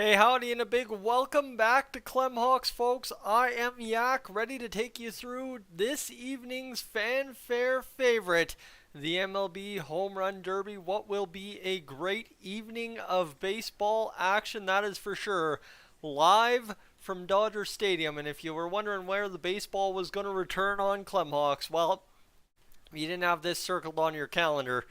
Hey, howdy, and a big welcome back to Clem Hawks, folks. I am Yak, ready to take you through this evening's fanfare favorite, the MLB Home Run Derby. What will be a great evening of baseball action, that is for sure. Live from Dodger Stadium, and if you were wondering where the baseball was going to return on Clem Hawks, well, if you didn't have this circled on your calendar,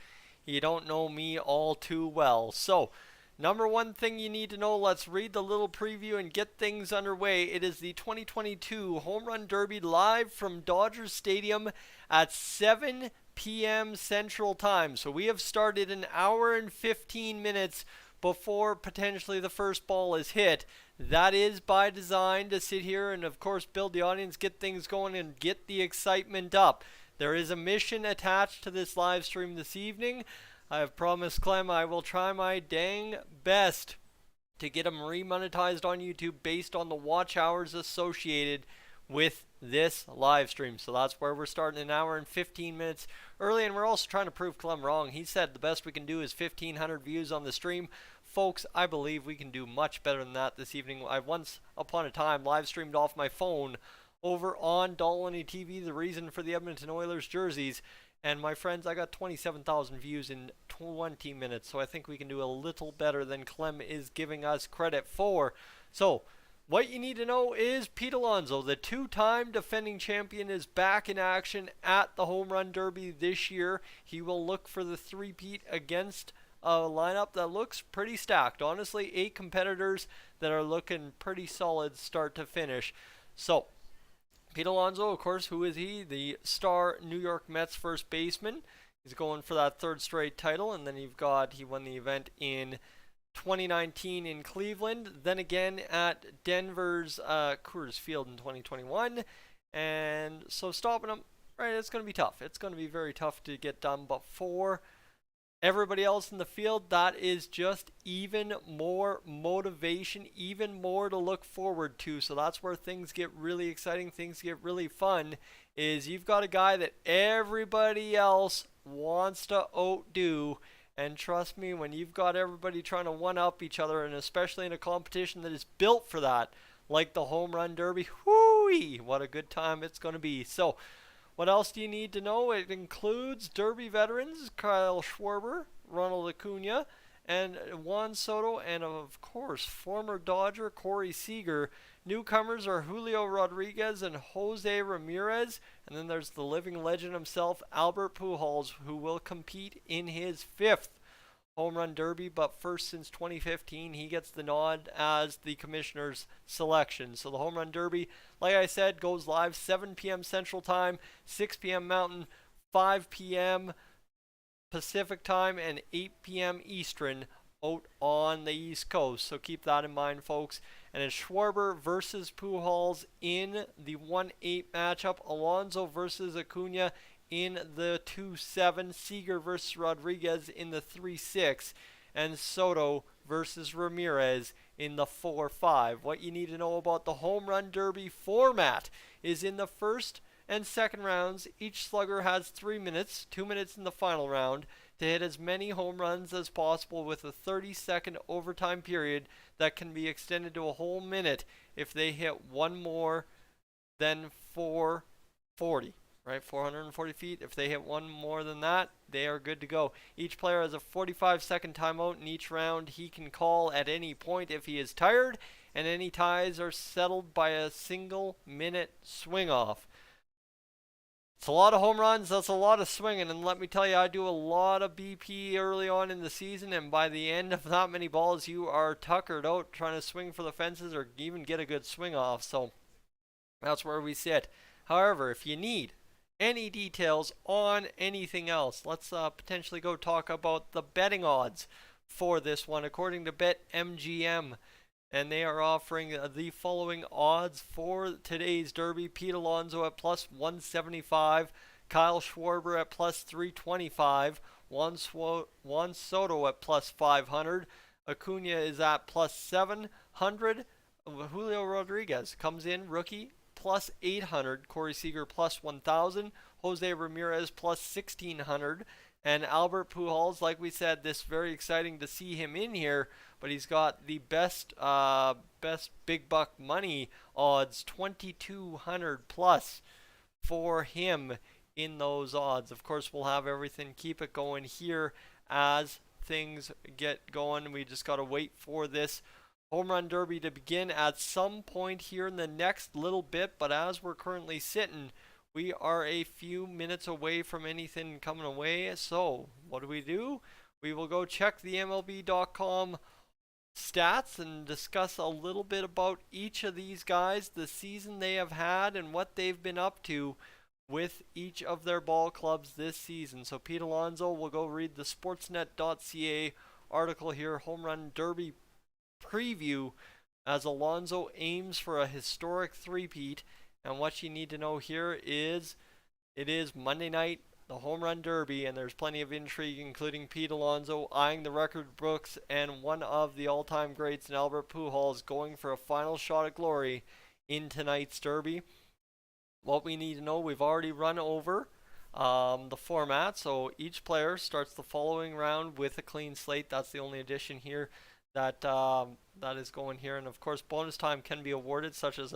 you don't know me all too well. So, number one thing you need to know, let's read the little preview and get things underway. It is the 2022 Home Run Derby live from Dodger Stadium at 7 p.m. Central Time. So we have started an hour and 15 minutes before potentially the first ball is hit. That is by design, to sit here and, of course, build the audience, get things going, and get the excitement up. There is a mission attached to this live stream this evening. I have promised Clem I will try my dang best to get them remonetized on YouTube based on the watch hours associated with this live stream. So that's where we're starting, an hour and 15 minutes early, and we're also trying to prove Clem wrong. He said the best we can do is 1,500 views on the stream. Folks, I believe we can do much better than that this evening. I once upon a time live streamed off my phone over on Dolly TV, the reason for the Edmonton Oilers jerseys. And my friends, I got 27,000 views in 20 minutes, so I think we can do a little better than Clem is giving us credit for. So, what you need to know is Pete Alonso, the two-time defending champion, is back in action at the Home Run Derby this year. He will look for the three-peat against a lineup that looks pretty stacked. Honestly, 8 competitors that are looking pretty solid start to finish. So, Pete Alonso, of course, who is he? The star New York Mets first baseman. He's going for that third straight title, and then he won the event in 2019 in Cleveland, then again at Denver's Coors Field in 2021, and so stopping him, right, it's going to be tough. It's going to be very tough to get done, but for everybody else in the field, that is just even more motivation, even more to look forward to. So that's where things get really exciting, things get really fun, is you've got a guy that everybody else wants to outdo. And trust me, when you've got everybody trying to one-up each other, and especially in a competition that is built for that, like the Home Run Derby, whoo-wee, what a good time it's going to be. So, what else do you need to know? It includes Derby veterans Kyle Schwarber, Ronald Acuna, and Juan Soto, and of course, former Dodger Corey Seager. Newcomers are Julio Rodriguez and Jose Ramirez, and then there's the living legend himself, Albert Pujols, who will compete in his 5th Home Run Derby, but first since 2015, he gets the nod as the commissioner's selection. So the Home Run Derby, like I said, goes live 7 p.m. Central Time, 6 p.m. Mountain, 5 p.m. Pacific Time, and 8 p.m. Eastern out on the East Coast. So keep that in mind, folks. And it's Schwarber versus Pujols in the 1-8 matchup. Alonso versus Acuna in the 2-7, Seager versus Rodriguez in the 3-6, and Soto versus Ramirez in the 4-5. What you need to know about the Home Run Derby format is in the first and second rounds, each slugger has 3 minutes, 2 minutes in the final round, to hit as many home runs as possible with a 30-second overtime period that can be extended to a whole minute if they hit one more than 440. Right, 440 feet. If they hit one more than that, they are good to go. Each player has a 45-second timeout in each round he can call at any point if he is tired, and any ties are settled by a single-minute swing-off. It's a lot of home runs, that's a lot of swinging, and let me tell you, I do a lot of BP early on in the season, and by the end of that many balls, you are tuckered out trying to swing for the fences or even get a good swing off, so that's where we sit. However, if you need any details on anything else, let's potentially go talk about the betting odds for this one. According to BetMGM, and they are offering the following odds for today's Derby: Pete Alonso at plus 175, Kyle Schwarber at plus 325, Juan Soto at plus 500, Acuna is at plus 700, Julio Rodriguez comes in, rookie, plus 800, Corey Seager plus 1,000, Jose Ramirez plus 1,600, and Albert Pujols, like we said, this very exciting to see him in here, but he's got the best big buck money odds, 2,200 plus for him in those odds. Of course, we'll have everything, keep it going here as things get going. We just got to wait for this Home Run Derby to begin at some point here in the next little bit, but as we're currently sitting, we are a few minutes away from anything coming away. So what do? We will go check the MLB.com stats and discuss a little bit about each of these guys, the season they have had, and what they've been up to with each of their ball clubs this season. So Pete Alonso, will go read the sportsnet.ca article here, Home Run Derby preview, as Alonso aims for a historic three-peat. And what you need to know here is it is Monday night, the Home Run Derby, and there's plenty of intrigue, including Pete Alonso eyeing the record books and one of the all-time greats in Albert Pujols going for a final shot at glory in tonight's Derby. What we need to know, we've already run over the format, so each player starts the following round with a clean slate. That's the only addition here that is going here, and of course bonus time can be awarded, such as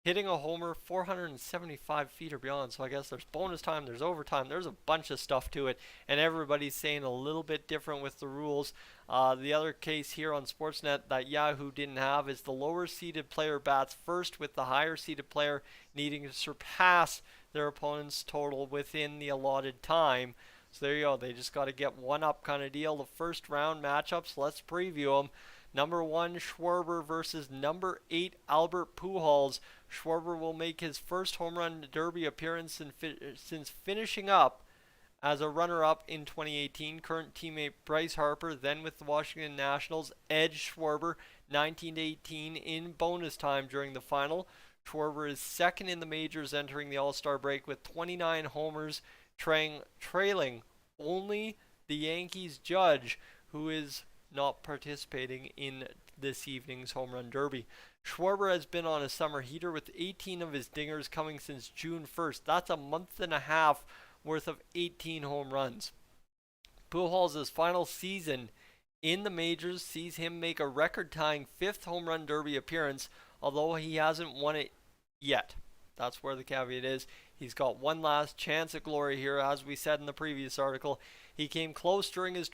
hitting a homer 475 feet or beyond. So I guess there's bonus time, there's overtime, there's a bunch of stuff to it, and everybody's saying a little bit different with the rules. The other case here on Sportsnet that Yahoo didn't have is the lower seeded player bats first, with the higher seeded player needing to surpass their opponent's total within the allotted time. So there you go, they just got to get one up kind of deal. The first round matchups, let's preview them. Number 1, Schwarber versus number 8, Albert Pujols. Schwarber will make his first Home Run Derby appearance since finishing up as a runner-up in 2018. Current teammate Bryce Harper, then with the Washington Nationals, edged Schwarber 19-18 in bonus time during the final. Schwarber is second in the majors entering the All-Star break with 29 homers, trailing only the Yankees' Judge, who is not participating in this evening's Home Run Derby. Schwarber has been on a summer heater with 18 of his dingers coming since June 1st. That's a month and a half worth of 18 home runs. Pujols' final season in the majors sees him make a record-tying 5th Home Run Derby appearance, although he hasn't won it yet. That's where the caveat is. He's got one last chance at glory here, as we said in the previous article. He came close during his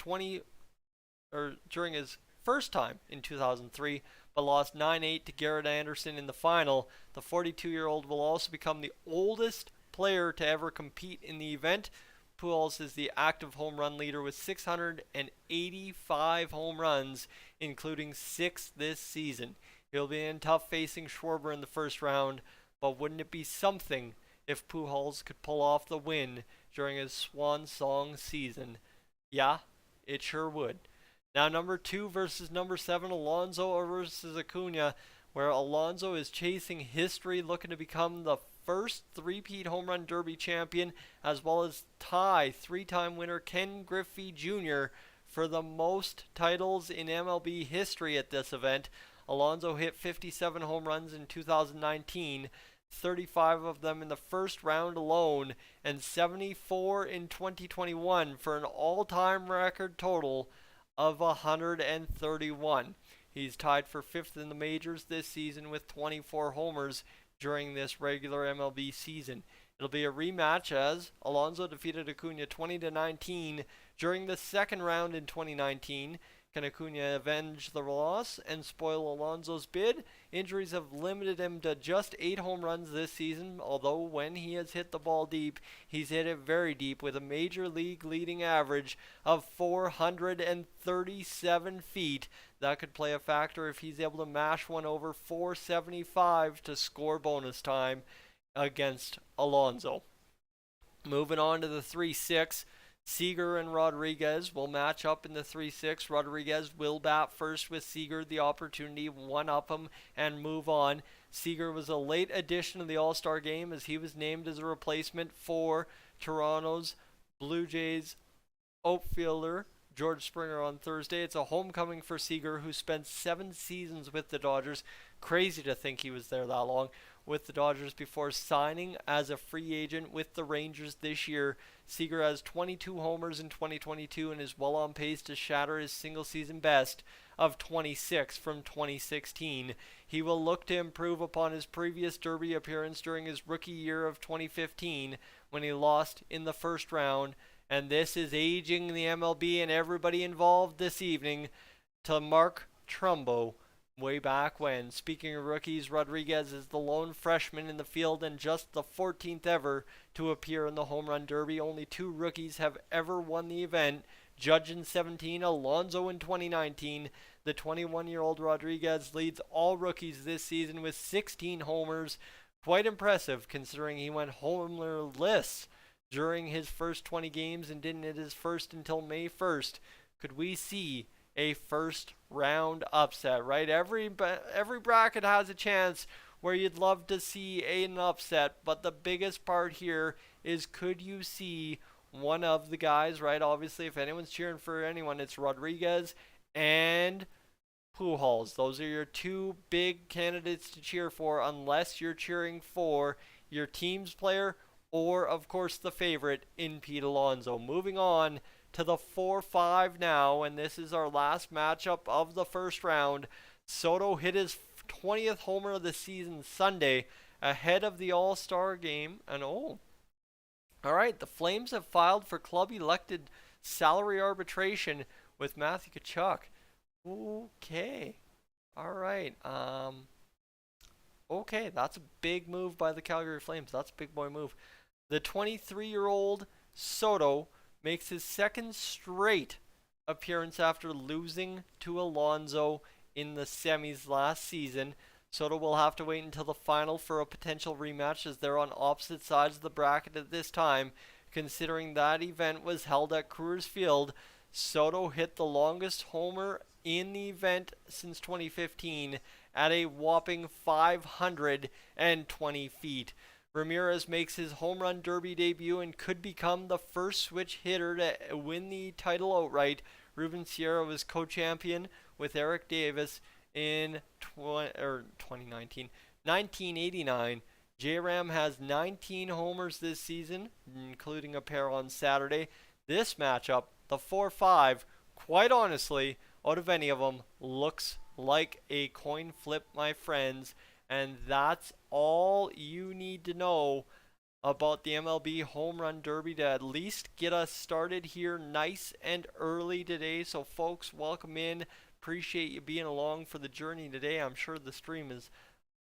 first time in 2003, but lost 9-8 to Garrett Anderson in the final. The 42-year-old will also become the oldest player to ever compete in the event. Pujols is the active home run leader with 685 home runs, including 6 this season. He'll be in tough facing Schwarber in the first round, but wouldn't it be something if Pujols could pull off the win during his swan song season? Yeah, it sure would. Now number 2 versus number 7, Alonso versus Acuna, where Alonso is chasing history, looking to become the first three-peat Home Run Derby champion, as well as tie 3-time winner Ken Griffey Jr. for the most titles in MLB history at this event. Alonso hit 57 home runs in 2019, 35 of them in the first round alone, and 74 in 2021 for an all-time record total of 131. He's tied for 5th in the majors this season with 24 homers during this regular MLB season. It'll be a rematch as Alonso defeated Acuna 20-19 during the second round in 2019. Can Acuna avenge the loss and spoil Alonso's bid? Injuries have limited him to just 8 home runs this season, although when he has hit the ball deep, he's hit it very deep with a major league leading average of 437 feet. That could play a factor if he's able to mash one over 475 to score bonus time against Alonso. Moving on to the 3-6. Seager and Rodriguez will match up in the 3-6. Rodriguez will bat first with Seager the opportunity, one-up him, and move on. Seager was a late addition to the All-Star game as he was named as a replacement for Toronto's Blue Jays outfielder George Springer on Thursday. It's a homecoming for Seager, who spent 7 seasons with the Dodgers. Crazy to think he was there that long. with the Dodgers before signing as a free agent with the Rangers this year. Seager has 22 homers in 2022 and is well on pace to shatter his single season best of 26 from 2016. He will look to improve upon his previous Derby appearance during his rookie year of 2015 when he lost in the first round. And this is aging the MLB and everybody involved this evening to Mark Trumbo way back when. Speaking of rookies, Rodriguez is the lone freshman in the field and just the 14th ever to appear in the Home Run Derby. Only 2 rookies have ever won the event. Judge in 17, Alonso in 2019. The 21-year-old Rodriguez leads all rookies this season with 16 homers. Quite impressive considering he went homerless during his first 20 games and didn't hit his first until May 1st. Could we see a first round upset, right? Every bracket has a chance where you'd love to see an upset, but the biggest part here is, could you see one of the guys, right? Obviously, if anyone's cheering for anyone, it's Rodriguez and Pujols. Those are your 2 big candidates to cheer for, unless you're cheering for your team's player or, of course, the favorite in Pete Alonso. Moving on to the 4-5 now, and this is our last matchup of the first round. Soto hit his 20th homer of the season Sunday ahead of the All-Star game. And alright, the Flames have filed for club-elected salary arbitration with Matthew Tkachuk. Okay. Alright. Okay, that's a big move by the Calgary Flames. That's a big boy move. The 23-year-old Soto makes his second straight appearance after losing to Alonso in the semis last season. Soto will have to wait until the final for a potential rematch, as they're on opposite sides of the bracket at this time. Considering that event was held at Coors Field, Soto hit the longest homer in the event since 2015 at a whopping 520 feet. Ramirez makes his Home Run Derby debut and could become the first switch hitter to win the title outright. Ruben Sierra was co-champion with Eric Davis in 1989. J-Ram has 19 homers this season, including a pair on Saturday. This matchup, the 4-5, quite honestly, out of any of them, looks like a coin flip, my friends. And that's all you need to know about the MLB Home Run Derby to at least get us started here nice and early today. So folks, welcome in. Appreciate you being along for the journey today. I'm sure the stream is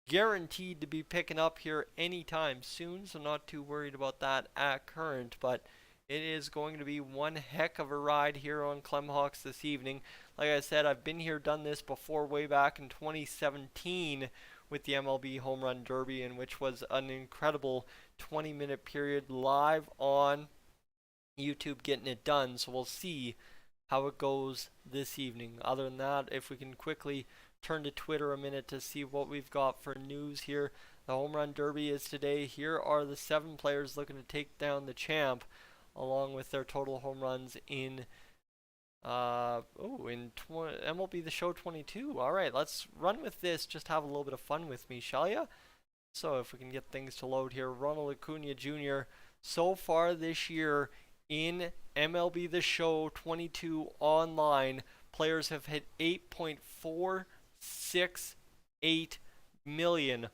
guaranteed to be picking up here anytime soon, so not too worried about that at current. But it is going to be one heck of a ride here on Clemhawks this evening. Like I said, I've been here, done this before way back in 2017 with the MLB Home Run Derby, in which was an incredible 20-minute period live on YouTube getting it done. So we'll see how it goes this evening. Other than that, if we can quickly turn to Twitter a minute to see what we've got for news here. The Home Run Derby is today. Here are the 7 players looking to take down the champ, along with their total home runs in MLB The Show 22. Alright, let's run with this. Just have a little bit of fun with me, shall ya? So if we can get things to load here. Ronald Acuna Jr. so far this year in MLB The Show 22 online, players have hit 8.468 million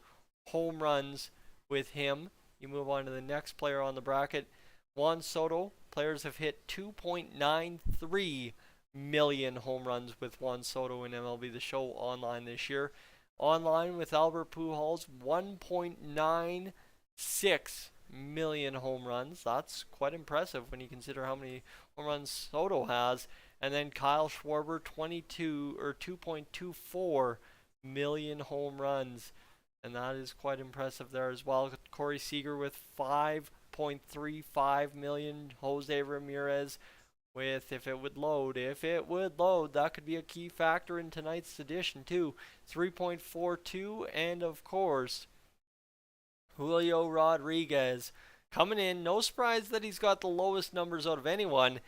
home runs with him. You move on to the next player on the bracket. Juan Soto, players have hit 2.93 million home runs with Juan Soto in MLB The Show online this year. Online with Albert Pujols, 1.96 million home runs. That's quite impressive when you consider how many home runs Soto has. And then Kyle Schwarber, 2.24 million home runs. And that is quite impressive there as well. Corey Seager with 5.35 million. Jose Ramirez with, if it would load, that could be a key factor in tonight's edition too. 3.42, and of course, Julio Rodriguez coming in. No surprise that he's got the lowest numbers out of anyone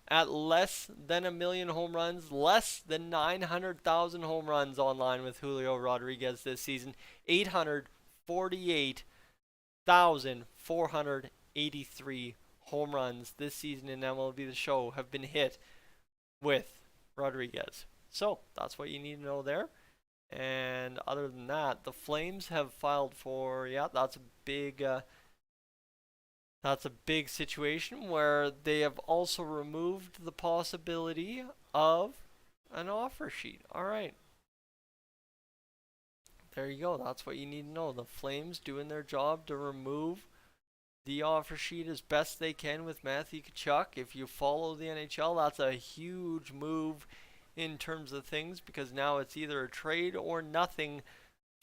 at less than a million home runs, less than 900,000 home runs online with Julio Rodriguez this season. 48,483 home runs this season in MLB The Show have been hit with Rodriguez. So that's what you need to know there. And other than that, the Flames have filed for, yeah, that's a big situation where they have also removed the possibility of an offer sheet. All right. There you go. That's what you need to know. The Flames doing their job to remove the offer sheet as best they can with Matthew Tkachuk. If you follow the NHL, that's a huge move in terms of things, because now it's either a trade or nothing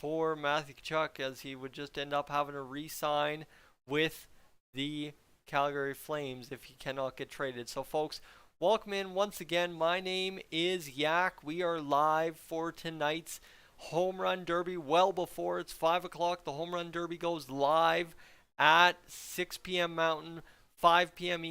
for Matthew Tkachuk, as he would just end up having to re-sign with the Calgary Flames if he cannot get traded. So folks, welcome in once again. My name is Yak. We are live for tonight's Home Run Derby well before it's 5 o'clock. The Home Run Derby goes live at 6 p.m. Mountain, 5 p.m.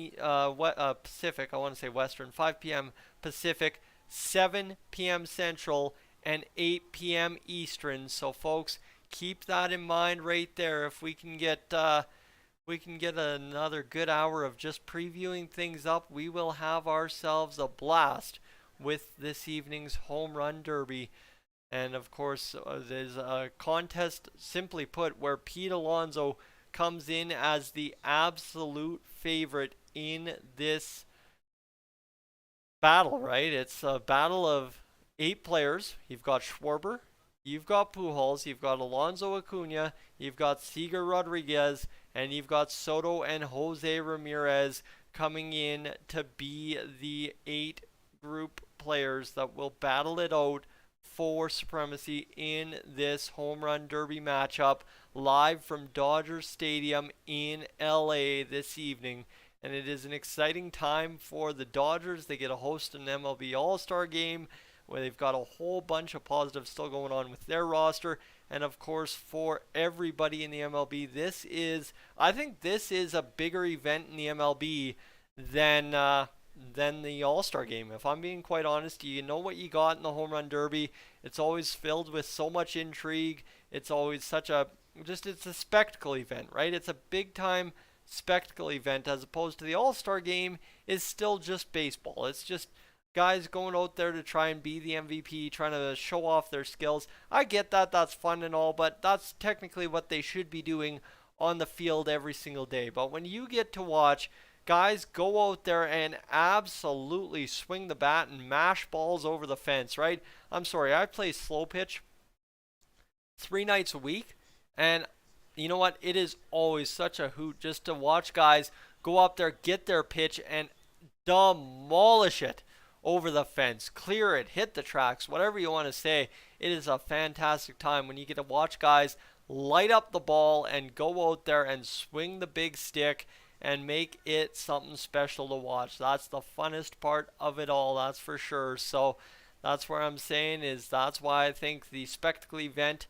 Pacific. I want to say Western. 5 p.m. Pacific, 7 p.m. Central, and 8 p.m. Eastern. So folks, keep that in mind right there. If we can get another good hour of just previewing things up, we will have ourselves a blast with this evening's Home Run Derby. And of course, there's a contest, simply put, where Pete Alonso comes in as the absolute favorite in this battle, right? It's a battle of 8 players. You've got Schwarber, you've got Pujols, you've got Alonso, Acuna, you've got Seager, Rodriguez, and you've got Soto and Jose Ramirez coming in to be the 8 group players that will battle it out for supremacy in this Home Run Derby matchup, live from Dodger Stadium in LA this evening. And it is an exciting time for the Dodgers. They get to host an MLB All-Star game where they've got a whole bunch of positives still going on with their roster. And of course, for everybody in the MLB, I think this is a bigger event in the MLB than the All-Star game. If I'm being quite honest, you know what you got in the Home Run Derby. It's always filled with so much intrigue. It's always it's a spectacle event, right? It's a big time spectacle event, as opposed to the All-Star game is still just baseball. It's just guys going out there to try and be the MVP, trying to show off their skills. I get that, that's fun and all, but that's technically what they should be doing on the field every single day. But when you get to watch guys go out there and absolutely swing the bat and mash balls over the fence, right? I'm sorry, I play slow pitch 3 nights a week, and you know what? It is always such a hoot just to watch guys go up there, get their pitch, and demolish it over the fence, clear it, hit the tracks, whatever you want to say. It is a fantastic time when you get to watch guys light up the ball and go out there and swing the big stick and make it something special to watch. That's the funnest part of it all, that's for sure. So that's where I'm saying is that's why I think the spectacle event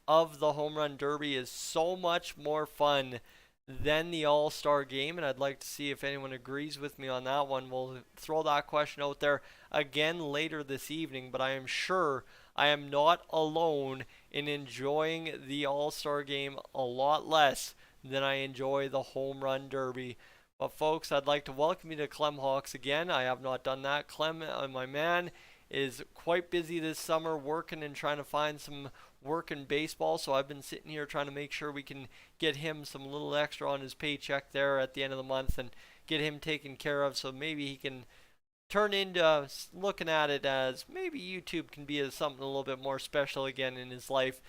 of the Home Run Derby is so much more fun than the All-Star game, and I'd like to see if anyone agrees with me on that one. We'll throw that question out there again later this evening, but I am sure I am not alone in enjoying the All-Star game a lot less than I enjoy the Home Run Derby. But folks, I'd like to welcome you to Clem Hawks again. I have not done that. Clem, my man, is quite busy this summer working and trying to find some work in baseball, so I've been sitting here trying to make sure we can get him some little extra on his paycheck there at the end of the month and get him taken care of, so maybe he can turn into looking at it as maybe YouTube can be something a little bit more special again in his life.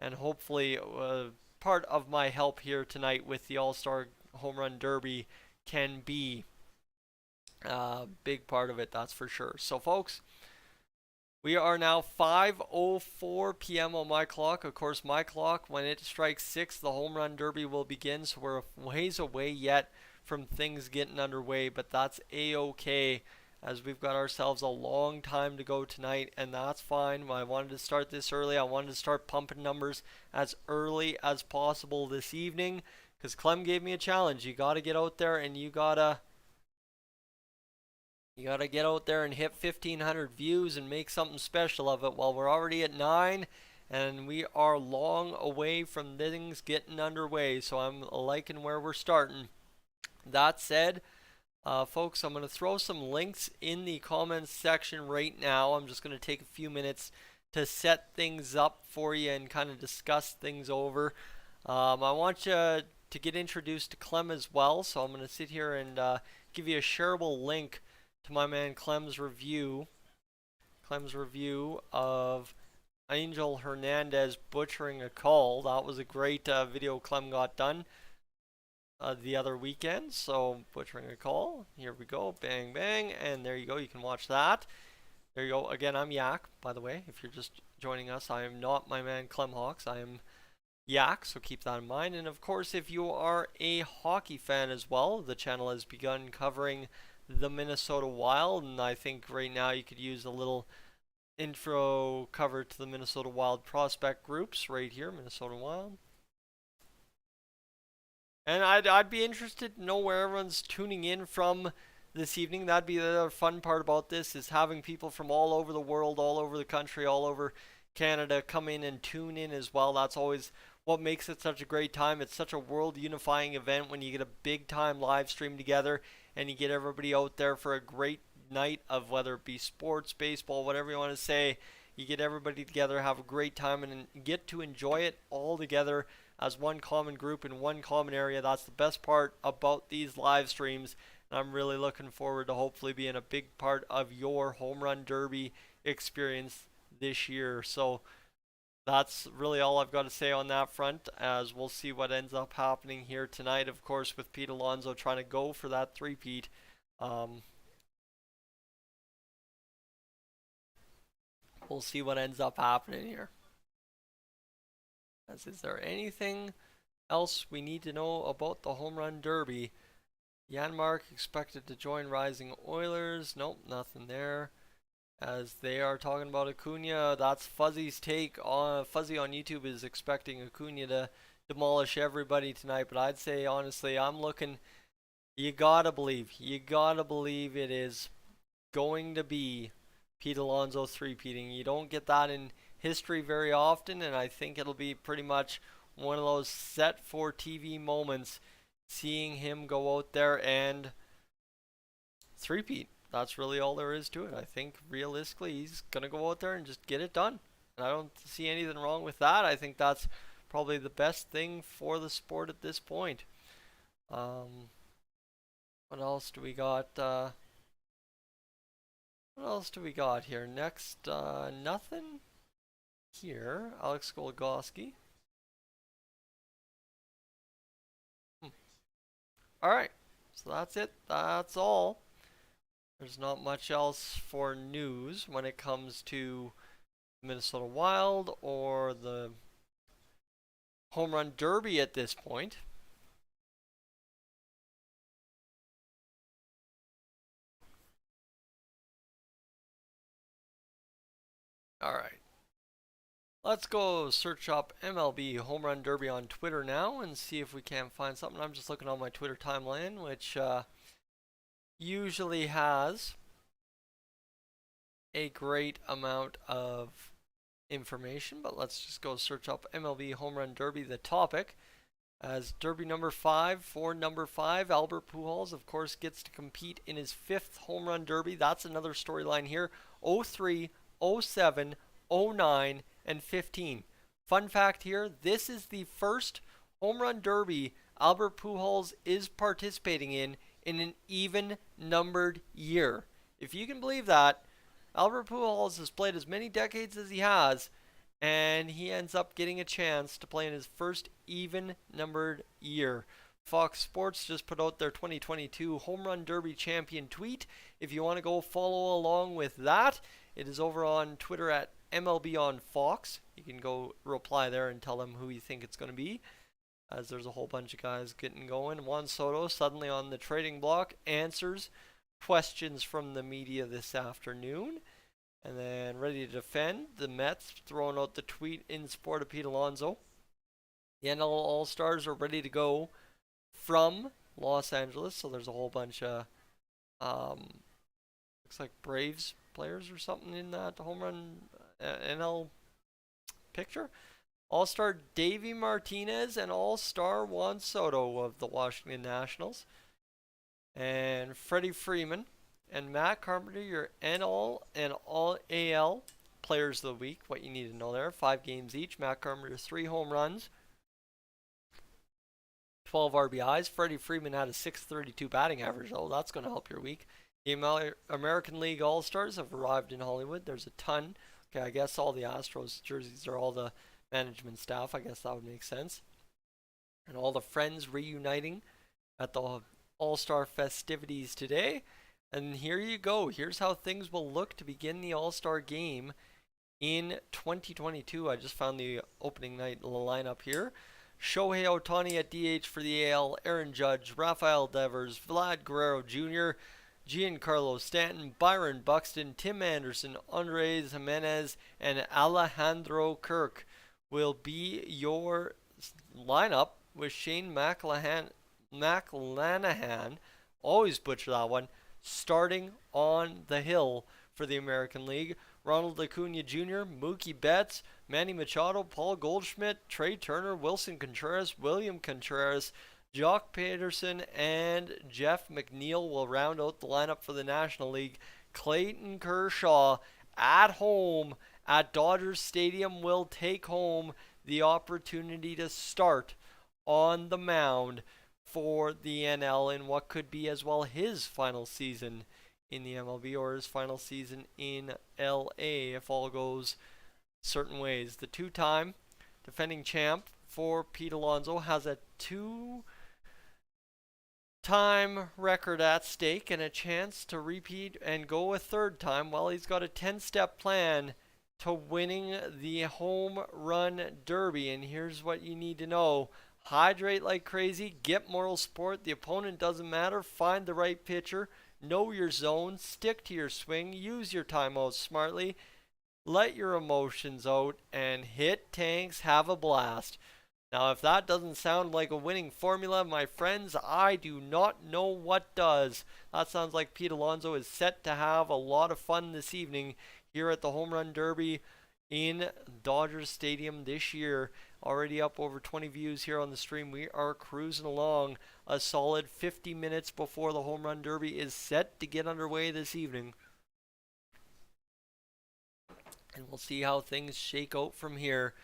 And hopefully part of my help here tonight with the All-Star Home Run Derby can be a big part of it, that's for sure. So folks, we are now 5:04 p.m. on my clock. Of course, my clock, when it strikes 6, the Home Run Derby will begin. So we're ways away yet from things getting underway, but that's A-okay, as we've got ourselves a long time to go tonight, and that's fine. I wanted to start this early. I wanted to start pumping numbers as early as possible this evening, because Clem gave me a challenge. You got to get out there and you got to get out there and hit 1,500 views and make something special of it. Well, we're already at 9, and we are long away from things getting underway, so I'm liking where we're starting. That said, folks, I'm going to throw some links in the comments section right now. I'm just going to take a few minutes to set things up for you and kind of discuss things over. I want you to get introduced to Clem as well, so I'm going to sit here and give you a shareable link to my man Clem's review of Angel Hernandez butchering a call. That was a great video Clem got done the other weekend. So butchering a call. Here we go. Bang, bang. And there you go. You can watch that. There you go. Again, I'm Yak, by the way. If you're just joining us, I am not my man Clem Hawks. I am Yak, so keep that in mind. And of course, if you are a hockey fan as well, the channel has begun covering the Minnesota Wild, and I think right now you could use a little intro cover to the Minnesota Wild prospect groups right here, Minnesota Wild. And I'd be interested to know where everyone's tuning in from this evening. That'd be the other fun part about this, is having people from all over the world, all over the country, all over Canada come in and tune in as well. That's always what makes it such a great time. It's such a world unifying event when you get a big time live stream together and you get everybody out there for a great night of, whether it be sports, baseball, whatever you want to say. You get everybody together, have a great time, and get to enjoy it all together as one common group in one common area. That's the best part about these live streams, and I'm really looking forward to hopefully being a big part of your Home Run Derby experience this year. So that's really all I've got to say on that front, as we'll see what ends up happening here tonight, of course, with Pete Alonso trying to go for that three-peat. We'll see what ends up happening here. Is there anything else we need to know about the Home Run Derby? Janmark expected to join Rising Oilers. Nope, nothing there. As they are talking about Acuna, that's Fuzzy's take on Fuzzy on YouTube is expecting Acuna to demolish everybody tonight. But I'd say honestly, I'm looking. You gotta believe it is going to be Pete Alonso three-peating. You don't get that in history very often, and I think it'll be pretty much one of those set for TV moments, seeing him go out there and three-peat. That's really all there is to it. I think realistically he's going to go out there and just get it done. And I don't see anything wrong with that. I think that's probably the best thing for the sport at this point. What else do we got? What else do we got here? Next, nothing here. Alex Goligoski. Alright, so that's it. That's all. There's not much else for news when it comes to Minnesota Wild or the Home Run Derby at this point. Alright. Let's go search up MLB Home Run Derby on Twitter now and see if we can find something. I'm just looking on my Twitter timeline, which usually has a great amount of information, but let's just go search up MLB Home Run Derby, the topic, as Derby number 5 for number 5. Albert Pujols, of course, gets to compete in his 5th Home Run Derby. That's another storyline here. 03, 07, 09, and 15. Fun fact here, this is the first Home Run Derby Albert Pujols is participating in an even numbered year. If you can believe that, Albert Pujols has played as many decades as he has, and he ends up getting a chance to play in his first even numbered year. Fox Sports just put out their 2022 Home Run Derby champion tweet. If you want to go follow along with that, it is over on Twitter at MLB on Fox. You can go reply there and tell them who you think it's going to be, as there's a whole bunch of guys getting going. Juan Soto suddenly on the trading block answers questions from the media this afternoon. And then ready to defend, the Mets throwing out the tweet in support of Pete Alonso. The NL All-Stars are ready to go from Los Angeles, so there's a whole bunch of looks like Braves players or something in that home run NL picture. All-Star Davey Martinez and All-Star Juan Soto of the Washington Nationals. And Freddie Freeman and Matt Carpenter, your NL and All AL Players of the Week. What you need to know there: 5 games each. Matt Carpenter 3 home runs, 12 RBIs. Freddie Freeman had a 632 batting average. Oh, that's going to help your week. The American League All-Stars have arrived in Hollywood. There's a ton. Okay, I guess all the Astros jerseys are all the management staff. I guess that would make sense. And all the friends reuniting at the All-Star festivities today. And here you go. Here's how things will look to begin the All-Star game in 2022. I just found the opening night lineup here. Shohei Ohtani at DH for the AL, Aaron Judge, Rafael Devers, Vlad Guerrero Jr., Giancarlo Stanton, Byron Buxton, Tim Anderson, Andres Jimenez, and Alejandro Kirk will be your lineup, with Shane McClanahan, always butcher that one, starting on the hill for the American League. Ronald Acuna Jr., Mookie Betts, Manny Machado, Paul Goldschmidt, Trey Turner, Wilson Contreras, William Contreras, Jock Peterson, and Jeff McNeil will round out the lineup for the National League. Clayton Kershaw at home at Dodger Stadium will take home the opportunity to start on the mound for the NL in what could be as well his final season in the MLB, or his final season in LA if all goes certain ways. The two-time defending champ for Pete Alonso has a 2-time record at stake and a chance to repeat and go a third time. Well, he's got a 10-step plan to winning the Home Run Derby, and here's what you need to know. Hydrate like crazy, get moral support, the opponent doesn't matter, find the right pitcher, know your zone, stick to your swing, use your timeouts smartly, let your emotions out, and hit tanks, have a blast. Now, if that doesn't sound like a winning formula, my friends, I do not know what does. That sounds like Pete Alonso is set to have a lot of fun this evening here at the Home Run Derby in Dodgers Stadium this year. Already up over 20 views here on the stream. We are cruising along a solid 50 minutes before the Home Run Derby is set to get underway this evening. And we'll see how things shake out from here.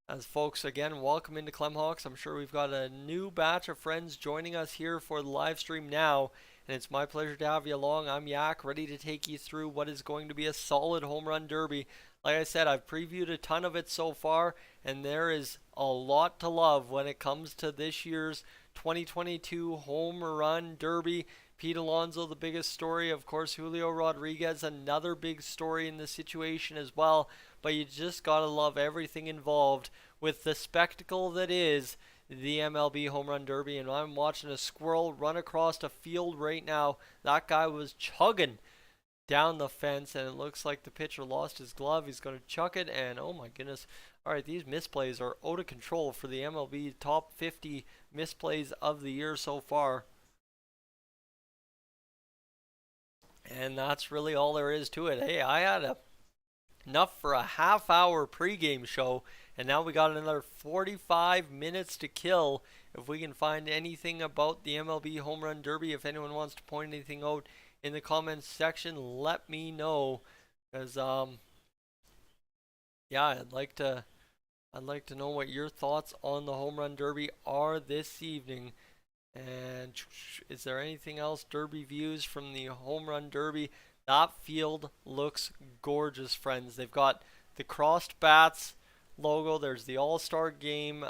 As folks, again, welcome into Clemhawks. I'm sure we've got a new batch of friends joining us here for the live stream now. And it's my pleasure to have you along. I'm Yak, ready to take you through what is going to be a solid Home Run Derby. Like I said, I've previewed a ton of it so far, and there is a lot to love when it comes to this year's 2022 Home Run Derby. Pete Alonso, the biggest story. Of course, Julio Rodriguez, another big story in this situation as well. But you just got to love everything involved with the spectacle that is the MLB Home Run Derby. And I'm watching a squirrel run across a field right now. That guy was chugging down the fence, and it looks like the pitcher lost his glove. He's going to chuck it, and oh my goodness. All right, these misplays are out of control for the MLB top 50 misplays of the year so far. And that's really all there is to it. Hey, I had enough for a half-hour pregame show, and now we got another 45 minutes to kill. If we can find anything about the MLB Home Run Derby, if anyone wants to point anything out in the comments section, let me know, because yeah, I'd like to know what your thoughts on the Home Run Derby are this evening. And is there anything else? Derby views from the Home Run Derby. That field looks gorgeous, friends. They've got the crossed bats logo. There's the All-Star Game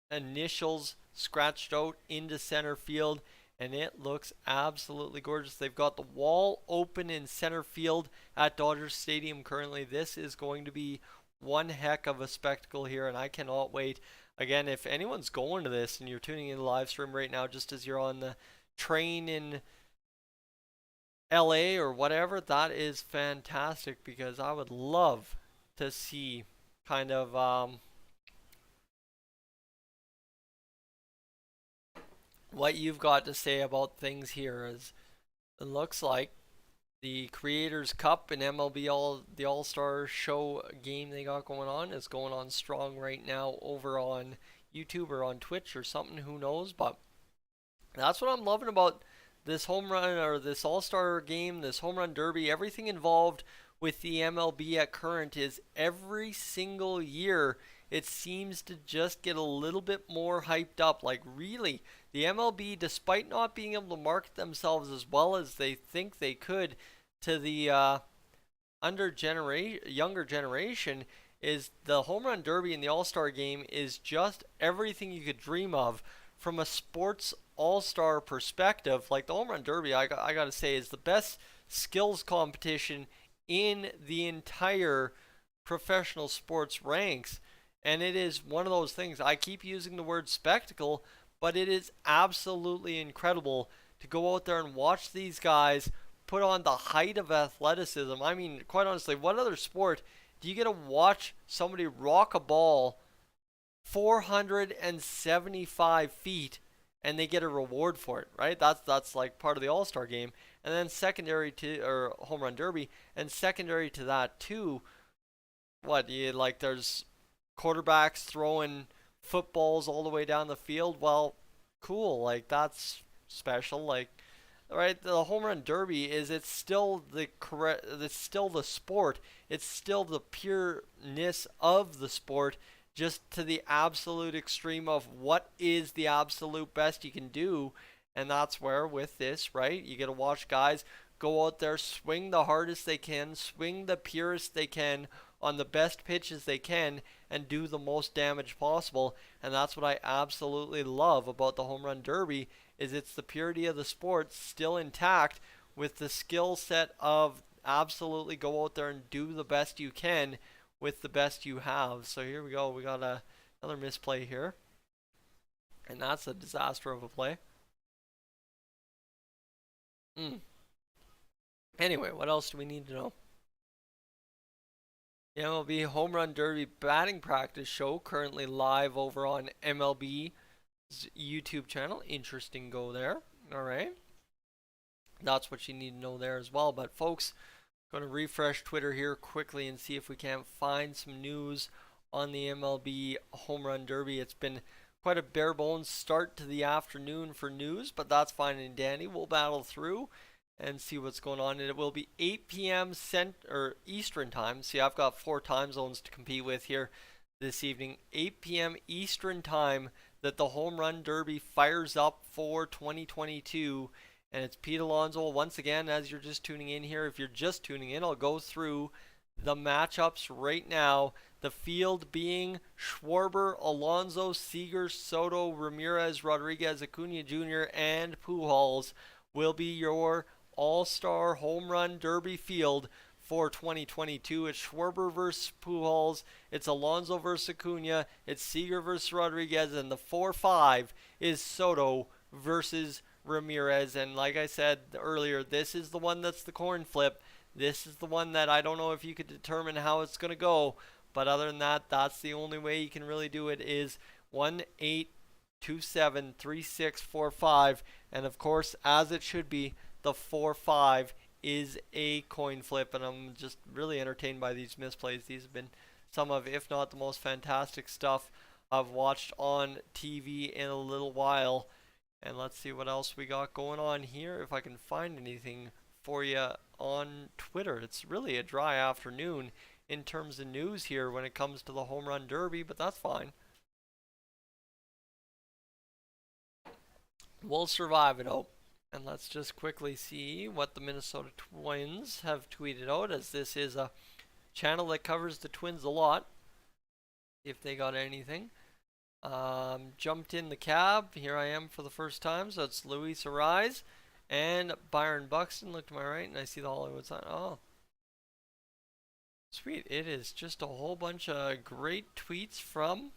initials scratched out into center field, and it looks absolutely gorgeous. They've got the wall open in center field at Dodger Stadium currently. This is going to be one heck of a spectacle here, and I cannot wait. Again, if anyone's going to this and you're tuning in the live stream right now just as you're on the train in LA or whatever, that is fantastic, because I would love to see kind of what you've got to say about things here. As it looks like The Creators Cup and MLB the All-Star Show game they got going on is going on strong right now over on YouTube or on Twitch or something, who knows, but that's what I'm loving about this home run or this All-Star game, this home run derby, everything involved with the MLB at current is every single year it seems to just get a little bit more hyped up. Like really, the MLB, despite not being able to market themselves as well as they think they could to the younger generation, is the home run derby and the all-star game is just everything you could dream of from a sports all-star perspective. Like the home run derby, I gotta say, is the best skills competition in the entire professional sports ranks. And it is one of those things, I keep using the word spectacle, but it is absolutely incredible to go out there and watch these guys put on the height of athleticism. I mean, quite honestly, what other sport do you get to watch somebody rock a ball 475 feet and they get a reward for it, right? That's like part of the All-Star game. And then secondary to or home run derby, and secondary to that too, what you like there's quarterbacks throwing footballs all the way down the field. Well, cool. Like that's special. Like right, the home run derby is it's still the correct. It's still the sport. It's still the pureness of the sport, just to the absolute extreme of what is the absolute best you can do. And that's where with this, right, you get to watch guys go out there, swing the hardest they can, swing the purest they can on the best pitches they can, and do the most damage possible. And that's what I absolutely love about the home run derby, is it's the purity of the sport still intact with the skill set of absolutely go out there and do the best you can with the best you have. So here we go. We got another misplay here. And that's a disaster of a play. Anyway, what else do we need to know? The MLB Home Run Derby batting practice show currently live over on MLB's YouTube channel. Interesting go there. All right. That's what you need to know there as well. But folks, going to refresh Twitter here quickly and see if we can't find some news on the MLB Home Run Derby. It's been quite a bare bones start to the afternoon for news, but that's fine and dandy. We'll battle through and see what's going on. And it will be 8 p.m. Eastern time. See, I've got 4 time zones to compete with here this evening. 8 p.m. Eastern time that the Home Run Derby fires up for 2022. And it's Pete Alonso once again. As you're just tuning in here, if you're just tuning in, I'll go through the matchups right now. The field being Schwarber, Alonso, Seager, Soto, Ramirez, Rodriguez, Acuna Jr., and Pujols will be your all-star home run derby field for 2022. It's Schwarber versus Pujols, it's Alonso versus Acuna, it's Seager versus Rodriguez, and the 4-5 is Soto versus Ramirez. And like I said earlier, this is the one that's the coin flip. This is the one that I don't know if you could determine how it's going to go, but other than that, that's the only way you can really do it, is 1-8 2-7 3-6 4-5, and of course, as it should be, the 4-5 is a coin flip. And I'm just really entertained by these misplays. These have been some of, if not the most fantastic stuff I've watched on TV in a little while. And let's see what else we got going on here, if I can find anything for you on Twitter. It's really a dry afternoon in terms of news here when it comes to the home run derby, but that's fine. We'll survive it out. And let's just quickly see what the Minnesota Twins have tweeted out, as this is a channel that covers the Twins a lot. If they got anything. Jumped in the cab. Here I am for the first time. So it's Luis Ariz and Byron Buxton. Look to my right and I see the Hollywood sign. Oh. Sweet. It is just a whole bunch of great tweets from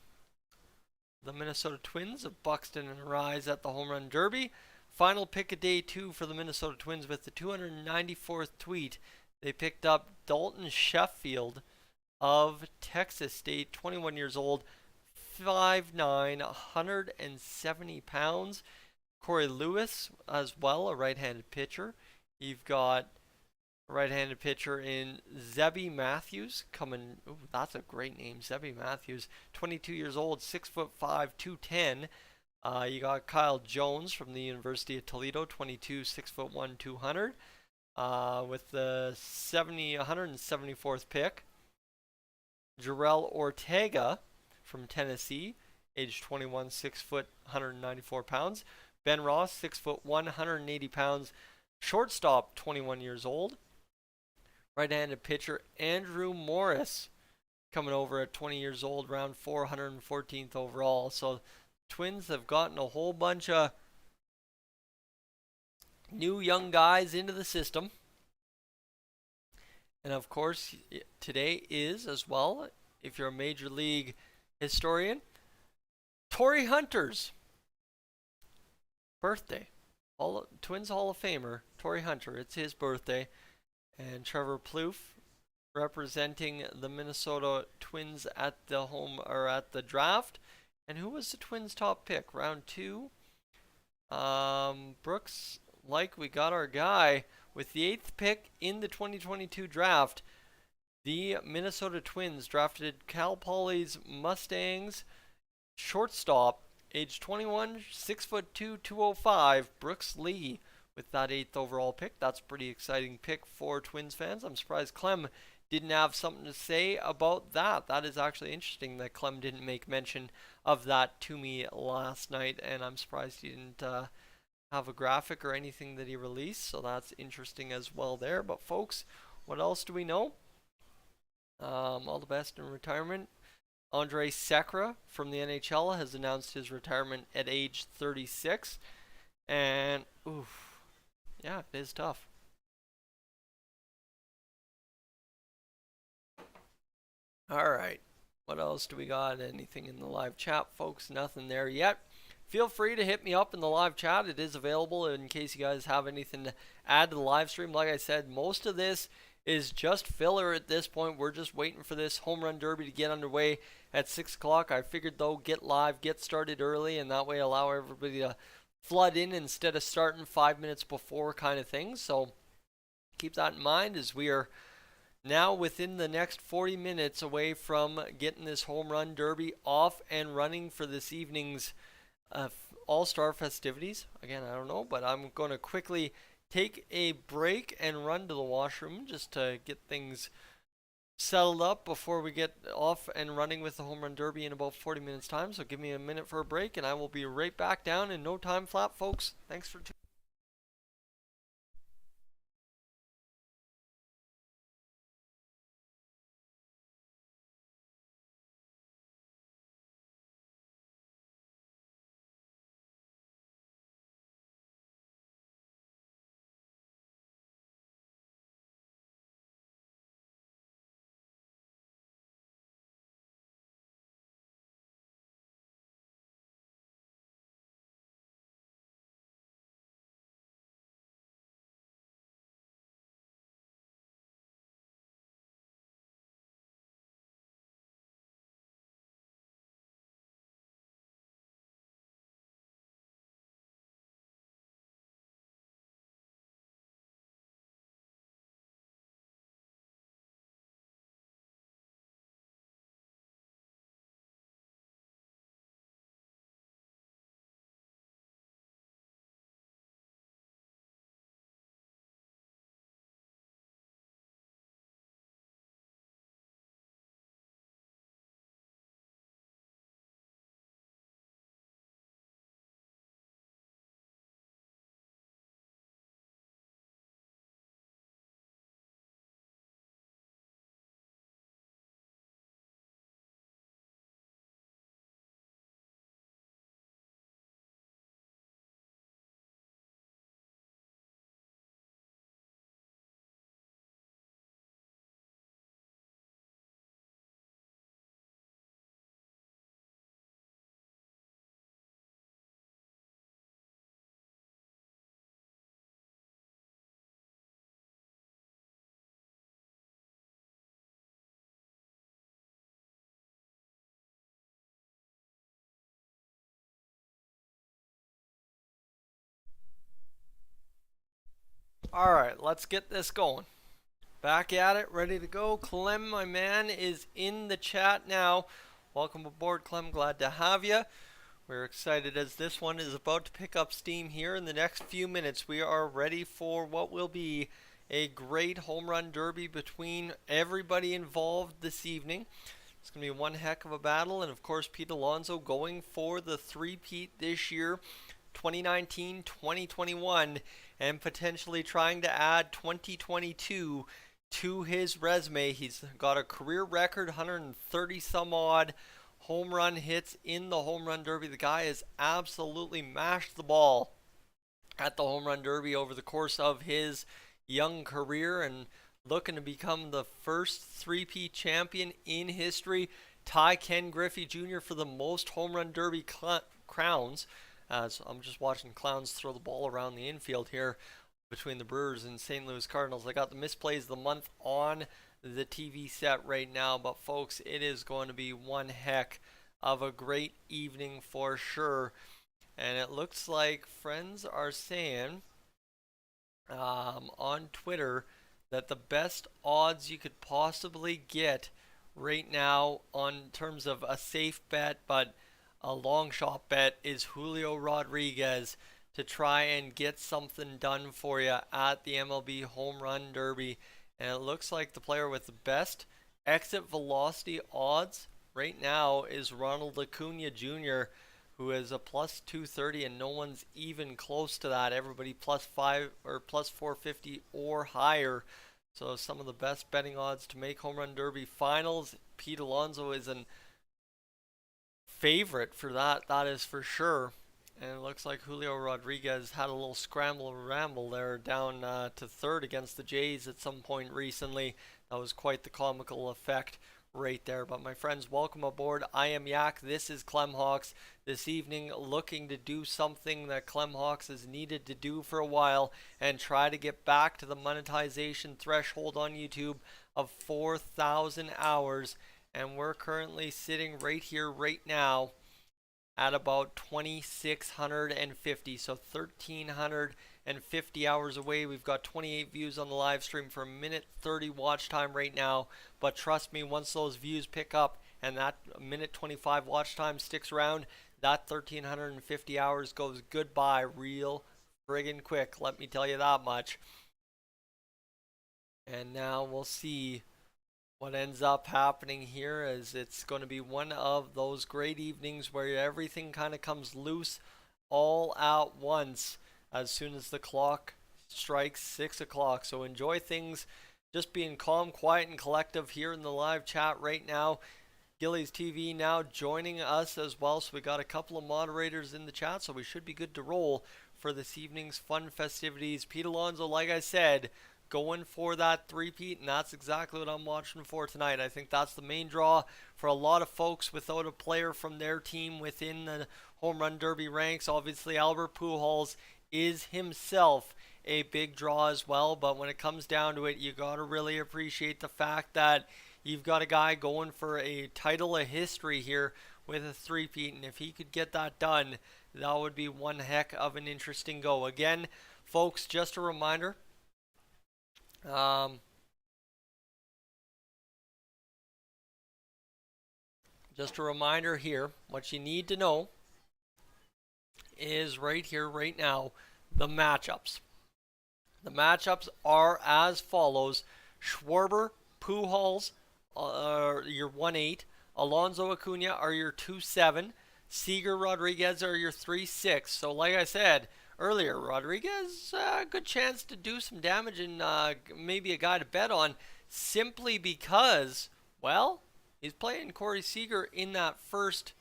the Minnesota Twins of Buxton and Ariz at the Home Run Derby. Final pick of day 2 for the Minnesota Twins with the 294th tweet. They picked up Dalton Sheffield of Texas State, 21 years old, 5'9", 170 pounds. Corey Lewis as well, a right-handed pitcher. You've got Right-handed pitcher in Zebby Matthews coming. Ooh, that's a great name, Zebby Matthews. 22 years old, 6'5", 210. You got Kyle Jones from the University of Toledo, 22, 6'1", 200. With the 174th pick. Jarrell Ortega from Tennessee, age 21, 6', 194 pounds. Ben Ross, 6'1", 180 pounds. Shortstop, 21 years old. Right-handed pitcher Andrew Morris coming over at 20 years old, round 414th overall. So Twins have gotten a whole bunch of new young guys into the system. And of course, today is as well, if you're a major league historian, Torrey Hunter's birthday. Twins Hall of Famer Torrey Hunter. It's his birthday, and Trevor Plouffe representing the Minnesota Twins at the draft. And who was the Twins' top pick? Round 2. Brooks, like we got our guy with the 8th pick in the 2022 draft. The Minnesota Twins drafted Cal Poly's Mustangs shortstop, age 21, 6'2", 205, Brooks Lee with that 8th overall pick. That's a pretty exciting pick for Twins fans. I'm surprised Clem didn't have something to say about that. That is actually interesting that Clem didn't make mention of that to me last night, and I'm surprised he didn't have a graphic or anything that he released, so that's interesting as well there. But folks, what else do we know? All the best in retirement. Andre Sekra from the NHL has announced his retirement at age 36. And, oof, yeah, it is tough. All right. What else do we got? Anything in the live chat, folks? Nothing there yet. Feel free to hit me up in the live chat. It is available in case you guys have anything to add to the live stream. Like I said, most of this is just filler at this point. We're just waiting for this home run derby to get underway at 6 o'clock. I figured, though, get live, get started early, and that way allow everybody to flood in instead of starting 5 minutes before kind of thing. So keep that in mind as we are now within the next 40 minutes away from getting this home run derby off and running for this evening's all-star festivities. Again, I don't know, but I'm going to quickly take a break and run to the washroom just to get things settled up before we get off and running with the home run derby in about 40 minutes time. So give me a minute for a break and I will be right back down in no time flat, folks. Thanks for tuning. All right, let's get this going. Back at it, ready to go. Clem, my man, is in the chat now. Welcome aboard, Clem. Glad to have you. We're excited as this one is about to pick up steam here in the next few minutes. We are ready for what will be a great home run derby between everybody involved this evening. It's going to be one heck of a battle, and of course Pete Alonso going for the three-peat this year, 2019, 2021, and potentially trying to add 2022 to his resume. He's got a career record, 130 some odd home run hits in the home run derby. The guy has absolutely mashed the ball at the home run derby over the course of his young career, and looking to become the first three-peat champion in history. Tie Ken Griffey Jr. for the most home run derby crowns. So I'm just watching clowns throw the ball around the infield here between the Brewers and St. Louis Cardinals. I got the misplays of the month on the TV set right now, but folks, it is going to be one heck of a great evening for sure. And it looks like friends are saying on Twitter that the best odds you could possibly get right now on terms of a safe bet, but a long shot bet, is Julio Rodriguez to try and get something done for you at the MLB Home Run Derby. And it looks like the player with the best exit velocity odds right now is Ronald Acuna Jr., who is a plus 230, and no one's even close to that. Everybody plus 5 or plus 450 or higher. So some of the best betting odds to make home run derby finals. Pete Alonso is an favorite for that is for sure. And it looks like Julio Rodriguez had a little scramble ramble there down to third against the Jays at some point recently. That was quite the comical effect right there. But my friends, welcome aboard. I am Yak. This is Clem Hawks. This evening, looking to do something that Clem Hawks has needed to do for a while and try to get back to the monetization threshold on YouTube of 4,000 hours. And we're currently sitting right here, right now, at about 2,650. So 1,350 hours away. We've got 28 views on the live stream for a minute 30 watch time right now. But trust me, once those views pick up and that minute 25 watch time sticks around, that 1,350 hours goes goodbye real friggin' quick. Let me tell you that much. And now we'll see what ends up happening here, as it's going to be one of those great evenings where everything kind of comes loose all at once as soon as the clock strikes 6 o'clock. So enjoy things just being calm, quiet, and collective here in the live chat right now. Gillies TV now joining us as well, so we got a couple of moderators in the chat, so we should be good to roll for this evening's fun festivities. Pete Alonso, like I said, going for that three-peat, and that's exactly what I'm watching for tonight. I think that's the main draw for a lot of folks without a player from their team within the home run derby ranks. Obviously, Albert Pujols is himself a big draw as well, but when it comes down to it, you got to really appreciate the fact that you've got a guy going for a title of history here with a three-peat, and if he could get that done, that would be one heck of an interesting go. Again, folks, just a reminder, here, what you need to know is right here, right now, the matchups. The matchups are as follows. Schwarber, Pujols, your 1-8. Alonso, Acuna are your 2-7. Seager, Rodriguez are your 3-6. So like I said earlier, Rodriguez, good chance to do some damage and maybe a guy to bet on, simply because, well, he's playing Corey Seager in that first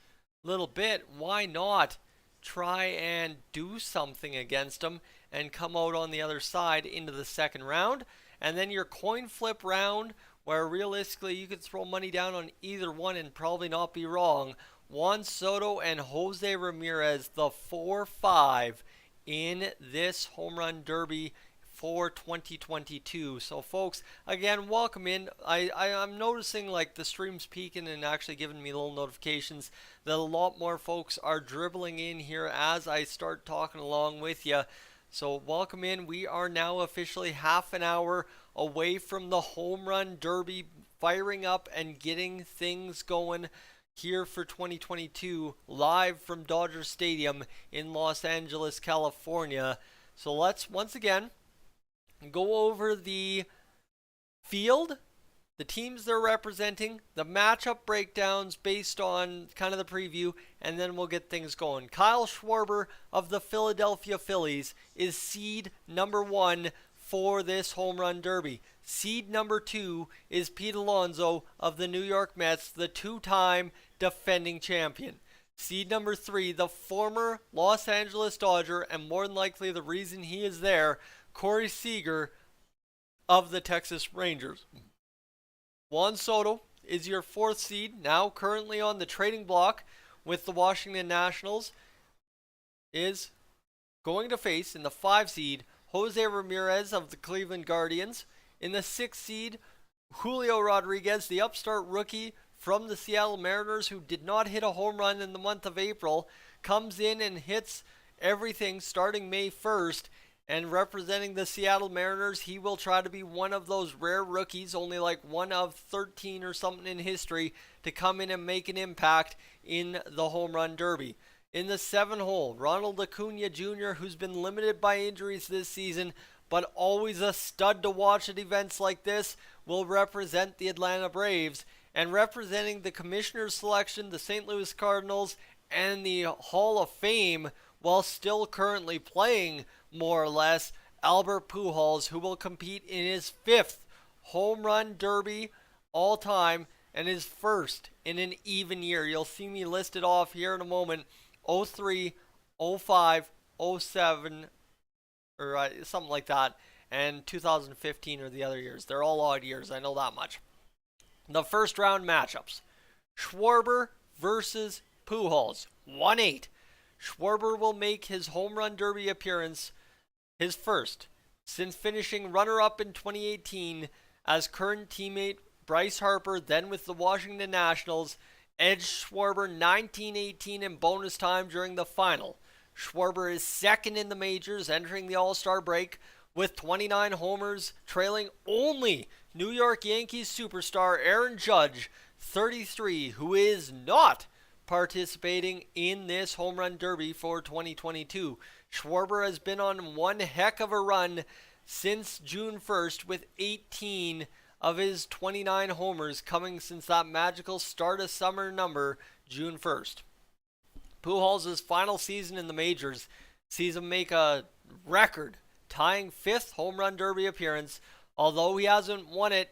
little bit. Why not try and do something against him and come out on the other side into the second round? And then your coin flip round, where realistically you could throw money down on either one and probably not be wrong. Juan Soto and Jose Ramirez, the 4-5 in this home run derby for 2022. So folks, again, welcome in. I'm noticing like the stream's peaking and actually giving me little notifications that a lot more folks are dribbling in here as I start talking along with you. So welcome in. We are now officially half an hour away from the Home Run Derby firing up and getting things going here for 2022 live from Dodger Stadium in Los Angeles, California. So let's once again go over the field, the teams they're representing, the matchup breakdowns based on kind of the preview, and then we'll get things going. Kyle Schwarber of the Philadelphia Phillies is seed number 1 for this Home Run Derby. Seed number 2 is Pete Alonso of the New York Mets, the two-time defending champion. Seed number 3, the former Los Angeles Dodger, and more than likely the reason he is there, Corey Seager of the Texas Rangers. Juan Soto is your 4th seed, now currently on the trading block with the Washington Nationals, is going to face in the 5 seed Jose Ramirez of the Cleveland Guardians. In the 6th seed, Julio Rodriguez, the upstart rookie from the Seattle Mariners who did not hit a home run in the month of April, comes in and hits everything starting May 1st. And representing the Seattle Mariners, he will try to be one of those rare rookies, only like one of 13 or something in history, to come in and make an impact in the Home Run Derby. In the 7 hole, Ronald Acuna Jr., who's been limited by injuries this season, but always a stud to watch at events like this, will represent the Atlanta Braves. And representing the Commissioner's selection, the St. Louis Cardinals, and the Hall of Fame, while still currently playing, more or less, Albert Pujols, who will compete in his 5th Home Run Derby all time and his 1st in an even year. You'll see me listed off here in a moment. 03, 05, 07, or something like that, and 2015 are the other years. They're all odd years, I know that much. The first round matchups. Schwarber versus Pujols, 1-8. Schwarber will make his Home Run Derby appearance his first since finishing runner-up in 2018 as current teammate Bryce Harper, then with the Washington Nationals, edged Schwarber 19-18 in bonus time during the final. Schwarber is second in the majors, entering the All-Star break with 29 homers, trailing only New York Yankees superstar Aaron Judge, 33, who is not participating in this Home Run Derby for 2022. Schwarber has been on one heck of a run since June 1st with 18 of his 29 homers coming since that magical start of summer number, June 1st. Pujols' final season in the majors sees him make a record, tying 5th Home Run Derby appearance, although he hasn't won it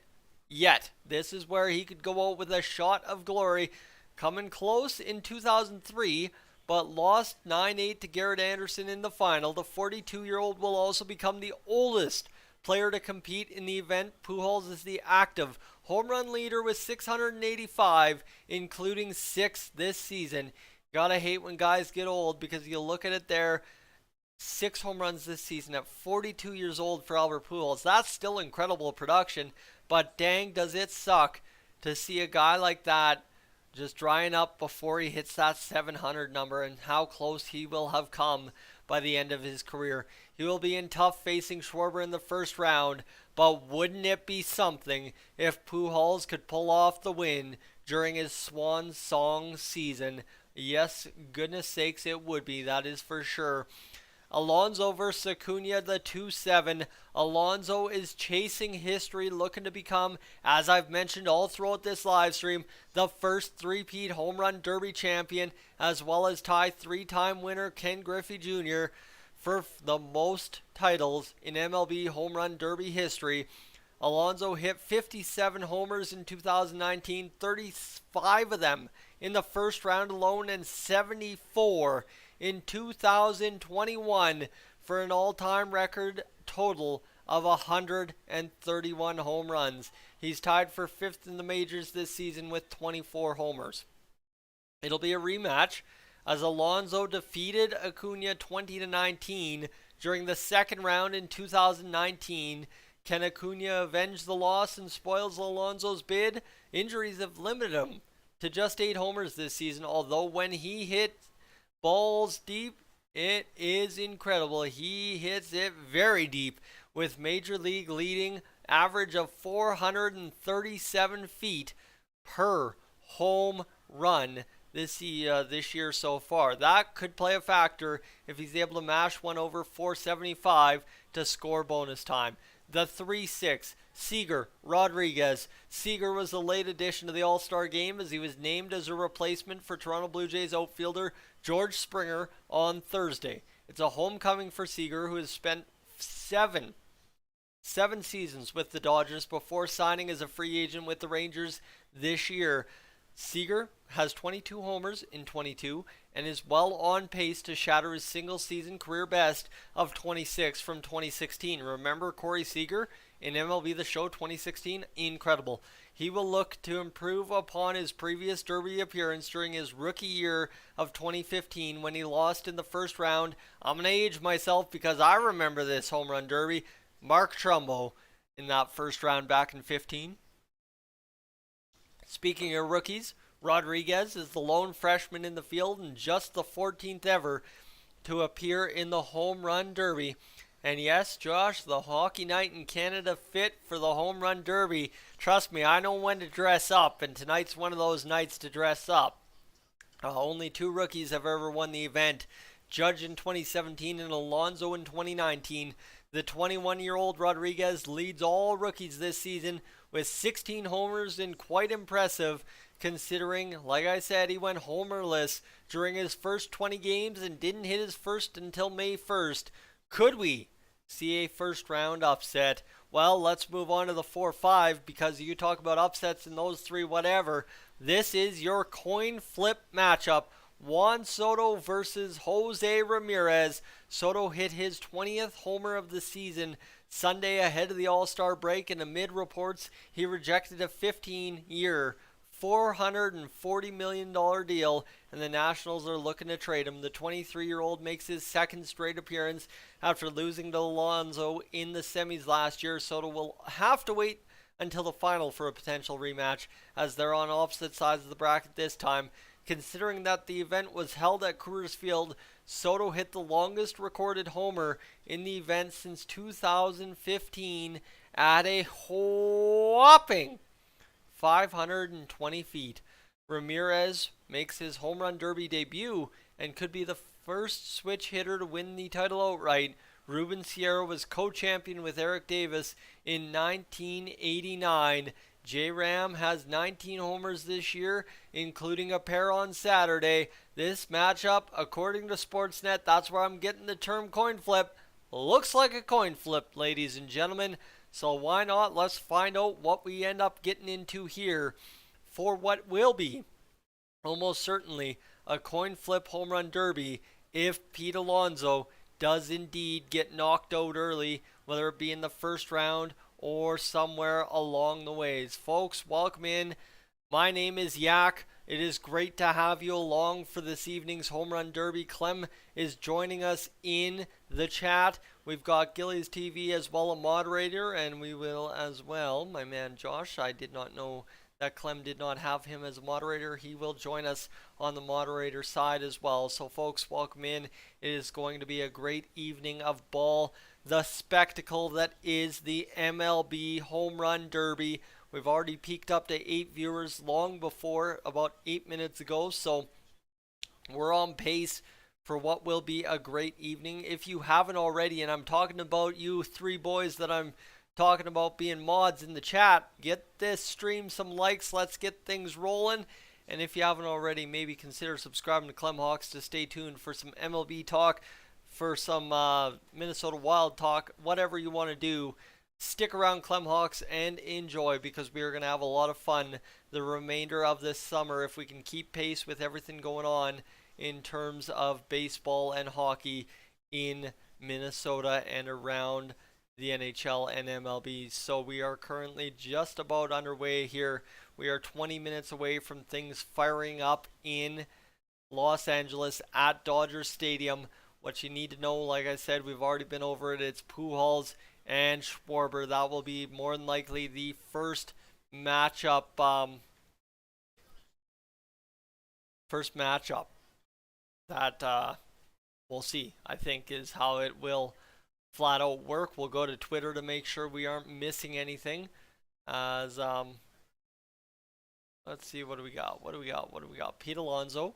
yet. This is where he could go out with a shot of glory, coming close in 2003, but lost 9-8 to Garrett Anderson in the final. The 42-year-old will also become the oldest player to compete in the event. Pujols is the active home run leader with 685, including 6 this season. Gotta hate when guys get old, because you look at it there, 6 home runs this season at 42 years old for Albert Pujols. That's still incredible production, but dang does it suck to see a guy like that just drying up before he hits that 700 number, and how close he will have come by the end of his career. He will be in tough facing Schwarber in the first round, but wouldn't it be something if Pujols could pull off the win during his swan song season? Yes, goodness sakes it would be, that is for sure. Alonso versus Acuna, the 2-7. Alonso is chasing history, looking to become, as I've mentioned all throughout this live stream, the first three-peat Home Run Derby champion, as well as tie 3-time winner Ken Griffey Jr. for the most titles in MLB Home Run Derby history. Alonso hit 57 homers in 2019, 35 of them in the first round alone, and 74 in 2021 for an all-time record total of 131 home runs. He's tied for 5th in the majors this season with 24 homers. It'll be a rematch as Alonso defeated Acuna 20-19 during the second round in 2019. Can Acuna avenge the loss and spoils Alonso's bid? Injuries have limited him to just 8 homers this season, although when he hit balls deep, It is incredible. He hits it very deep with Major League leading average of 437 feet per home run this year so far. That could play a factor if he's able to mash one over 475 to score bonus time. The 3-6, Seager, Rodriguez. Seager was the late addition to the All-Star game as he was named as a replacement for Toronto Blue Jays outfielder George Springer on Thursday. It's a homecoming for Seager, who has spent seven seasons with the Dodgers before signing as a free agent with the Rangers this year. Seager has 22 homers in 22 and is well on pace to shatter his single season career best of 26 from 2016. Remember Corey Seager in MLB The Show 2016? Incredible. He will look to improve upon his previous Derby appearance during his rookie year of 2015 when he lost in the first round. I'm going to age myself because I remember this home run derby. Mark Trumbo in that first round back in 15. Speaking of rookies, Rodriguez is the lone freshman in the field and just the 14th ever to appear in the Home Run Derby. And yes, Josh, the Hockey Night in Canada fit for the Home Run Derby. Trust me, I know when to dress up, and tonight's one of those nights to dress up. Only two rookies have ever won the event. Judge in 2017 and Alonso in 2019. The 21-year-old Rodriguez leads all rookies this season with 16 homers and quite impressive considering, like I said, he went homerless during his first 20 games and didn't hit his first until May 1st. Could we see a first round upset? Well, let's move on to the 4-5 because you talk about upsets in those three, whatever. This is your coin flip matchup. Juan Soto versus Jose Ramirez. Soto hit his 20th homer of the season Sunday ahead of the All-Star break, and amid reports he rejected a 15-year, $440 million deal, and the Nationals are looking to trade him. The 23-year-old makes his second straight appearance after losing to Alonso in the semis last year. Soto will have to wait until the final for a potential rematch, as they're on opposite sides of the bracket this time. Considering that the event was held at Coors Field, Soto hit the longest recorded homer in the event since 2015 at a whopping 520 feet. Ramirez makes his home run derby debut and could be the first switch hitter to win the title outright. Ruben Sierra was co-champion with Eric Davis in 1989. J-Ram has 19 homers this year, including a pair on Saturday. This matchup, according to Sportsnet, that's where I'm getting the term coin flip. Looks like a coin flip, ladies and gentlemen. So why not? Let's find out what we end up getting into here for what will be almost certainly a coin flip home run derby if Pete Alonso does indeed get knocked out early, whether it be in the first round or somewhere along the ways. Folks, welcome in. My name is Yak. It is great to have you along for this evening's Home Run Derby. Clem is joining us in the chat. We've got Gillies TV as well, a moderator, and we will as well. My man Josh, I did not know that Clem did not have him as a moderator. He will join us on the moderator side as well. So folks, welcome in. It is going to be a great evening of ball. The spectacle that is the MLB Home Run Derby. We've already peaked up to 8 viewers long before, about 8 minutes ago. So we're on pace for what will be a great evening. If you haven't already, and I'm talking about you three boys that I'm talking about being mods in the chat, get this stream some likes. Let's get things rolling. And if you haven't already, maybe consider subscribing to Clem Hawks to stay tuned for some MLB talk, for some Minnesota Wild talk, whatever you want to do. Stick around, Clem Hawks, and enjoy, because we are going to have a lot of fun the remainder of this summer if we can keep pace with everything going on in terms of baseball and hockey in Minnesota and around the NHL and MLB. So we are currently just about underway here. We are 20 minutes away from things firing up in Los Angeles at Dodger Stadium. What you need to know, like I said, we've already been over it. It's Pujols and Schwarber. That will be more than likely the first matchup. That we'll see, I think, is how it will flat out work. We'll go to Twitter to make sure we aren't missing anything. As let's see, what do we got? What do we got? What do we got? Pete Alonso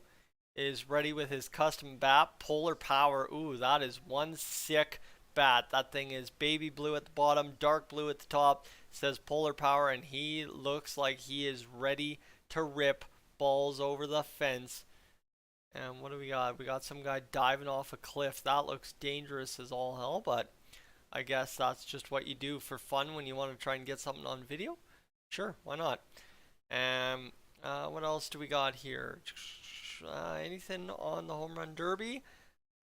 is ready with his custom bat, Polar Power. Ooh, that is one sick bat. That thing is baby blue at the bottom, dark blue at the top. It says Polar Power, and he looks like he is ready to rip balls over the fence. And what do we got? We got some guy diving off a cliff. That looks dangerous as all hell, but I guess that's just what you do for fun when you want to try and get something on video. Sure, why not? And what else do we got here? Anything on the Home Run Derby?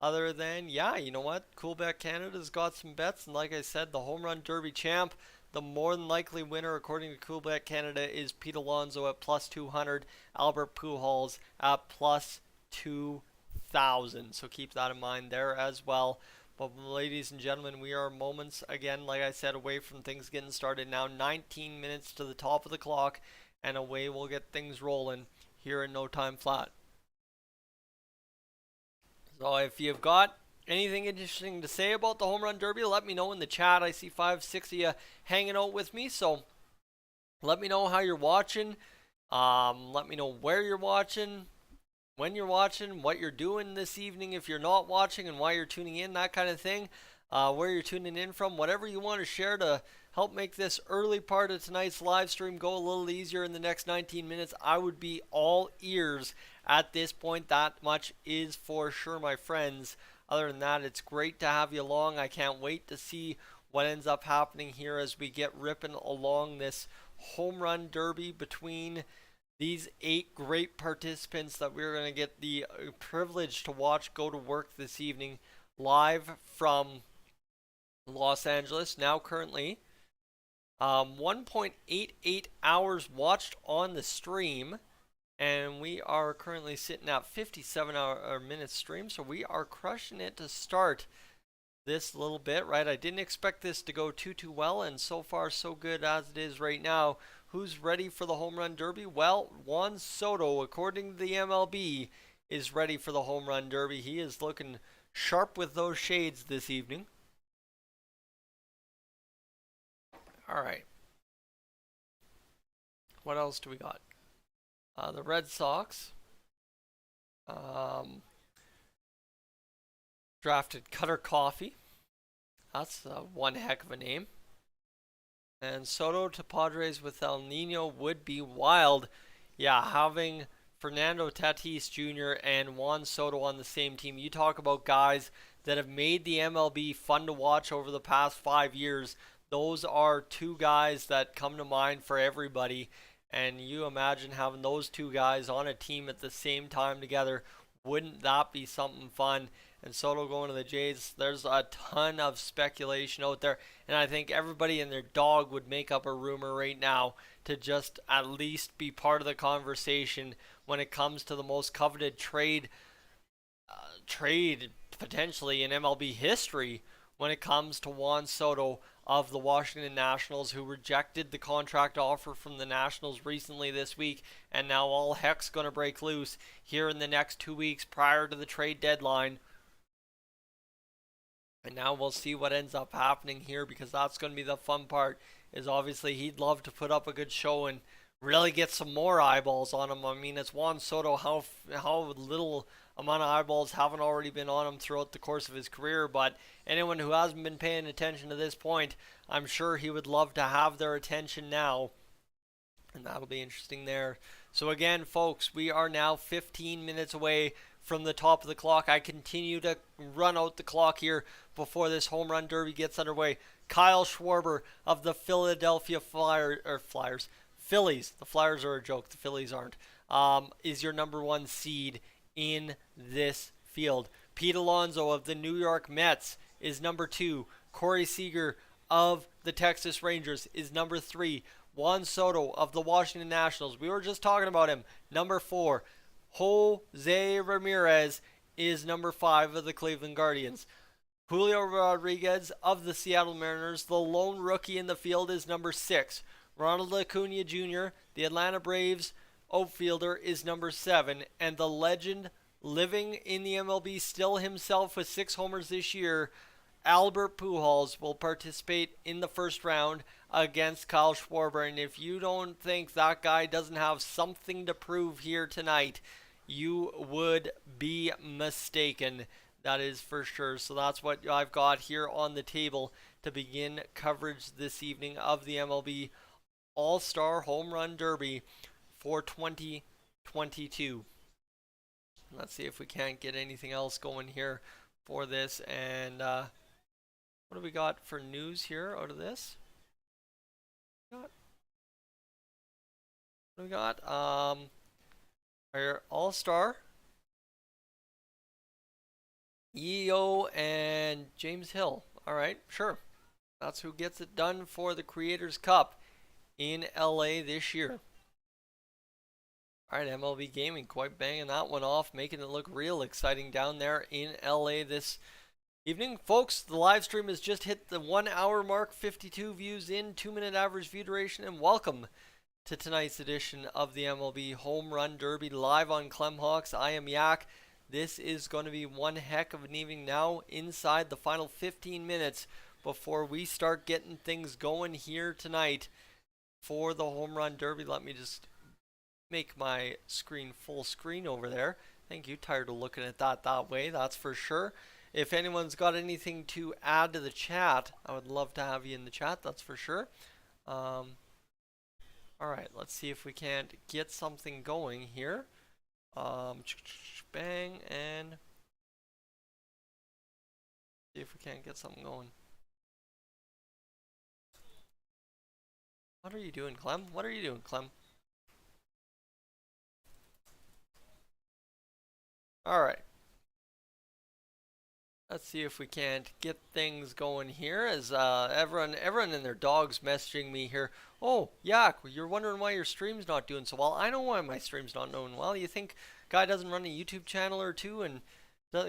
Other than, yeah, you know what? Coolbet Canada's got some bets, and like I said, the Home Run Derby champ, the more than likely winner according to Coolbet Canada, is Pete Alonso at plus 200, Albert Pujols at plus 2,000. So keep that in mind there as well. But ladies and gentlemen, we are moments again, like I said, away from things getting started now. 19 minutes to the top of the clock, and away we'll get things rolling here in no time flat. So if you've got anything interesting to say about the Home Run Derby, let me know in the chat. I see 5, 6 of you hanging out with me, so let me know how you're watching. Let me know where you're watching, when you're watching, what you're doing this evening if you're not watching, and why you're tuning in, that kind of thing. Where you're tuning in from, whatever you want to share to help make this early part of tonight's live stream go a little easier in the next 19 minutes. I would be all ears at this point. That much is for sure, my friends. Other than that, it's great to have you along. I can't wait to see what ends up happening here as we get ripping along this Home Run Derby between these 8 great participants that we're going to get the privilege to watch go to work this evening live from Los Angeles. Now currently 1.88 hours watched on the stream, and we are currently sitting at 57 minutes stream, so we are crushing it to start this little bit, right? I didn't expect this to go too well, and so far so good as it is right now. Who's ready for the Home Run Derby? Well, Juan Soto, according to the MLB, is ready for the Home Run Derby. He is looking sharp with those shades this evening. All right. What else do we got? The Red Sox drafted Cutter Coffee. That's one heck of a name. And Soto to Padres with El Nino would be wild. Yeah, having Fernando Tatis Jr. and Juan Soto on the same team. You talk about guys that have made the MLB fun to watch over the past 5 years. Those are two guys that come to mind for everybody. And you imagine having those two guys on a team at the same time together. Wouldn't that be something fun? And Soto going to the Jays, there's a ton of speculation out there. And I think everybody and their dog would make up a rumor right now to just at least be part of the conversation when it comes to the most coveted trade potentially in MLB history when it comes to Juan Soto of the Washington Nationals, who rejected the contract offer from the Nationals recently this week, and now all heck's going to break loose here in the next 2 weeks prior to the trade deadline. And now we'll see what ends up happening here, because that's going to be the fun part, is obviously he'd love to put up a good show and really get some more eyeballs on him. I mean, it's Juan Soto. How little amount of eyeballs haven't already been on him throughout the course of his career, but anyone who hasn't been paying attention to this point, I'm sure he would love to have their attention now, and that'll be interesting there. So again, folks, we are now 15 minutes away from the top of the clock. I continue to run out the clock here before this Home Run Derby gets underway. Kyle Schwarber of the Philadelphia Phillies. The Flyers are a joke. The Phillies aren't. Is your number 1 seed in this field. Pete Alonso of the New York Mets is number 2. Corey Seager of the Texas Rangers is number 3. Juan Soto of the Washington Nationals, we were just talking about him, number 4. Jose Ramirez is number 5 of the Cleveland Guardians. Julio Rodriguez of the Seattle Mariners, the lone rookie in the field, is number 6. Ronald Acuna Jr., the Atlanta Braves outfielder, is number 7. And the legend living in the MLB still himself with 6 homers this year, Albert Pujols will participate in the first round against Kyle Schwarber. And if you don't think that guy doesn't have something to prove here tonight, you would be mistaken. That is for sure. So that's what I've got here on the table to begin coverage this evening of the MLB All-Star Home Run Derby for 2022. Let's see if we can't get anything else going here for this. And what do we got for news here out of this? What do we got? Our All-Star, EO and James Hill. All right, sure. That's who gets it done for the Creators Cup in LA this year. All right, MLB Gaming quite banging that one off, making it look real exciting down there in LA this evening. Folks, the live stream has just hit the 1 hour mark, 52 views in, 2-minute average view duration, and welcome to tonight's edition of the MLB Home Run Derby live on Clemhawks. I am Yak. This is going to be one heck of an evening now inside the final 15 minutes before we start getting things going here tonight for the Home Run Derby. Let me just make my screen full screen over there. Thank you. Tired of looking at that way, that's for sure. If anyone's got anything to add to the chat, I would love to have you in the chat, that's for sure. Alright, let's see if we can't get something going here. Bang, and see if we can't get something going. What are you doing, Clem? What are you doing, Clem? Alright. Let's see if we can't get things going here as everyone and their dog's messaging me here. Oh, Yak, you're wondering why your stream's not doing so well. I know why my stream's not doing well. You think guy doesn't run a YouTube channel or two and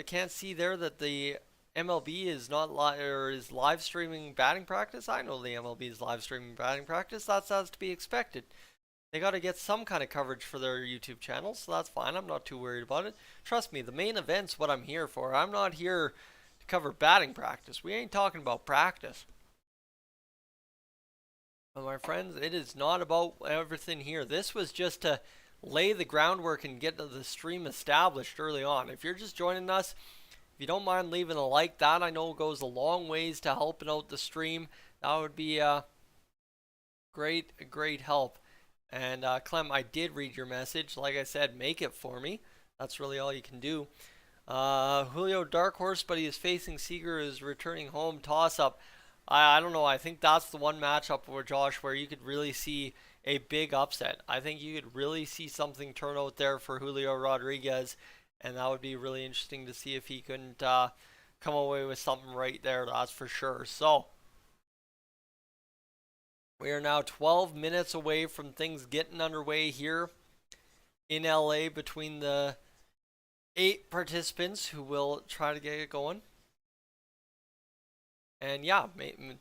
can't see there that the MLB is not is live streaming batting practice? I know the MLB is live streaming batting practice. That's as to be expected. They got to get some kind of coverage for their YouTube channel, so that's fine. I'm not too worried about it. Trust me, the main event's what I'm here for. I'm not here to cover batting practice. We ain't talking about practice. But my friends, it is not about everything here. This was just to lay the groundwork and get the stream established early on. If you're just joining us, if you don't mind leaving a like, that I know goes a long ways to helping out the stream. That would be a great help. And Clem, I did read your message. Like I said, make it for me. That's really all you can do. Julio dark horse, but he is facing Seager, is returning home. Toss up. I don't know. I think that's the one matchup where Josh, where you could really see a big upset. I think you could really see something turn out there for Julio Rodriguez, and that would be really interesting to see if he couldn't come away with something right there. That's for sure. So we are now 12 minutes away from things getting underway here in LA between the 8 participants who will try to get it going. And yeah,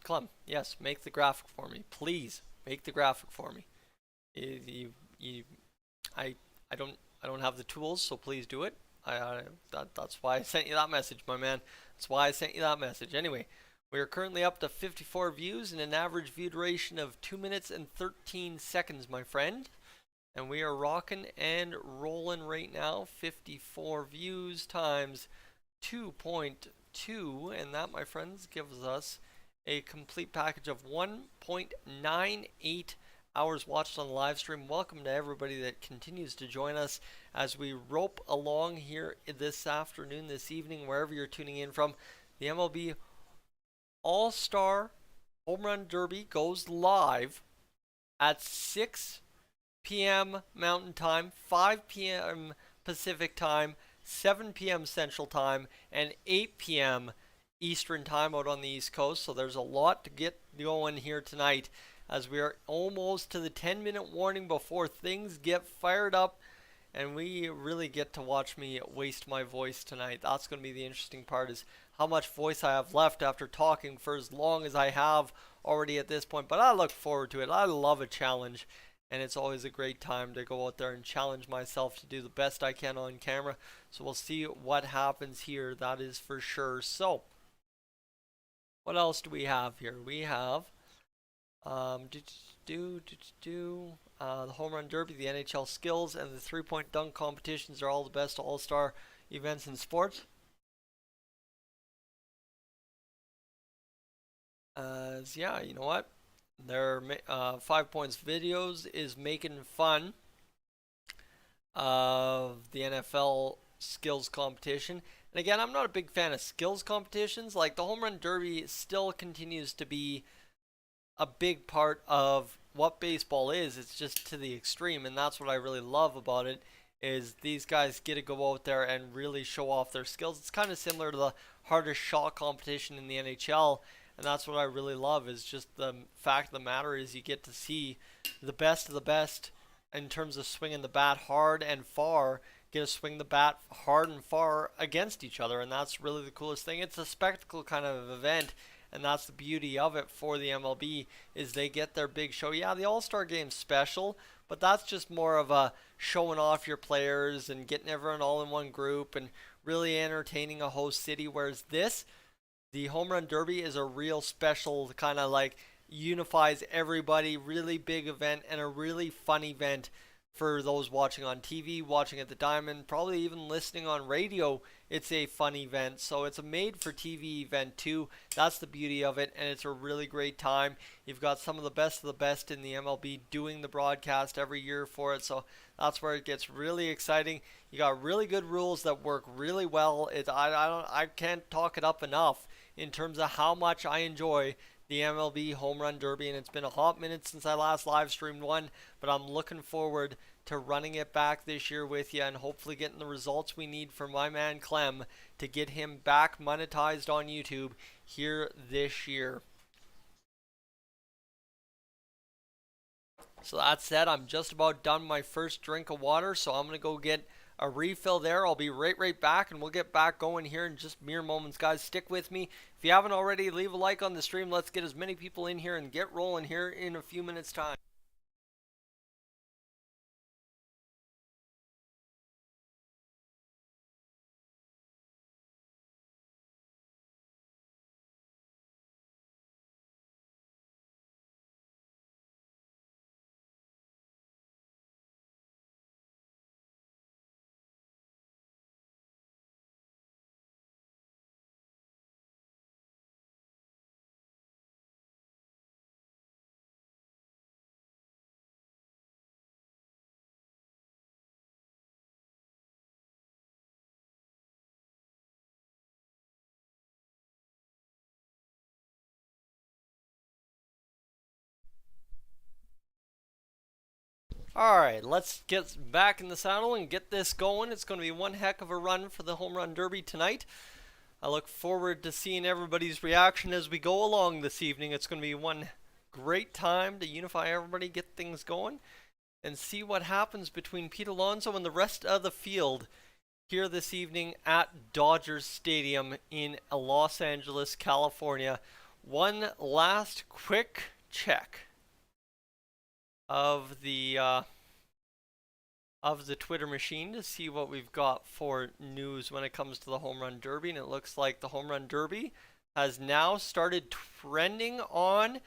Clem, yes, make the graphic for me, please. Make the graphic for me. I don't have the tools, so please do it. That's why I sent you that message, my man. That's why I sent you that message. Anyway, we are currently up to 54 views and an average view duration of 2 minutes and 13 seconds, my friend. And we are rocking and rolling right now. 54 views times 2.2, and that, my friends, gives us a complete package of 1.98 hours watched on the live stream. Welcome to everybody that continues to join us as we rope along here this afternoon, this evening, wherever you're tuning in from. The MLB All-Star Home Run Derby goes live at 6 p.m. Mountain Time, 5 p.m. Pacific Time, 7 p.m. Central Time, and 8 p.m. Eastern Time out on the East Coast. So there's a lot to get going here tonight as we are almost to the 10-minute warning before things get fired up and we really get to watch me waste my voice tonight. That's going to be the interesting part, is how much voice I have left after talking for as long as I have already at this point. But I look forward to it. I love a challenge. and it's always a great time to go out there and challenge myself to do the best I can on camera. So we'll see what happens here, that is for sure. So, what else do we have here? We have the Home Run Derby, the NHL Skills, and the three-point dunk competitions are all the best all-star events in sports. Yeah, you know what? Their 5 points videos is making fun of the NFL skills competition. And again, I'm not a big fan of skills competitions. Like the Home Run Derby still continues to be a big part of what baseball is. It's just to the extreme, and that's what I really love about it. Is these guys get to go out there and really show off their skills. It's kind of similar to the hardest shot competition in the NHL, and that's what I really love. Is just the fact of the matter is you get to see the best of the best in terms of swinging the bat hard and far. Get to swing the bat hard and far against each other, and that's really the coolest thing. It's a spectacle kind of event, and that's the beauty of it for the MLB is they get their big show. Yeah, the All-Star Game's special, but that's just more of a showing off your players and getting everyone all in one group and really entertaining a host city. Whereas this, the Home Run Derby, is a real special kind of like unifies everybody, really big event and a really fun event for those watching on TV, watching at the Diamond, probably even listening on radio. It's a fun event, so it's a made-for-TV event too. That's the beauty of it, and it's a really great time. You've got some of the best in the MLB doing the broadcast every year for it, so that's where it gets really exciting. You got really good rules that work really well. I can't talk it up enough in terms of how much I enjoy the MLB Home Run Derby, and it's been a hot minute since I last live streamed one, but I'm looking forward to running it back this year with you and hopefully getting the results we need for my man Clem to get him back monetized on YouTube here this year. So that said, I'm just about done my first drink of water, so I'm going to go get a refill there. I'll be right back, and we'll get back going here in just mere moments, guys. Stick with me. If you haven't already, leave a like on the stream. Let's get as many people in here and get rolling here in a few minutes' time. Alright, let's get back in the saddle and get this going. It's going to be one heck of a run for the Home Run Derby tonight. I look forward to seeing everybody's reaction as we go along this evening. It's going to be one great time to unify everybody, get things going, and see what happens between Pete Alonso and the rest of the field here this evening at Dodgers Stadium in Los Angeles, California. One last quick check of the Twitter machine to see what we've got for news when it comes to the Home Run Derby, and it looks like the Home Run Derby has now started trending on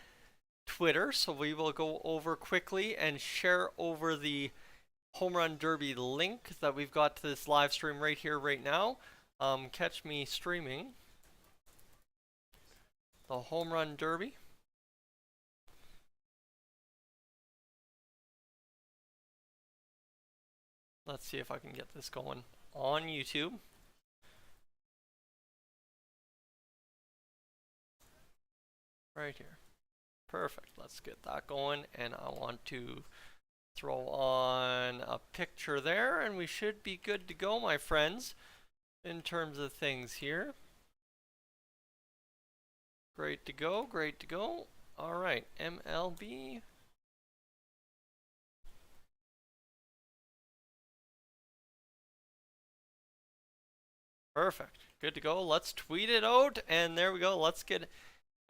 Twitter, so we will go over quickly and share over the Home Run Derby link that we've got to this live stream right here, right now. Catch me streaming the Home Run Derby. Let's see if I can get this going on YouTube. Right here. Perfect. Let's get that going, and I want to throw on a picture there, and we should be good to go, my friends, in terms of things here. Great to go, great to go. All right, MLB. Perfect. Good to go. Let's tweet it out, and there we go. Let's get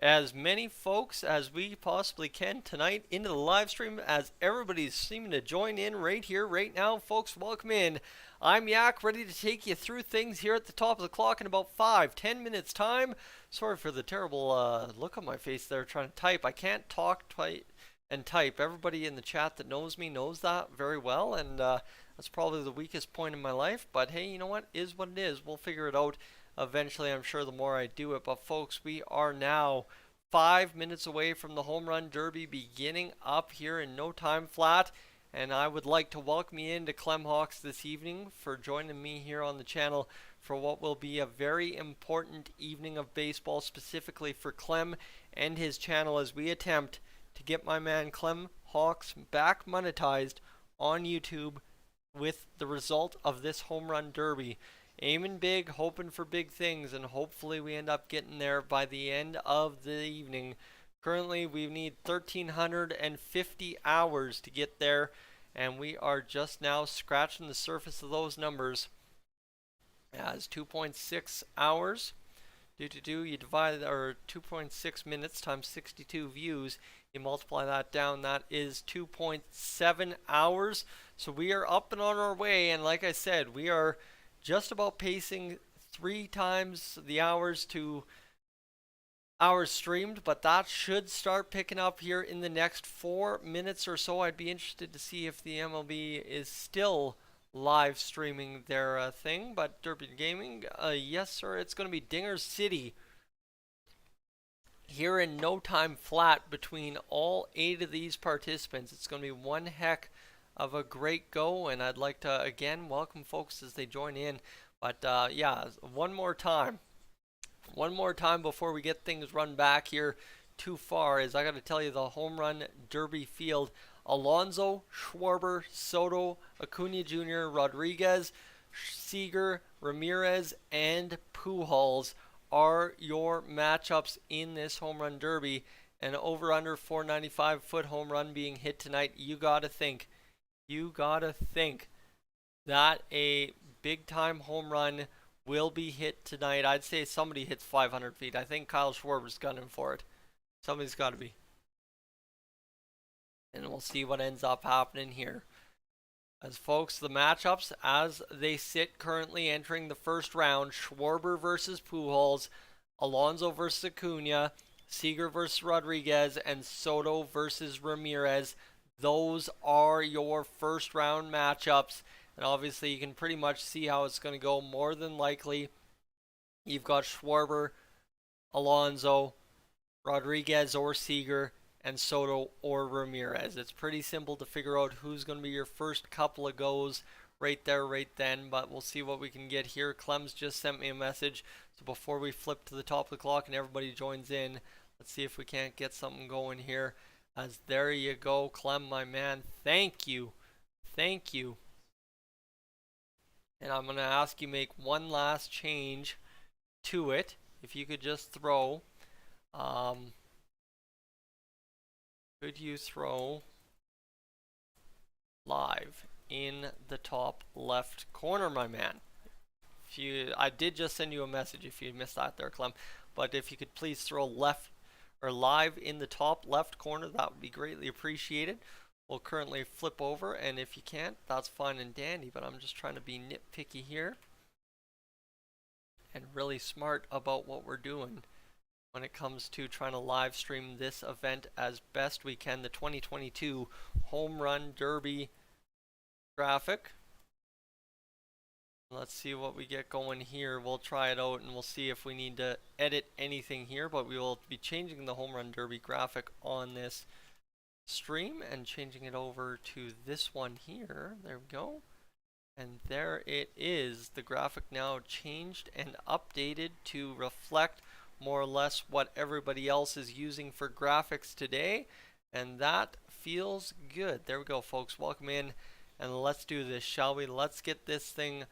as many folks as we possibly can tonight into the live stream, as everybody's seeming to join in right here, right now. Folks, welcome in. I'm Yak, ready to take you through things here at the top of the clock in about 5-10 minutes time. Sorry for the terrible look on my face there trying to type. I can't talk and type. Everybody in the chat that knows me knows that very well, and that's probably the weakest point in my life. But hey, you know what? Is what it is. We'll figure it out eventually, I'm sure, the more I do it. But folks, we are now 5 minutes away from the Home Run Derby beginning up here in no time flat. And I would like to welcome you into Clem Hawks this evening for joining me here on the channel for what will be a very important evening of baseball, specifically for Clem and his channel, as we attempt to get my man Clem Hawks back monetized on YouTube with the result of this Home Run Derby. Aiming big, hoping for big things, and hopefully we end up getting there by the end of the evening. Currently, we need 1,350 hours to get there, and we are just now scratching the surface of those numbers. As 2.6 hours, you divide, or 2.6 minutes times 62 views, you multiply that down, that is 2.7 hours. So we are up and on our way, and like I said, we are just about pacing 3 times the hours to hours streamed, but that should start picking up here in the next 4 minutes or so. I'd be interested to see if the MLB is still live streaming their thing. But Derby Gaming, yes sir, it's going to be Dinger City here in no time flat between all 8 of these participants. It's going to be one heck of a great go, and I'd like to again welcome folks as they join in. But yeah, one more time before we get things run back here too far, is I got to tell you the Home Run Derby field: Alonso, Schwarber, Soto, Acuna Jr., Rodriguez, Seager, Ramirez, and Pujols are your matchups in this Home Run Derby. And over under 495 foot home run being hit tonight, you gotta think that a big time home run will be hit tonight. I'd say somebody hits 500 feet. I think Kyle Schwarber's gunning for it. Somebody's got to be. And we'll see what ends up happening here. As folks, the matchups as they sit currently entering the first round: Schwarber versus Pujols, Alonso versus Acuna, Seager versus Rodriguez, and Soto versus Ramirez. Those are your first round matchups. And obviously you can pretty much see how it's going to go. More than likely, you've got Schwarber, Alonso, Rodriguez or Seager, and Soto or Ramirez. It's pretty simple to figure out who's going to be your first couple of goes right there, right then. But we'll see what we can get here. Clem's just sent me a message. So before we flip to the top of the clock and everybody joins in, let's see if we can't get something going here. As there you go, Clem, my man. Thank you. Thank you. And I'm going to ask you make one last change to it. If you could just throw, could you throw live in the top left corner, my man? I did just send you a message if you missed that there, Clem. But if you could please throw left or live in the top left corner, that would be greatly appreciated. We'll currently flip over, and if you can't, that's fine and dandy, but I'm just trying to be nitpicky here and really smart about what we're doing when it comes to trying to live stream this event as best we can. The 2022 Home Run Derby graphic. Let's see what we get going here. We'll try it out and we'll see if we need to edit anything here, but we will be changing the Home Run Derby graphic on this stream and changing it over to this one here. There we go. And there it is. The graphic now changed and updated to reflect more or less what everybody else is using for graphics today. And that feels good. There we go, folks. Welcome in and let's do this, shall we? Let's get this thing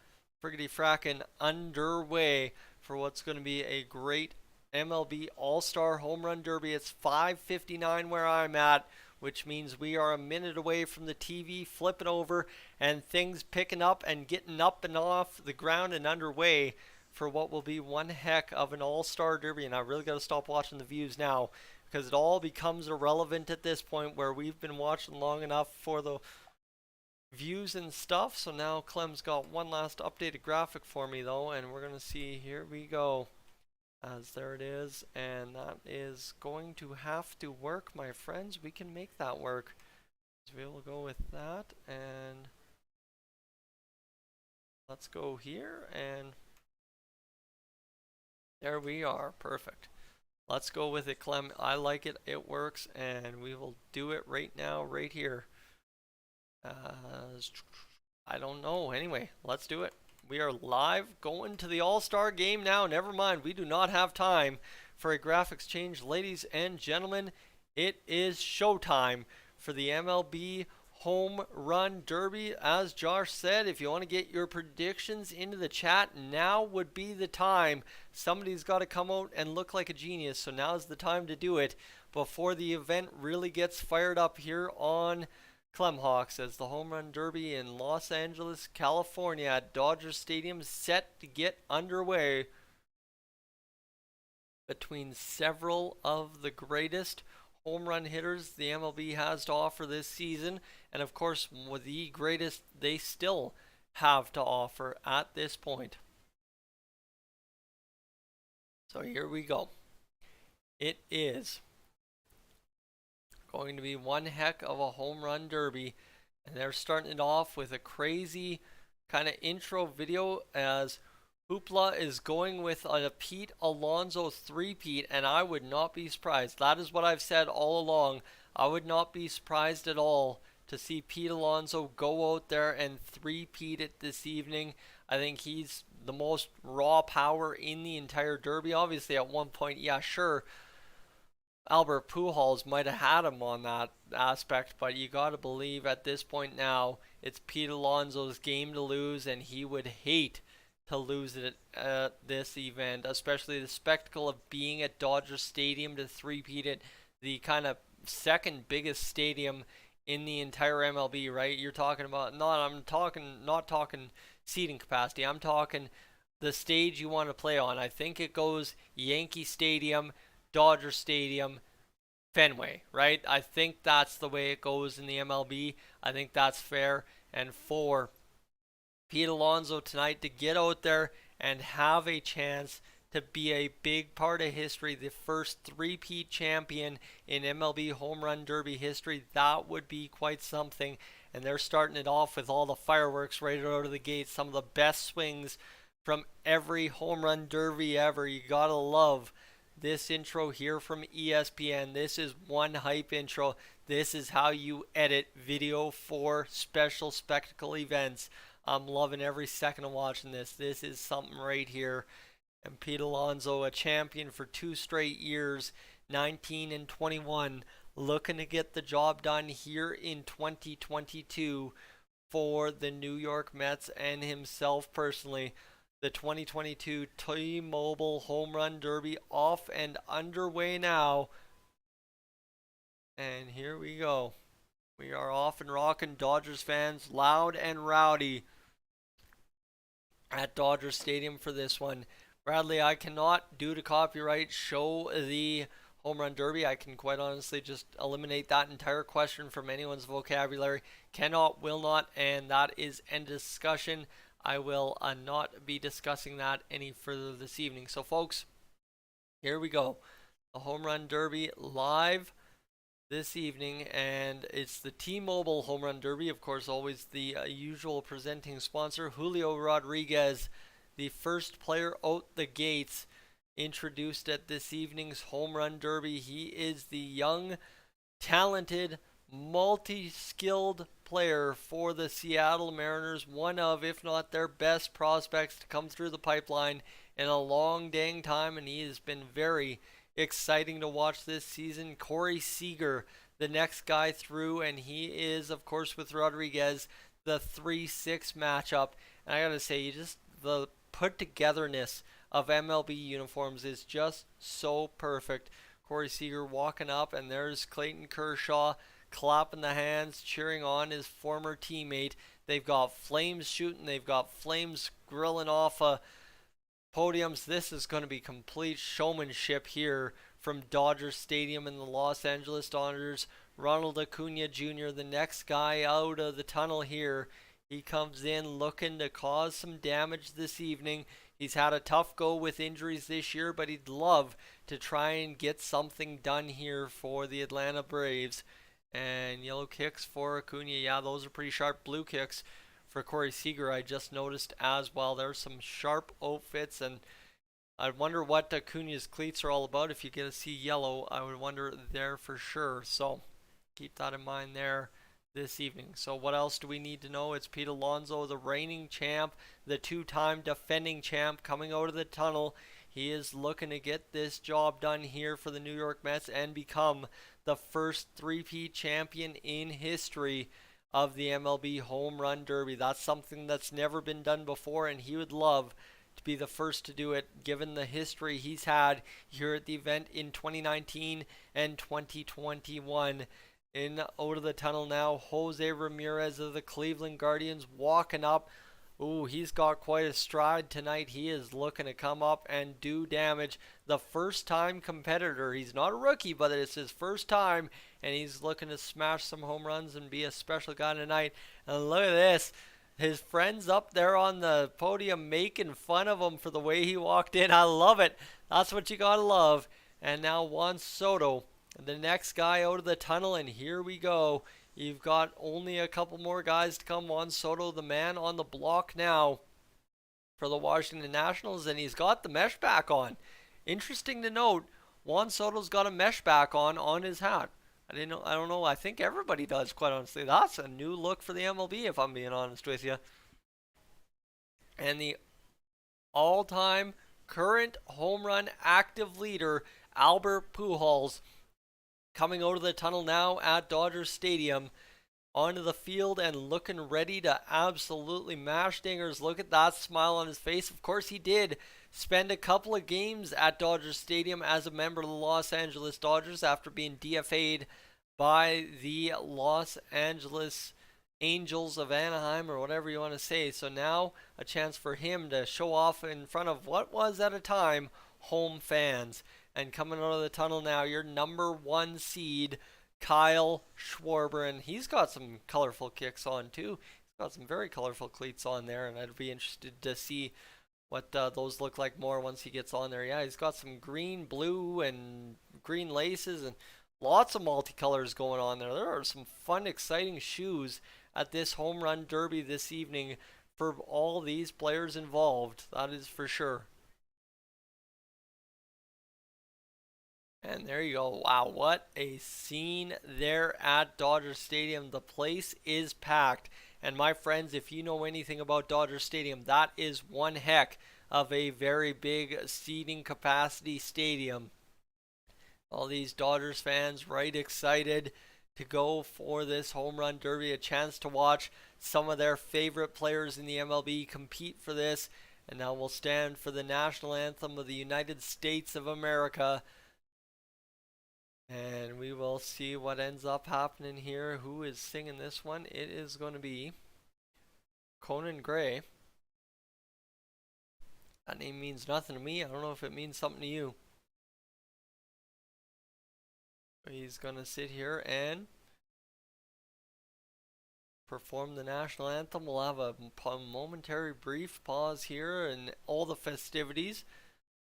friggity frackin' underway for what's going to be a great MLB All-Star Home Run Derby. It's 5:59 where I'm at, which means we are a minute away from the TV flipping over and things picking up and getting up and off the ground and underway for what will be one heck of an all-star derby. And I really got to stop watching the views now, because it all becomes irrelevant at this point, where we've been watching long enough for the views and stuff. So now Clem's got one last updated graphic for me though, and we're going to see, here we go. As there it is, and that is going to have to work, my friends. We can make that work. So we will go with that, and let's go here, and there we are. Perfect. Let's go with it, Clem. I like it. It works, and we will do it right now, right here. I don't know. Anyway, let's do it. We are live, going to the All-Star game now. Never mind, we do not have time for a graphics change. Ladies and gentlemen, it is showtime for the MLB Home Run Derby. As Josh said, if you want to get your predictions into the chat, now would be the time. Somebody's got to come out and look like a genius, so now's the time to do it before the event really gets fired up here on Clemhawks, as the Home Run Derby in Los Angeles, California at Dodger Stadium set to get underway between several of the greatest home run hitters the MLB has to offer this season, and of course the greatest they still have to offer at this point. So here we go. It is going to be one heck of a home run derby, and they're starting it off with a crazy kind of intro video as Hoopla is going with a Pete Alonso three-peat, and I would not be surprised. That is what I've said all along. I would not be surprised at all to see Pete Alonso go out there and three-peat it this evening. I think he's the most raw power in the entire derby. Obviously at one point, yeah, sure, Albert Pujols might have had him on that aspect, but you got to believe at this point now it's Pete Alonso's game to lose, and he would hate to lose it at this event, especially the spectacle of being at Dodger Stadium to three-peat it, the kind of second biggest stadium in the entire MLB, right? You're talking about, not talking seating capacity. I'm talking the stage you want to play on. I think it goes Yankee Stadium, Dodger Stadium, Fenway, right? I think that's the way it goes in the MLB. I think that's fair. And for Pete Alonso tonight to get out there and have a chance to be a big part of history, the first three-peat champion in MLB Home Run Derby history, that would be quite something. And they're starting it off with all the fireworks right out of the gate. Some of the best swings from every Home Run Derby ever. You gotta love this intro here from ESPN. This is one hype intro. This is how you edit video for special spectacle events. I'm loving every second of watching this. This is something right here. And Pete Alonso, a champion for 2 straight years, 19 and 21, looking to get the job done here in 2022 for the New York Mets and himself personally. The 2022 T-Mobile Home Run Derby off and underway now. And here we go. We are off and rocking, Dodgers fans, loud and rowdy at Dodger Stadium for this one. Bradley, I cannot, due to copyright, show the Home Run Derby. I can quite honestly just eliminate that entire question from anyone's vocabulary. Cannot, will not, and that is end discussion. I will not be discussing that any further this evening. So folks, here we go. The Home Run Derby live this evening, and it's the T-Mobile Home Run Derby. Of course, always the usual presenting sponsor, Julio Rodriguez, the first player out the gates introduced at this evening's Home Run Derby. He is the young, talented, multi-skilled player for the Seattle Mariners, one of, if not their best prospects to come through the pipeline in a long dang time, and he has been very exciting to watch this season. Corey Seager, the next guy through, and he is, of course, with Rodriguez, the 3-6 matchup. And I gotta say, the put-togetherness of MLB uniforms is just so perfect. Corey Seager walking up, and there's Clayton Kershaw clapping the hands, cheering on his former teammate. They've got flames shooting. They've got flames grilling off a podiums. This is going to be complete showmanship here from Dodger Stadium in the Los Angeles Dodgers. Ronald Acuna Jr., the next guy out of the tunnel here. He comes in looking to cause some damage this evening. He's had a tough go with injuries this year, but he'd love to try and get something done here for the Atlanta Braves. And yellow kicks for Acuna. Yeah, those are pretty sharp. Blue kicks for Corey Seager, I just noticed as well. There's some sharp outfits, and I wonder what Acuna's cleats are all about. If you get to see yellow, I would wonder there for sure. So keep that in mind there this evening. So what else do we need to know? It's Pete Alonso, the reigning champ, the two-time defending champ, coming out of the tunnel. He is looking to get this job done here for the New York Mets and become the first three-peat champion in history of the MLB Home Run Derby. That's something that's never been done before, and he would love to be the first to do it, given the history he's had here at the event in 2019 and 2021. In out of the tunnel now, Jose Ramirez of the Cleveland Guardians walking up. Ooh, he's got quite a stride tonight. He is looking to come up and do damage. The first time competitor. He's not a rookie, but it's his first time, and he's looking to smash some home runs and be a special guy tonight. And look at this. His friends up there on the podium making fun of him for the way he walked in. I love it. That's what you gotta love. And now Juan Soto, the next guy out of the tunnel, and here we go. You've got only a couple more guys to come. Juan Soto, the man on the block now for the Washington Nationals, and he's got the mesh back on. Interesting to note, Juan Soto's got a mesh back on his hat. I don't know. I think everybody does, quite honestly. That's a new look for the MLB, if I'm being honest with you. And the all-time current home run active leader, Albert Pujols, coming out of the tunnel now at Dodger Stadium, onto the field and looking ready to absolutely mash dingers. Look at that smile on his face. Of course, he did spend a couple of games at Dodger Stadium as a member of the Los Angeles Dodgers after being DFA'd by the Los Angeles Angels of Anaheim, or whatever you want to say. So now a chance for him to show off in front of what was at a time home fans. And coming out of the tunnel now, your number one seed, Kyle Schwarber. And he's got some colorful kicks on too. He's got some very colorful cleats on there, and I'd be interested to see what those look like more once he gets on there. Yeah, he's got some green, blue, and green laces, and lots of multicolors going on there. There are some fun, exciting shoes at this home run derby this evening for all these players involved. That is for sure. And there you go. Wow, what a scene there at Dodger Stadium. The place is packed. And my friends, if you know anything about Dodger Stadium, that is one heck of a very big seating capacity stadium. All these Dodgers fans right excited to go for this home run derby, a chance to watch some of their favorite players in the MLB compete for this. And now we'll stand for the national anthem of the United States of America. And we will see what ends up happening here. Who is singing this one? It is going to be Conan Gray. That name means nothing to me. I don't know if it means something to you. He's going to sit here and perform the national anthem. We'll have a momentary brief pause here and all the festivities.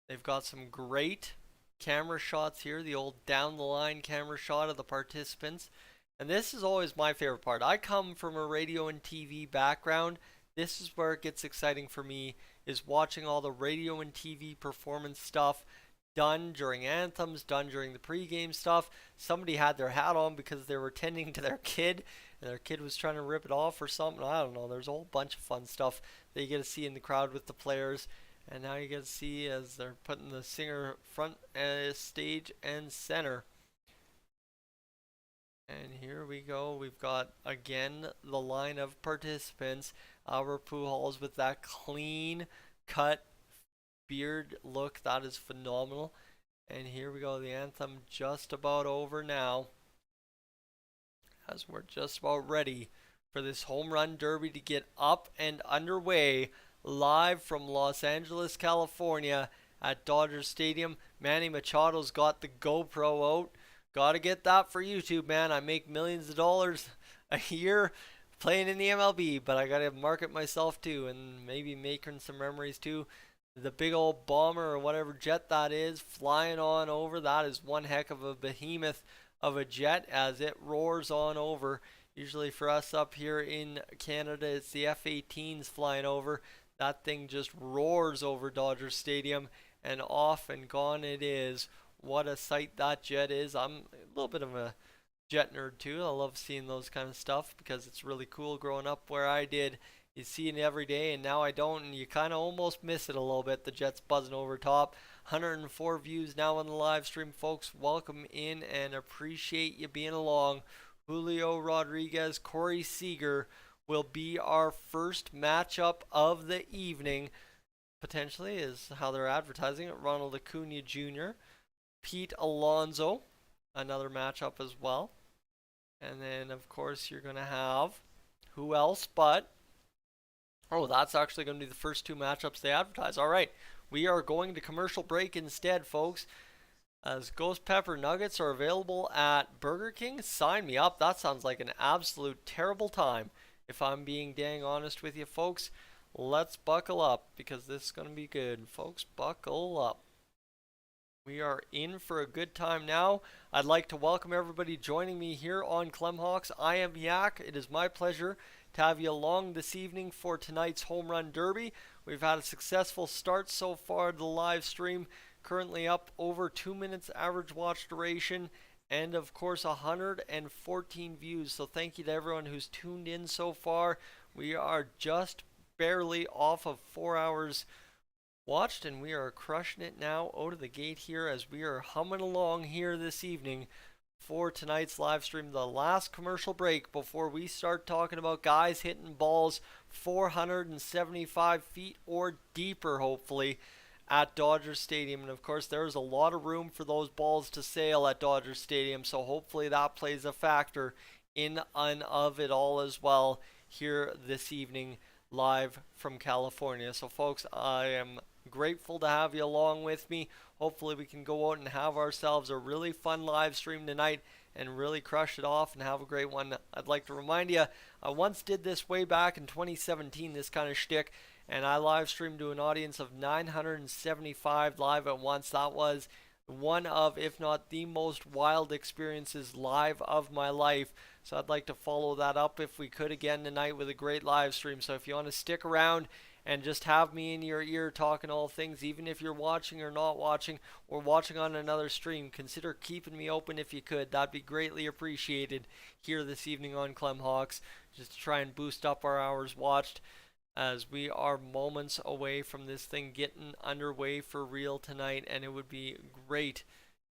They've got some great camera shots here, the old down the line camera shot of the participants. And this is always my favorite part. I come from a radio and TV background. This is where it gets exciting for me, is watching all the radio and TV performance stuff done during anthems, done during the pregame stuff. Somebody had their hat on because they were tending to their kid, and their kid was trying to rip it off or something. I don't know. There's a whole bunch of fun stuff that you get to see in the crowd with the players. And now you get to see as they're putting the singer front stage and center. And here we go. We've got, again, the line of participants. Albert Pujols with that clean cut beard look. That is phenomenal. And here we go. The anthem just about over now, as we're just about ready for this home run derby to get up and underway. live from Los Angeles, California at Dodger Stadium. Manny Machado's got the GoPro out. Gotta get that for YouTube, man. I make millions of dollars a year playing in the MLB, but I gotta market myself too, and maybe making some memories too. The big old bomber or whatever jet that is flying on over, that is one heck of a behemoth of a jet as it roars on over. Usually for us up here in Canada, it's the F-18s flying over. That thing just roars over Dodger Stadium, and off and gone it is. What a sight that jet is. I'm a little bit of a jet nerd too. I love seeing those kind of stuff because it's really cool growing up where I did. You see it every day, and now I don't, and you kind of almost miss it a little bit. The jet's buzzing over top. 104 views now on the live stream, folks. Welcome in and appreciate you being along. Julio Rodriguez, Corey Seager will be our first matchup of the evening. Potentially is how they're advertising it. Ronald Acuna Jr., Pete Alonso, another matchup as well. And then, of course, you're going to have who else but... Oh, that's actually going to be the first two matchups they advertise. All right, we are going to commercial break instead, folks. As Ghost Pepper Nuggets are available at Burger King, sign me up. That sounds like an absolute terrible time. If I'm being dang honest with you, folks, let's buckle up because this is going to be good. Folks, buckle up. We are in for a good time now. I'd like to welcome everybody joining me here on Clemhawks. I am Yak. It is my pleasure to have you along this evening for tonight's Home Run Derby. We've had a successful start so far to the live stream. Currently up over 2 minutes average watch duration and of course 114 views. So thank you to everyone who's tuned in so far. We are just barely off of 4 hours watched, and we are crushing it now out of the gate here as we are humming along here this evening for tonight's live stream. The last commercial break before we start talking about guys hitting balls 475 feet or deeper, hopefully, at Dodger Stadium. And of course, there's a lot of room for those balls to sail at Dodger Stadium, so hopefully that plays a factor in and of it all as well here this evening live from California. So folks, I am grateful to have you along with me. Hopefully we can go out and have ourselves a really fun live stream tonight and really crush it off and have a great one. I'd like to remind you, I once did this way back in 2017, this kind of shtick, and I live streamed to an audience of 975 live at once. That was one of, if not the most wild experiences live of my life. So I'd like to follow that up if we could again tonight with a great live stream. So if you want to stick around and just have me in your ear talking all things, even if you're watching or not watching or watching on another stream, consider keeping me open if you could. That'd be greatly appreciated here this evening on Clemhawks, just to try and boost up our hours watched as we are moments away from this thing getting underway for real tonight, and it would be great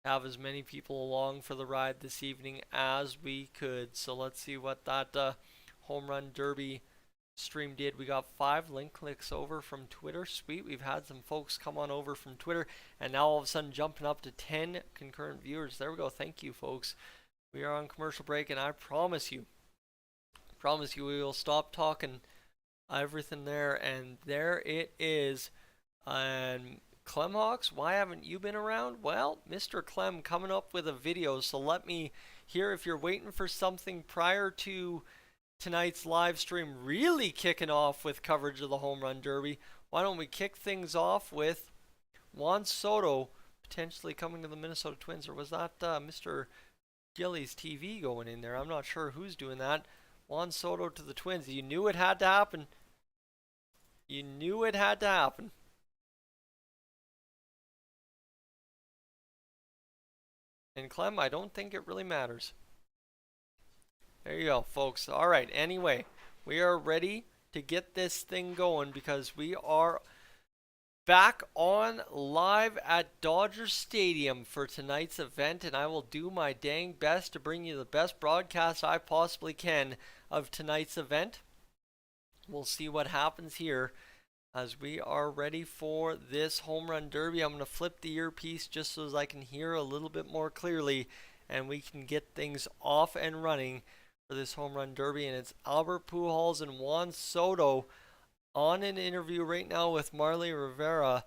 to have as many people along for the ride this evening as we could. So let's see what that Home Run Derby stream did. We got 5 link clicks over from Twitter. Sweet. We've had some folks come on over from Twitter, and now all of a sudden jumping up to 10 concurrent viewers. There we go. Thank you, folks. We are on commercial break, and I promise you we will stop talking everything there, and there it is. And Clemhawks, why haven't you been around? Well, Mr. Clem coming up with a video, so let me hear if you're waiting for something prior to tonight's live stream really kicking off with coverage of the Home Run Derby. Why don't we kick things off with Juan Soto potentially coming to the Minnesota Twins, or was that Mr. Gillies TV going in there? I'm not sure who's doing that. Juan Soto to the Twins. You knew it had to happen. You knew it had to happen. And Clem, I don't think it really matters. There you go, folks. All right, anyway, we are ready to get this thing going because we are back on live at Dodger Stadium for tonight's event, and I will do my dang best to bring you the best broadcast I possibly can of tonight's event. We'll see what happens here as we are ready for this Home Run Derby. I'm going to flip the earpiece just so as I can hear a little bit more clearly, and we can get things off and running for this Home Run Derby. And it's Albert Pujols and Juan Soto on an interview right now with Marley Rivera.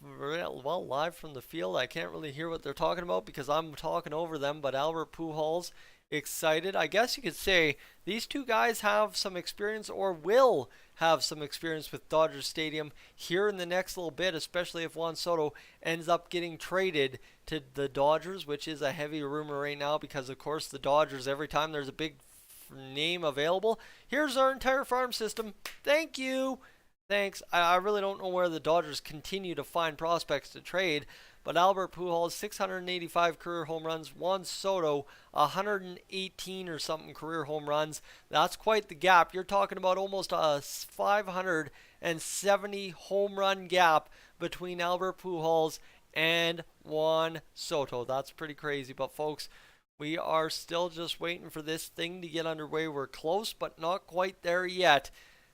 Well, live from the field. I can't really hear what they're talking about because I'm talking over them, but Albert Pujols excited. I guess you could say these two guys have some experience or will have some experience with Dodger Stadium here in the next little bit, especially if Juan Soto ends up getting traded to the Dodgers, which is a heavy rumor right now because, of course, the Dodgers, every time there's a big name available, here's our entire farm system. Thank you. Thanks. I really don't know where the Dodgers continue to find prospects to trade, but Albert Pujols, 685 career home runs. Juan Soto, 118 or something career home runs. That's quite the gap. You're talking about almost a 570 home run gap between Albert Pujols and Juan Soto. That's pretty crazy. But folks, we are still just waiting for this thing to get underway. We're close, but not quite there yet,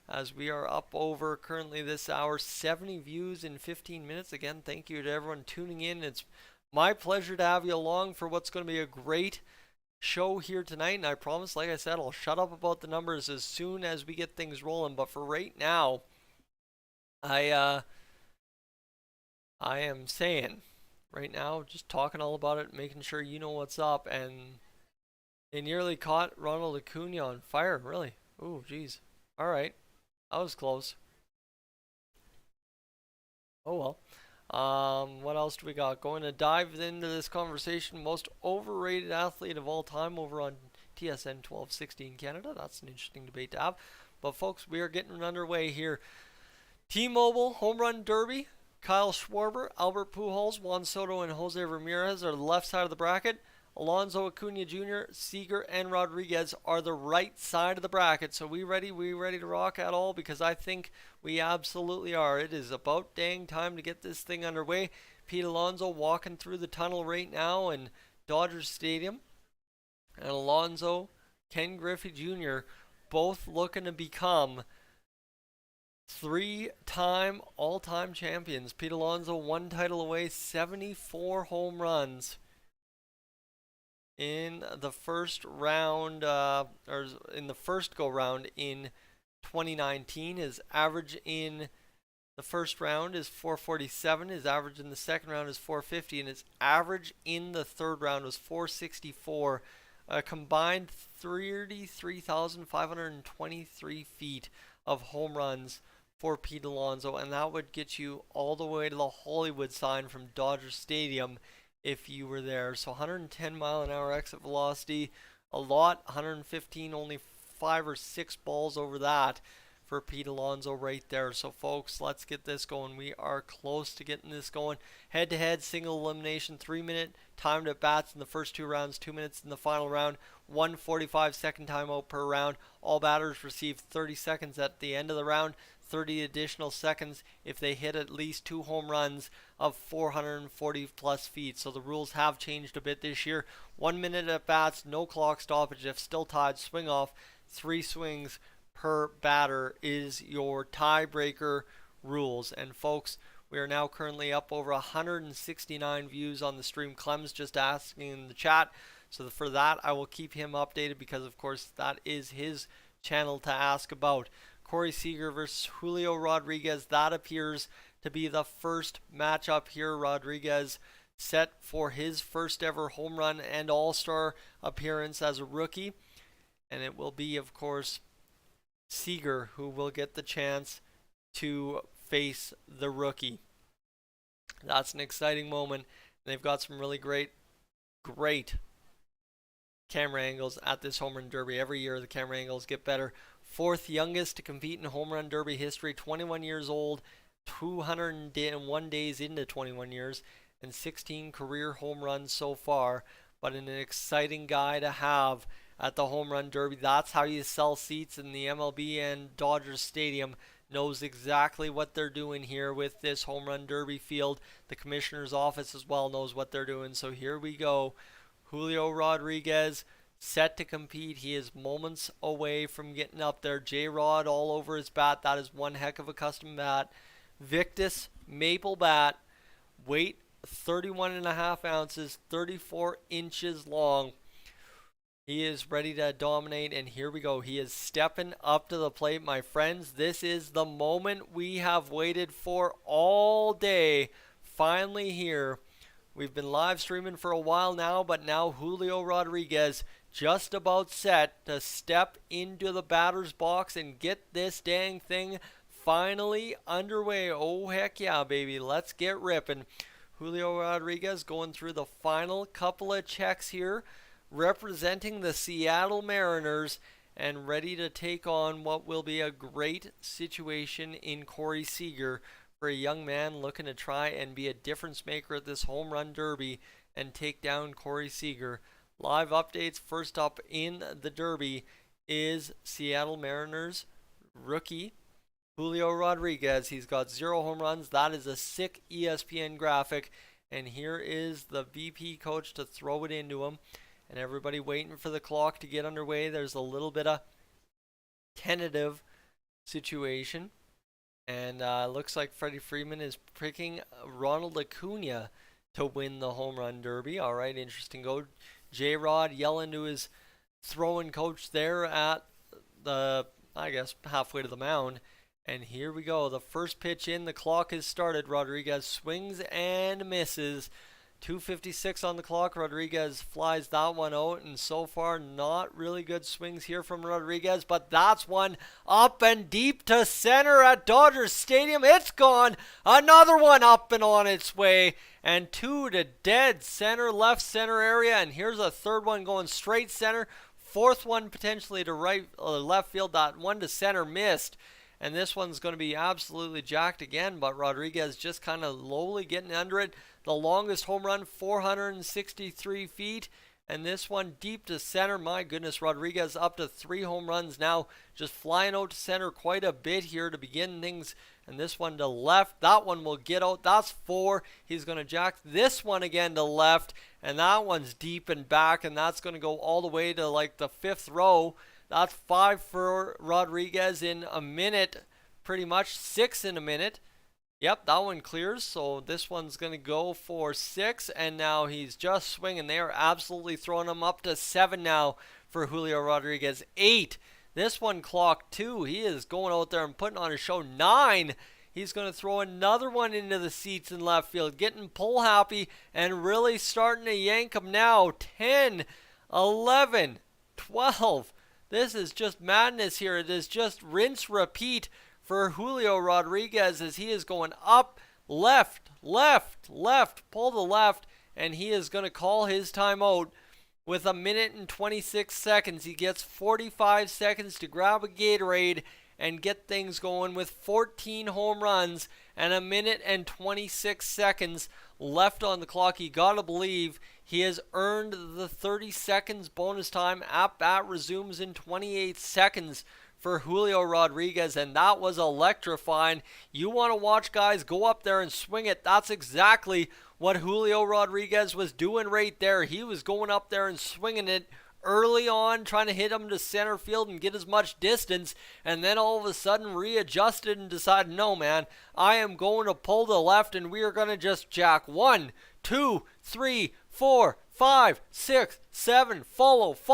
as we are up over currently this hour 70 views in 15 minutes. Again, thank you to everyone tuning in. It's my pleasure to have you along for what's going to be a great show here tonight, and I promise, like I said, I'll shut up about the numbers as soon as we get things rolling. But for right now, I am saying right now, just talking all about it, making sure you know what's up. And they nearly caught Ronald Acuna on fire, really. Ooh, geez. All right. That was close. Oh well. What else do we got? Going to dive into this conversation. Most overrated athlete of all time over on TSN 1260 in Canada. That's an interesting debate to have. But folks, we are getting underway here. T-Mobile Home Run Derby. Kyle Schwarber, Albert Pujols, Juan Soto, and Jose Ramirez are the left side of the bracket. Alonso, Acuna Jr., Seager, and Rodriguez are the right side of the bracket. So we ready? We ready to rock at all? Because I think we absolutely are. It is about dang time to get this thing underway. Pete Alonso walking through the tunnel right now in Dodger Stadium. And Alonso, Ken Griffey Jr., both looking to become three-time all-time champions. Pete Alonso, one title away, 74 home runs in the first round, or in the first go-round in 2019. His average in the first round is 447. His average in the second round is 450. And his average in the third round was 464. A combined 33,523 feet of home runs for Pete Alonso. And that would get you all the way to the Hollywood sign from Dodger Stadium if you were there. So 110 mile an hour exit velocity, a lot. 115, only 5 or 6 balls over that for Pete Alonso right there. So folks, let's get this going. We are close to getting this going. Head to head, single elimination, 3-minute timed at bats in the first 2 rounds, 2 minutes in the final round, 145 second timeout per round. All batters receive 30 seconds at the end of the round, 30 additional seconds if they hit at least 2 home runs of 440 plus feet. So the rules have changed a bit this year. 1 minute at bats, no clock stoppage. If still tied, swing off. 3 swings per batter is your tiebreaker rules. And folks, we are now currently up over 169 views on the stream. Clem's just asking in the chat. So for that, I will keep him updated because, of course, that is his channel to ask about. Corey Seager versus Julio Rodriguez. That appears to be the first matchup here. Rodriguez set for his first ever home run and all-star appearance as a rookie. And it will be, of course, Seager who will get the chance to face the rookie. That's an exciting moment. They've got some really great camera angles at this home run derby. Every year the camera angles get better. 4th youngest to compete in home run derby history, 21 years old, 201 days into 21 years, and 16 career home runs so far. But an exciting guy to have at the home run derby. That's how you sell seats in the MLB, and Dodgers Stadium knows exactly what they're doing here with this home run derby field. The commissioner's office as well knows what they're doing. So here we go. Julio Rodriguez set to compete. He is moments away from getting up there. J-Rod all over his bat. That is one heck of a custom bat. Victus maple bat. Weight 31.5 ounces, 34 inches long. He is ready to dominate, and here we go. He is stepping up to the plate, my friends. This is the moment we have waited for all day. Finally here. We've been live streaming for a while now, but now Julio Rodriguez just about set to step into the batter's box and get this dang thing finally underway. Oh, heck yeah, baby. Let's get ripping. Julio Rodriguez going through the final couple of checks here, representing the Seattle Mariners and ready to take on what will be a great situation in Corey Seager for a young man looking to try and be a difference maker at this home run derby and take down Corey Seager. Live updates. First up in the derby is Seattle Mariners rookie Julio Rodriguez. He's got 0 home runs. That is a sick ESPN graphic. And here is the VP coach to throw it into him. And everybody waiting for the clock to get underway. There's a little bit of tentative situation. And looks like Freddie Freeman is picking Ronald Acuna to win the home run derby. All right, interesting go. J-Rod yelling to his throwing coach there at the, I guess, halfway to the mound. And here we go. The first pitch in. The clock has started. Rodriguez swings and misses. 2:56 on the clock. Rodriguez flies that one out, and so far not really good swings here from Rodriguez, but that's one up and deep to center at Dodger Stadium. It's gone. Another one up and on its way, and 2 to dead center, left center area, and here's a third one going straight center. Fourth one potentially to left field. That one to center missed. And this one's going to be absolutely jacked again, but Rodriguez just kind of lowly getting under it. The longest home run, 463 feet. And this one deep to center. My goodness, Rodriguez up to 3 home runs now. Just flying out to center quite a bit here to begin things. And this one to left. That one will get out. That's 4. He's going to jack this one again to left. And that one's deep and back. And that's going to go all the way to like the 5th row. That's 5 for Rodriguez in a minute, pretty much 6 in a minute. Yep, that one clears, so this one's going to go for 6, and now he's just swinging. They are absolutely throwing him up to 7 now for Julio Rodriguez. 8. This one clocked 2. He is going out there and putting on a show. 9. He's going to throw another one into the seats in left field, getting pull happy and really starting to yank him now. 10, 11, 12. This is just madness here. It is just rinse, repeat for Julio Rodriguez as he is going up, left, left, left, pull the left, and he is going to call his timeout with 1 minute and 26 seconds. He gets 45 seconds to grab a Gatorade and get things going with 14 home runs and 1 minute and 26 seconds left on the clock. You gotta believe he has earned the 30 seconds bonus time. At bat resumes in 28 seconds for Julio Rodriguez, and that was electrifying. You want to watch guys go up there and swing it. That's exactly what Julio Rodriguez was doing right there. He was going up there and swinging it early on, trying to hit him to center field and get as much distance, and then all of a sudden readjusted and decided, no man, I am going to pull the left and we are going to just jack 1, 2, 3, 4, 5, 6, 7, follow,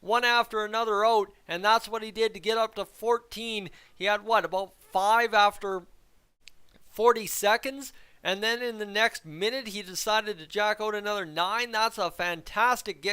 one after another out, and that's what he did to get up to 14. He had what, about 5 after 40 seconds? And then in the next minute, he decided to jack out another 9. That's a fantastic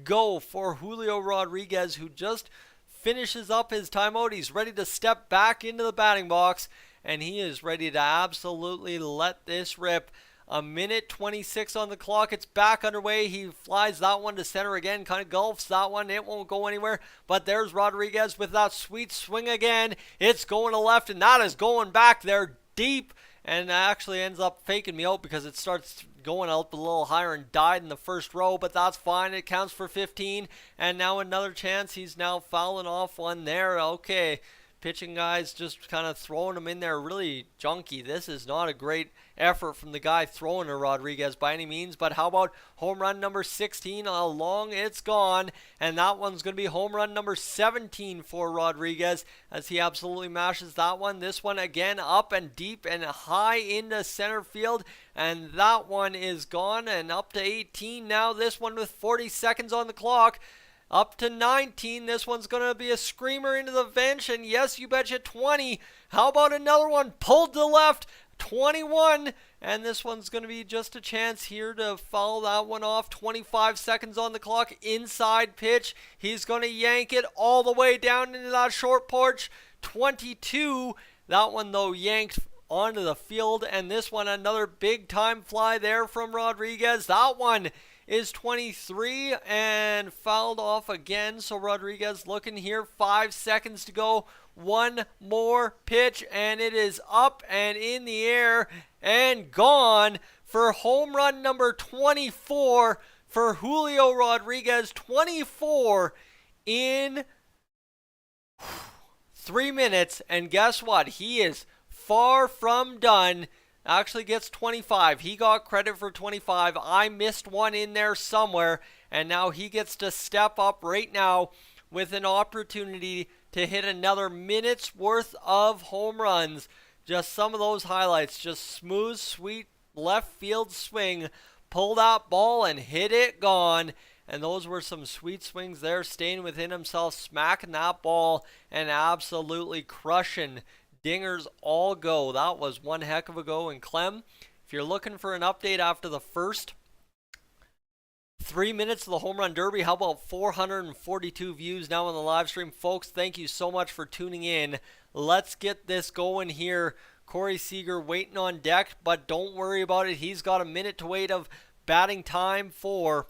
go for Julio Rodriguez, who just finishes up his timeout. He's ready to step back into the batting box, and he is ready to absolutely let this rip. 1 minute 26 on the clock. It's back underway. He flies that one to center again, kind of gulfs that one. It won't go anywhere, but there's Rodriguez with that sweet swing again. It's going to left, and that is going back there deep, and actually ends up faking me out because it starts going up a little higher and died in the first row, but that's fine. It counts for 15, and now another chance. He's now fouling off one there. Okay, pitching guys just kind of throwing them in there really junky. This is not a great effort from the guy throwing to Rodriguez by any means. But how about home run number 16? Along it's gone. And that one's going to be home run number 17 for Rodriguez as he absolutely mashes that one. This one again up and deep and high into center field. And that one is gone and up to 18 now. This one with 40 seconds on the clock. Up to 19. This one's going to be a screamer into the bench. And yes, you betcha 20. How about another one pulled to left? 21. And this one's going to be just a chance here to foul that one off. 25 seconds on the clock. Inside pitch. He's going to yank it all the way down into that short porch. 22. That one, though, yanked onto the field. And this one, another big time fly there from Rodriguez. That one is 23 and fouled off again. So Rodriguez looking here, 5 seconds to go. One more pitch and it is up and in the air and gone for home run number 24 for Julio Rodriguez. 24 in 3 minutes. And guess what? He is far from done. Actually gets 25. He got credit for 25. I missed one in there somewhere. And now he gets to step up right now with an opportunity to hit another minute's worth of home runs. Just some of those highlights. Just smooth, sweet left field swing. Pull that ball and hit it gone. And those were some sweet swings there. Staying within himself. Smacking that ball and absolutely crushing dingers all go. That was one heck of a go. And Clem, if you're looking for an update after the first 3 minutes of the Home Run Derby, how about 442 views now on the live stream? Folks, thank you so much for tuning in. Let's get this going here. Corey Seager waiting on deck, but don't worry about it. He's got a minute to wait of batting time for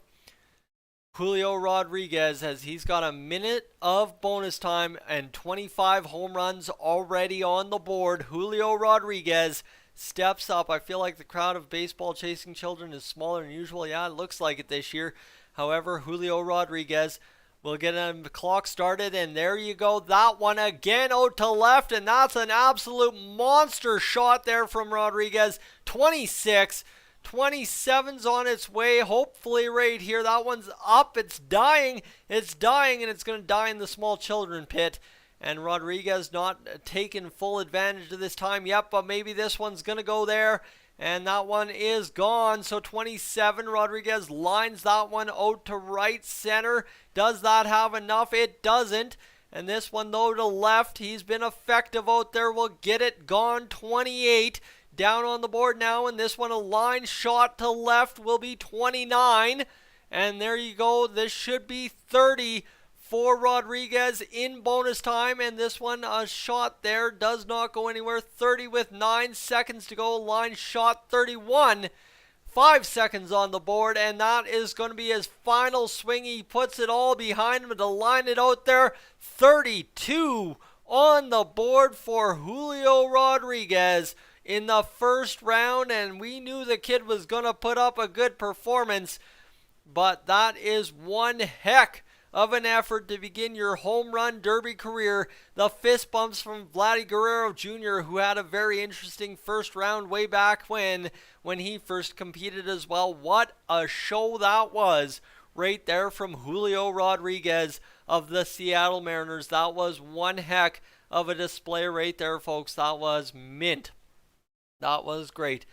Julio Rodriguez, as he's got a minute of bonus time and 25 home runs already on the board. Julio Rodriguez steps up. I feel like the crowd of baseball chasing children is smaller than usual. Yeah, it looks like it this year. However, Julio Rodriguez will get the clock started, and there you go. That one again out to left, and that's an absolute monster shot there from Rodriguez. 26. 27's on its way, hopefully right here. That one's up. It's dying. It's dying, and it's going to die in the small children pit. And Rodriguez not taking full advantage of this time yet, but maybe this one's going to go there. And that one is gone. So 27, Rodriguez lines that one out to right center. Does that have enough? It doesn't. And this one, though, to left. He's been effective out there. We'll get it gone. 28. Down on the board now, and this one, a line shot to left, will be 29. And there you go. This should be 30 for Rodriguez in bonus time. And this one, a shot there, does not go anywhere. 30 with 9 seconds to go. Line shot 31. 5 seconds on the board, and that is going to be his final swing. He puts it all behind him to line it out there. 32 on the board for Julio Rodriguez in the first round, and we knew the kid was going to put up a good performance, but that is one heck of an effort to begin your home run derby career. The fist bumps from Vladdy Guerrero Jr., who had a very interesting first round way back when he first competed as well. What a show that was right there from Julio Rodriguez of the Seattle Mariners. That was one heck of a display right there, folks. That was mint. That was great.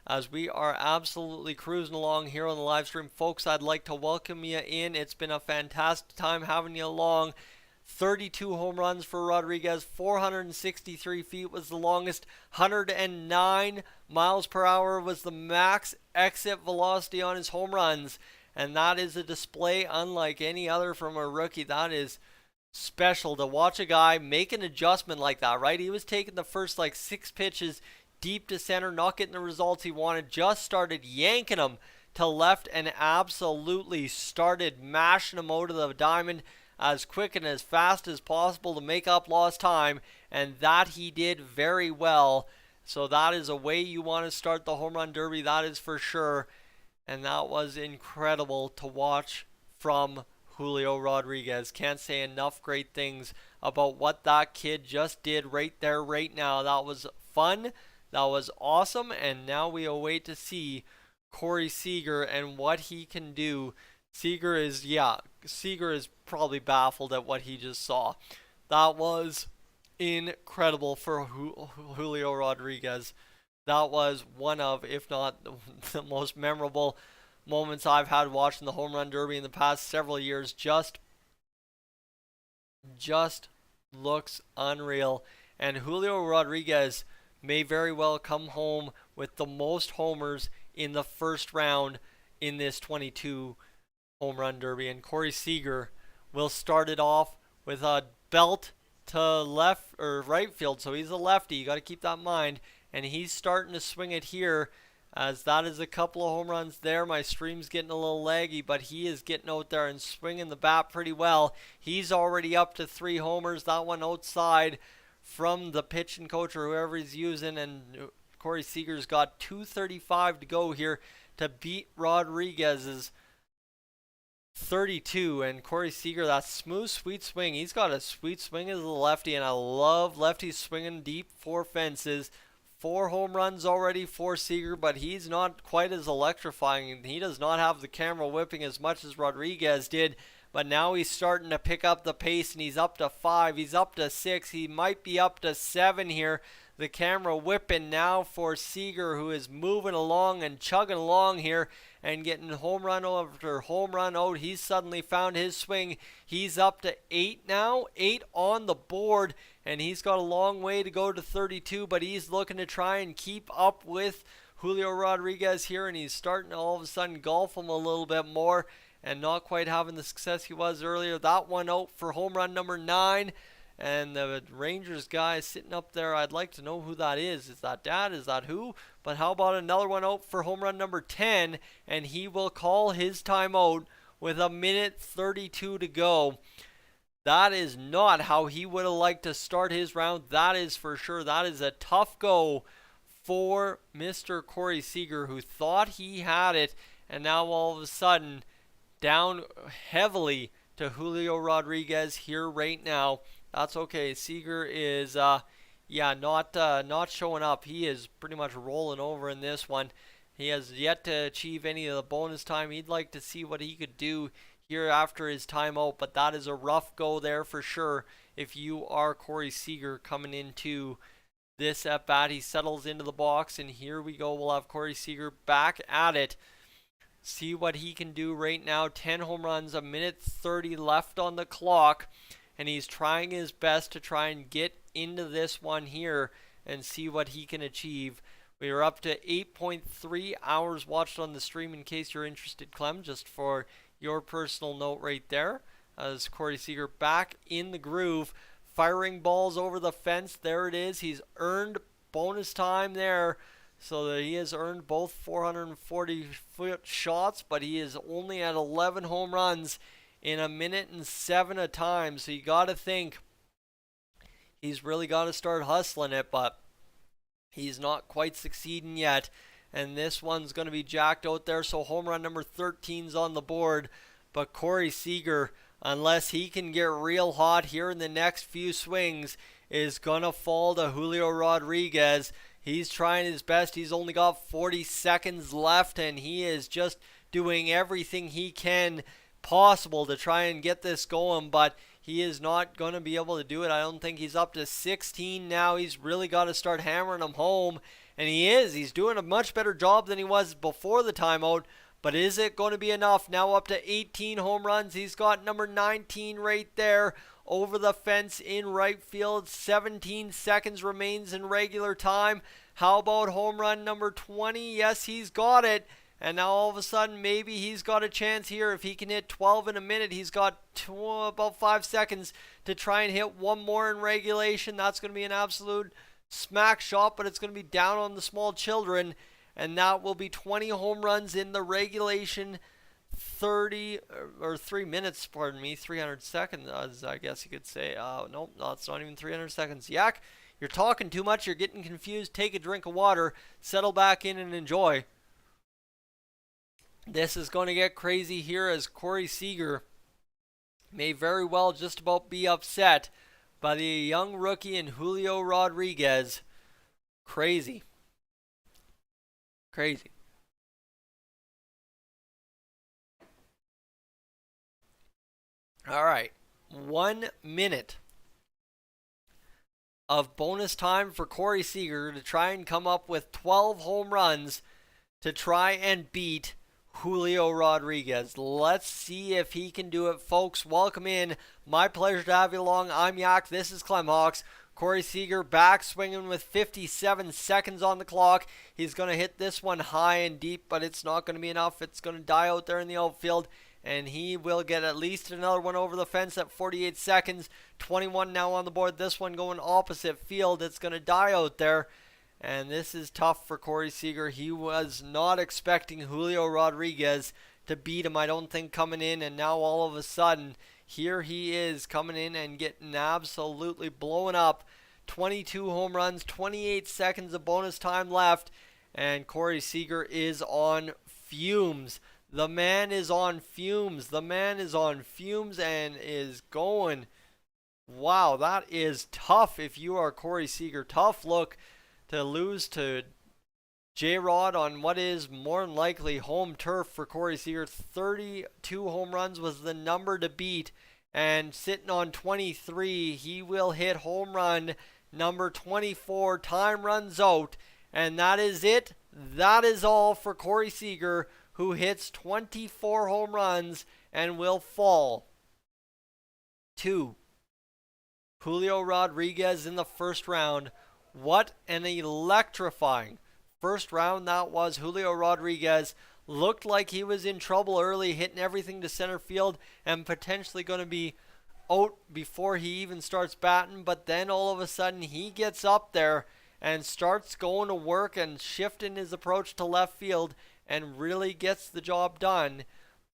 As we are absolutely cruising along here on the live stream, folks, I'd like to welcome you in. It's been a fantastic time having you along. 32 home runs for Rodriguez. 463 feet was the longest. 109 miles per hour was the max exit velocity on his home runs. And that is a display unlike any other from a rookie. That is special to watch a guy make an adjustment like that, right? He was taking the first 6 pitches deep to center, not getting the results he wanted, just started yanking them to left and absolutely started mashing them out of the diamond as quick and as fast as possible to make up lost time, and that he did very well. So that is a way you want to start the home run derby, that is for sure. And that was incredible to watch from Julio Rodriguez. Can't say enough great things about what that kid just did right there, right now. That was fun. That was awesome. And now we await to see Corey Seager and what he can do. Seager is probably baffled at what he just saw. That was incredible for Julio Rodriguez. That was one of, if not the most memorable moments I've had watching the home run derby in the past several years. Just looks unreal. And Julio Rodriguez may very well come home with the most homers in the first round in this 22 home run derby. And Corey Seager will start it off with a belt to left or right field. So he's a lefty. You got to keep that in mind. And he's starting to swing it here, as that is a couple of home runs there. My stream's getting a little laggy, but he is getting out there and swinging the bat pretty well. He's already up to 3 homers. That one outside from the pitching coach or whoever he's using, and Corey Seager's got 2:35 to go here to beat Rodriguez's 32. And Corey Seager, that smooth, sweet swing. He's got a sweet swing as a lefty, and I love lefties swinging deep for fences. 4 home runs already for Seager, but he's not quite as electrifying. He does not have the camera whipping as much as Rodriguez did, but now he's starting to pick up the pace, and he's up to 5. He's up to 6. He might be up to 7 here. The camera whipping now for Seager, who is moving along and chugging along here and getting home run after home run out. He's suddenly found his swing. He's up to 8 now, 8 on the board, and he's got a long way to go to 32, but he's looking to try and keep up with Julio Rodriguez here, and he's starting to all of a sudden golf him a little bit more and not quite having the success he was earlier. That one out for home run number 9. And the Rangers guy sitting up there, I'd like to know who that is. Is that Dad? Is that who? But how about another one out for home run number 10? And he will call his timeout with 1:32 to go. That is not how he would have liked to start his round. That is for sure. That is a tough go for Mr. Corey Seager, who thought he had it. And now all of a sudden, down heavily to Julio Rodriguez here right now. That's okay. Seager is, not showing up. He is pretty much rolling over in this one. He has yet to achieve any of the bonus time. He'd like to see what he could do here after his timeout, but that is a rough go there for sure if you are Corey Seager coming into this at bat. He settles into the box, and here we go. We'll have Corey Seager back at it. See what he can do right now. 10 home runs, 1:30 left on the clock. And he's trying his best to try and get into this one here and see what he can achieve. We are up to 8.3 hours watched on the stream, in case you're interested, Clem, just for your personal note right there. As Corey Seager back in the groove, firing balls over the fence. There it is. He's earned bonus time there, so that he has earned both 440-foot shots, but he is only at 11 home runs in 1:07 a time. So you got to think he's really got to start hustling it, but he's not quite succeeding yet. And this one's going to be jacked out there. So home run number 13's on the board. But Corey Seager, unless he can get real hot here in the next few swings, is going to fall to Julio Rodriguez. He's trying his best. He's only got 40 seconds left, and he is just doing everything he can possible to try and get this going, but he is not going to be able to do it. I don't think. He's up to 16 now. He's really got to start hammering them home, and he is. He's doing a much better job than he was before the timeout, but is it going to be enough? Now up to 18 home runs. He's got number 19 right there over the fence in right field. 17 seconds remains in regular time. How about home run number 20? Yes, he's got it. And now all of a sudden, maybe he's got a chance here. If he can hit 12 in a minute, he's got about 5 seconds to try and hit one more in regulation. That's going to be an absolute smack shot, but it's going to be down on the small children. And that will be 20 home runs in the regulation 3 minutes, 300 seconds, I guess you could say. Nope, that's not even 300 seconds. Yak, you're talking too much. You're getting confused. Take a drink of water. Settle back in and enjoy. This is going to get crazy here as Corey Seager may very well just about be upset by the young rookie in Julio Rodriguez. Crazy. Crazy. All right. 1 minute of bonus time for Corey Seager to try and come up with 12 home runs to try and beat Julio Rodriguez. Let's see if he can do it, folks. Welcome in. My pleasure to have you along. I'm Yak. This is Clem Hawks. Corey Seager back swinging with 57 seconds on the clock. He's going to hit this one high and deep, but it's not going to be enough. It's going to die out there in the outfield, and he will get at least another one over the fence at 48 seconds. 21 now on the board. This one going opposite field. It's going to die out there. And this is tough for Corey Seager. He was not expecting Julio Rodriguez to beat him, I don't think, coming in. And now all of a sudden, here he is coming in and getting absolutely blown up. 22 home runs, 28 seconds of bonus time left. And Corey Seager is on fumes. The man is on fumes. The man is on fumes and is going. Wow, that is tough if you are Corey Seager. Tough look to lose to J-Rod on what is more than likely home turf for Corey Seager. 32 home runs was the number to beat. And sitting on 23, he will hit home run number 24. Time runs out. And that is it. That is all for Corey Seager, who hits 24 home runs and will fall to Julio Rodriguez in the first round. What an electrifying first round that was. Julio Rodriguez looked like he was in trouble early, hitting everything to center field and potentially going to be out before he even starts batting. But then all of a sudden he gets up there and starts going to work and shifting his approach to left field and really gets the job done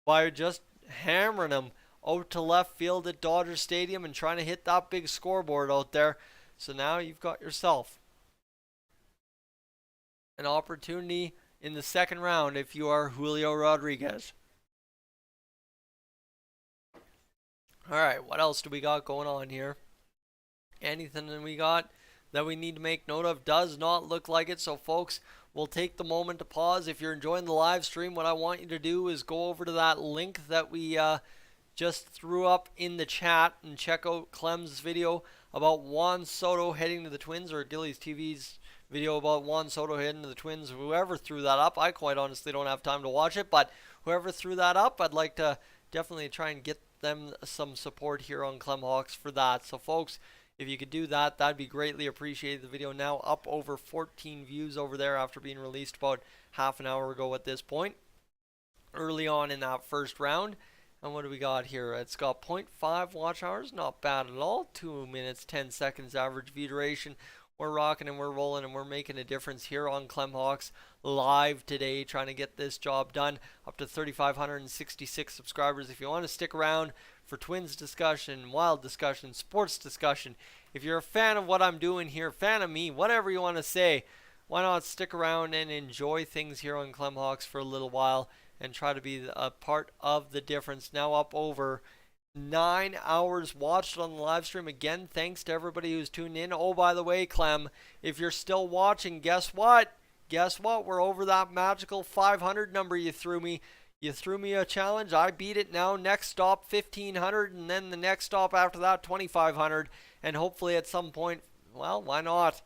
by just hammering him out to left field at Dodger Stadium and trying to hit that big scoreboard out there. So now you've got yourself an opportunity in the second round if you are Julio Rodriguez. All right, what else do we got going on here? Anything that we got that we need to make note of? Does not look like it. So folks, we'll take the moment to pause. If you're enjoying the live stream, what I want you to do is go over to that link that we just threw up in the chat and check out Clem's video about Juan Soto heading to the Twins, or Gillies TV's video about Juan Soto heading to the Twins. Whoever threw that up, I quite honestly don't have time to watch it, but whoever threw that up, I'd like to definitely try and get them some support here on Clem Hawks for that. So folks, if you could do that, that'd be greatly appreciated. The video now up over 14 views over there after being released about half an hour ago at this point, early on in that first round. And what do we got here? It's got 0.5 watch hours. Not bad at all. 2 minutes, 10 seconds average view duration. We're rocking and we're rolling and we're making a difference here on Clem Hawks live today, trying to get this job done. Up to 3,566 subscribers. If you want to stick around for Twins discussion, Wild discussion, sports discussion, if you're a fan of what I'm doing here, fan of me, whatever you want to say, why not stick around and enjoy things here on Clem Hawks for a little while and try to be a part of the difference. Now up over 9 hours watched on the live stream. Again, thanks to everybody who's tuned in. Oh, by the way, Clem, if you're still watching, guess what? Guess what? We're over that magical 500 number you threw me. You threw me a challenge. I beat it now. Next stop, 1,500. And then the next stop after that, 2,500. And hopefully at some point, well, why not?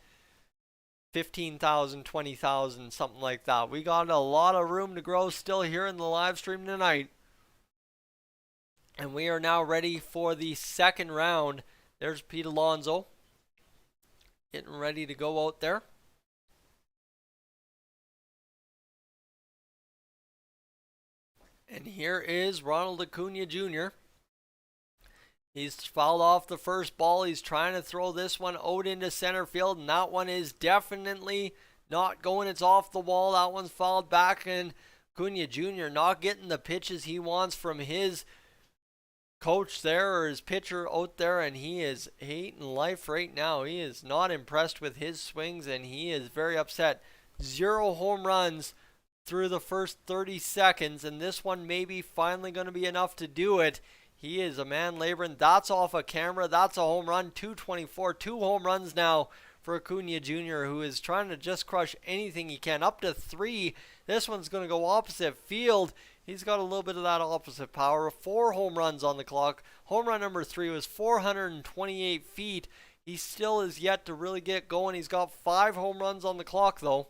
15,000, 20,000, something like that. We got a lot of room to grow still here in the live stream tonight. And we are now ready for the second round. There's Pete Alonso getting ready to go out there. And here is Ronald Acuna Jr. He's fouled off the first ball. He's trying to throw this one out into center field, and that one is definitely not going. It's off the wall. That one's fouled back, and Acuna Jr. not getting the pitches he wants from his coach there, or his pitcher out there, and he is hating life right now. He is not impressed with his swings, and he is very upset. 0 home runs through the first 30 seconds, and this one may be finally going to be enough to do it. He is a man laboring. That's off a camera. That's a home run. 224. 2 home runs now for Acuna Jr., who is trying to just crush anything he can. Up to 3. This one's going to go opposite field. He's got a little bit of that opposite power. 4 home runs on the clock. Home run number 3 was 428 feet. He still is yet to really get going. He's got 5 home runs on the clock, though.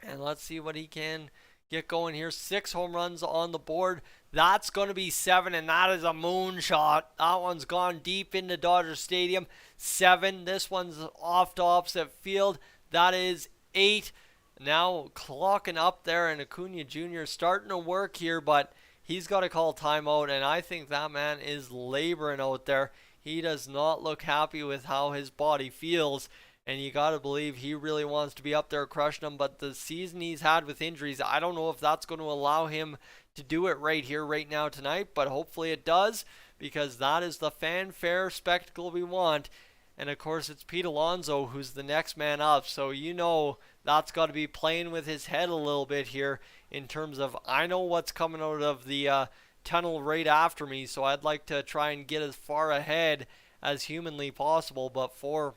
And let's see what he can get going here. 6 home runs on the board. That's going to be 7, and that is a moonshot. That one's gone deep into Dodger Stadium. 7. This one's off to opposite field. That is 8. Now clocking up there, and Acuna Jr. starting to work here, but he's got to call timeout, and I think that man is laboring out there. He does not look happy with how his body feels, and you got to believe he really wants to be up there crushing them, but the season he's had with injuries, I don't know if that's going to allow him to do it right here, right now, tonight, but hopefully it does, because that is the fanfare spectacle we want. And of course it's Pete Alonso who's the next man up, so you know that's got to be playing with his head a little bit here in terms of, I know what's coming out of the tunnel right after me, so I'd like to try and get as far ahead as humanly possible, but for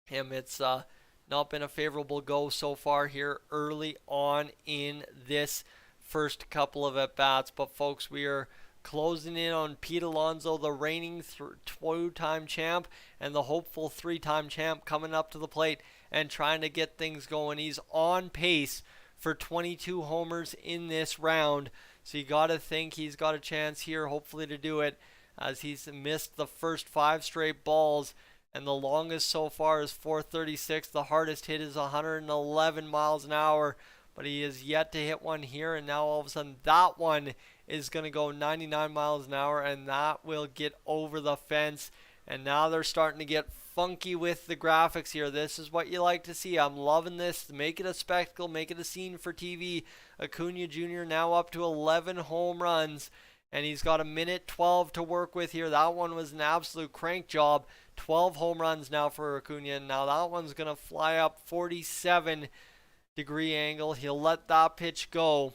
him it's not been a favorable go so far here early on in this first couple of at-bats. But folks, we are closing in on Pete Alonso, the reigning 2-time champ and the hopeful 3-time champ, coming up to the plate and trying to get things going. He's on pace for 22 homers in this round, so you got to think he's got a chance here hopefully to do it, as he's missed the first 5 straight balls, and the longest so far is 436. The hardest hit is 111 miles an hour, but he is yet to hit one here, and now all of a sudden that one is going to go 99 miles an hour, and that will get over the fence. And now they're starting to get funky with the graphics here. This is what you like to see. I'm loving this. Make it a spectacle, make it a scene for TV. Acuna Jr. now up to 11 home runs, and he's got a minute 12 to work with here. That one was an absolute crank job. 12 home runs now for Acuna. Now that one's going to fly up 47-degree angle. He'll let that pitch go,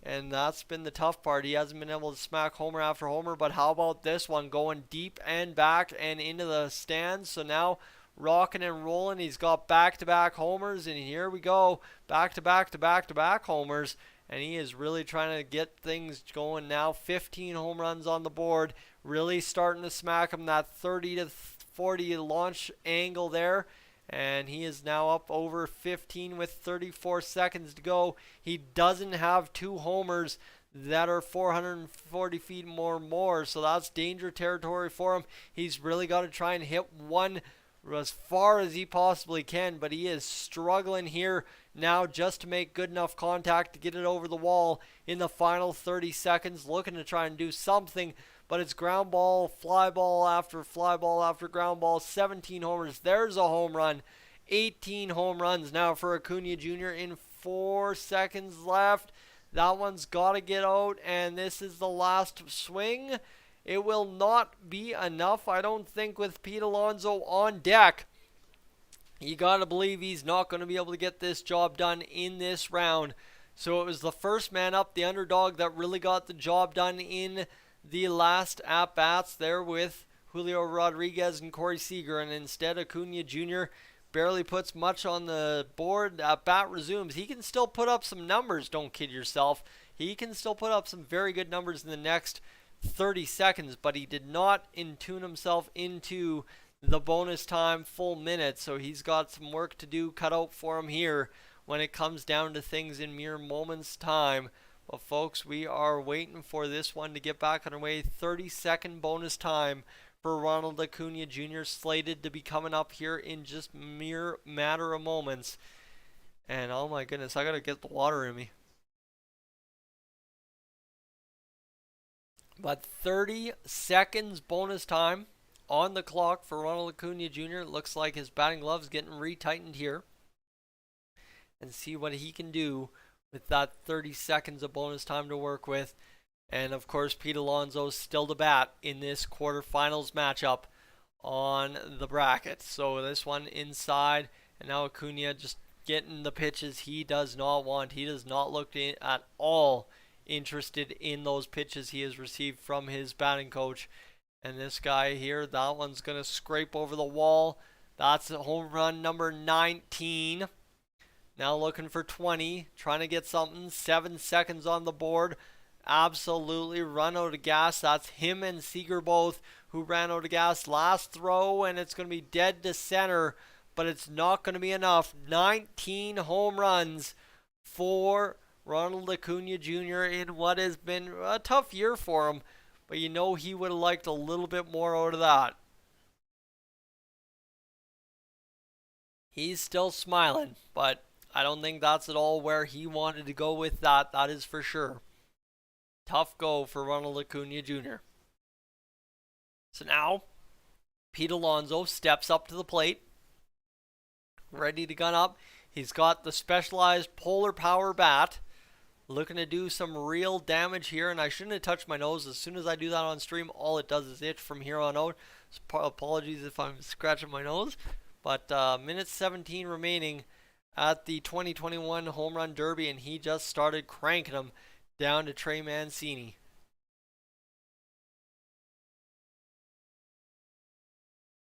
and that's been the tough part. He hasn't been able to smack homer after homer, but how about this one going deep and back and into the stands? So now rocking and rolling. He's got back-to-back homers, and here we go. Back-to-back homers, and he is really trying to get things going now. 15 home runs on the board, really starting to smack him that 30 to 40 launch angle there. And he is now up over 15 with 34 seconds to go. He doesn't have 2 homers that are 440 feet more, so that's danger territory for him. He's really got to try and hit one as far as he possibly can, but he is struggling here now just to make good enough contact to get it over the wall in the final 30 seconds, looking to try and do something, but it's ground ball, fly ball after ground ball. 17 homers. There's a home run. 18 home runs now for Acuna Jr. in 4 seconds left. That one's got to get out, and this is the last swing. It will not be enough, I don't think, with Pete Alonso on deck. You got to believe he's not going to be able to get this job done in this round. So it was the first man up, the underdog, that really got the job done in the last at-bats there with Julio Rodriguez and Corey Seager, and instead Acuna Jr. barely puts much on the board. At-bat resumes. He can still put up some numbers, don't kid yourself. He can still put up some very good numbers in the next 30 seconds, but he did not tune himself into the bonus time full minute, so he's got some work to do cut out for him here when it comes down to things in mere moments time. But folks, we are waiting for this one to get back underway. 30-second bonus time for Ronald Acuna Jr. slated to be coming up here in just mere matter of moments. And oh my goodness, I gotta get the water in me. But 30 seconds bonus time on the clock for Ronald Acuna Jr. It looks like his batting glove's getting retightened here. And see what he can do with that 30 seconds of bonus time to work with. And of course, Pete Alonso still to bat in this quarterfinals matchup on the bracket. So this one inside, and now Acuna just getting the pitches he does not want. He does not look at all interested in those pitches he has received from his batting coach. And this guy here, that one's going to scrape over the wall. That's home run number 19. Now looking for 20, trying to get something. 7 seconds on the board. Absolutely run out of gas. That's him and Seager both who ran out of gas. Last throw, and it's going to be dead to center, but it's not going to be enough. 19 home runs for Ronald Acuna Jr. in what has been a tough year for him, but you know he would have liked a little bit more out of that. He's still smiling, but I don't think that's at all where he wanted to go with that. That is for sure. Tough go for Ronald Acuna Jr. So now, Pete Alonso steps up to the plate, ready to gun up. He's got the specialized polar power bat, looking to do some real damage here, and I shouldn't have touched my nose. As soon as I do that on stream, all it does is itch from here on out. So apologies if I'm scratching my nose. But minute 17 remaining at the 2021 Home Run Derby, and he just started cranking them down to Trey Mancini.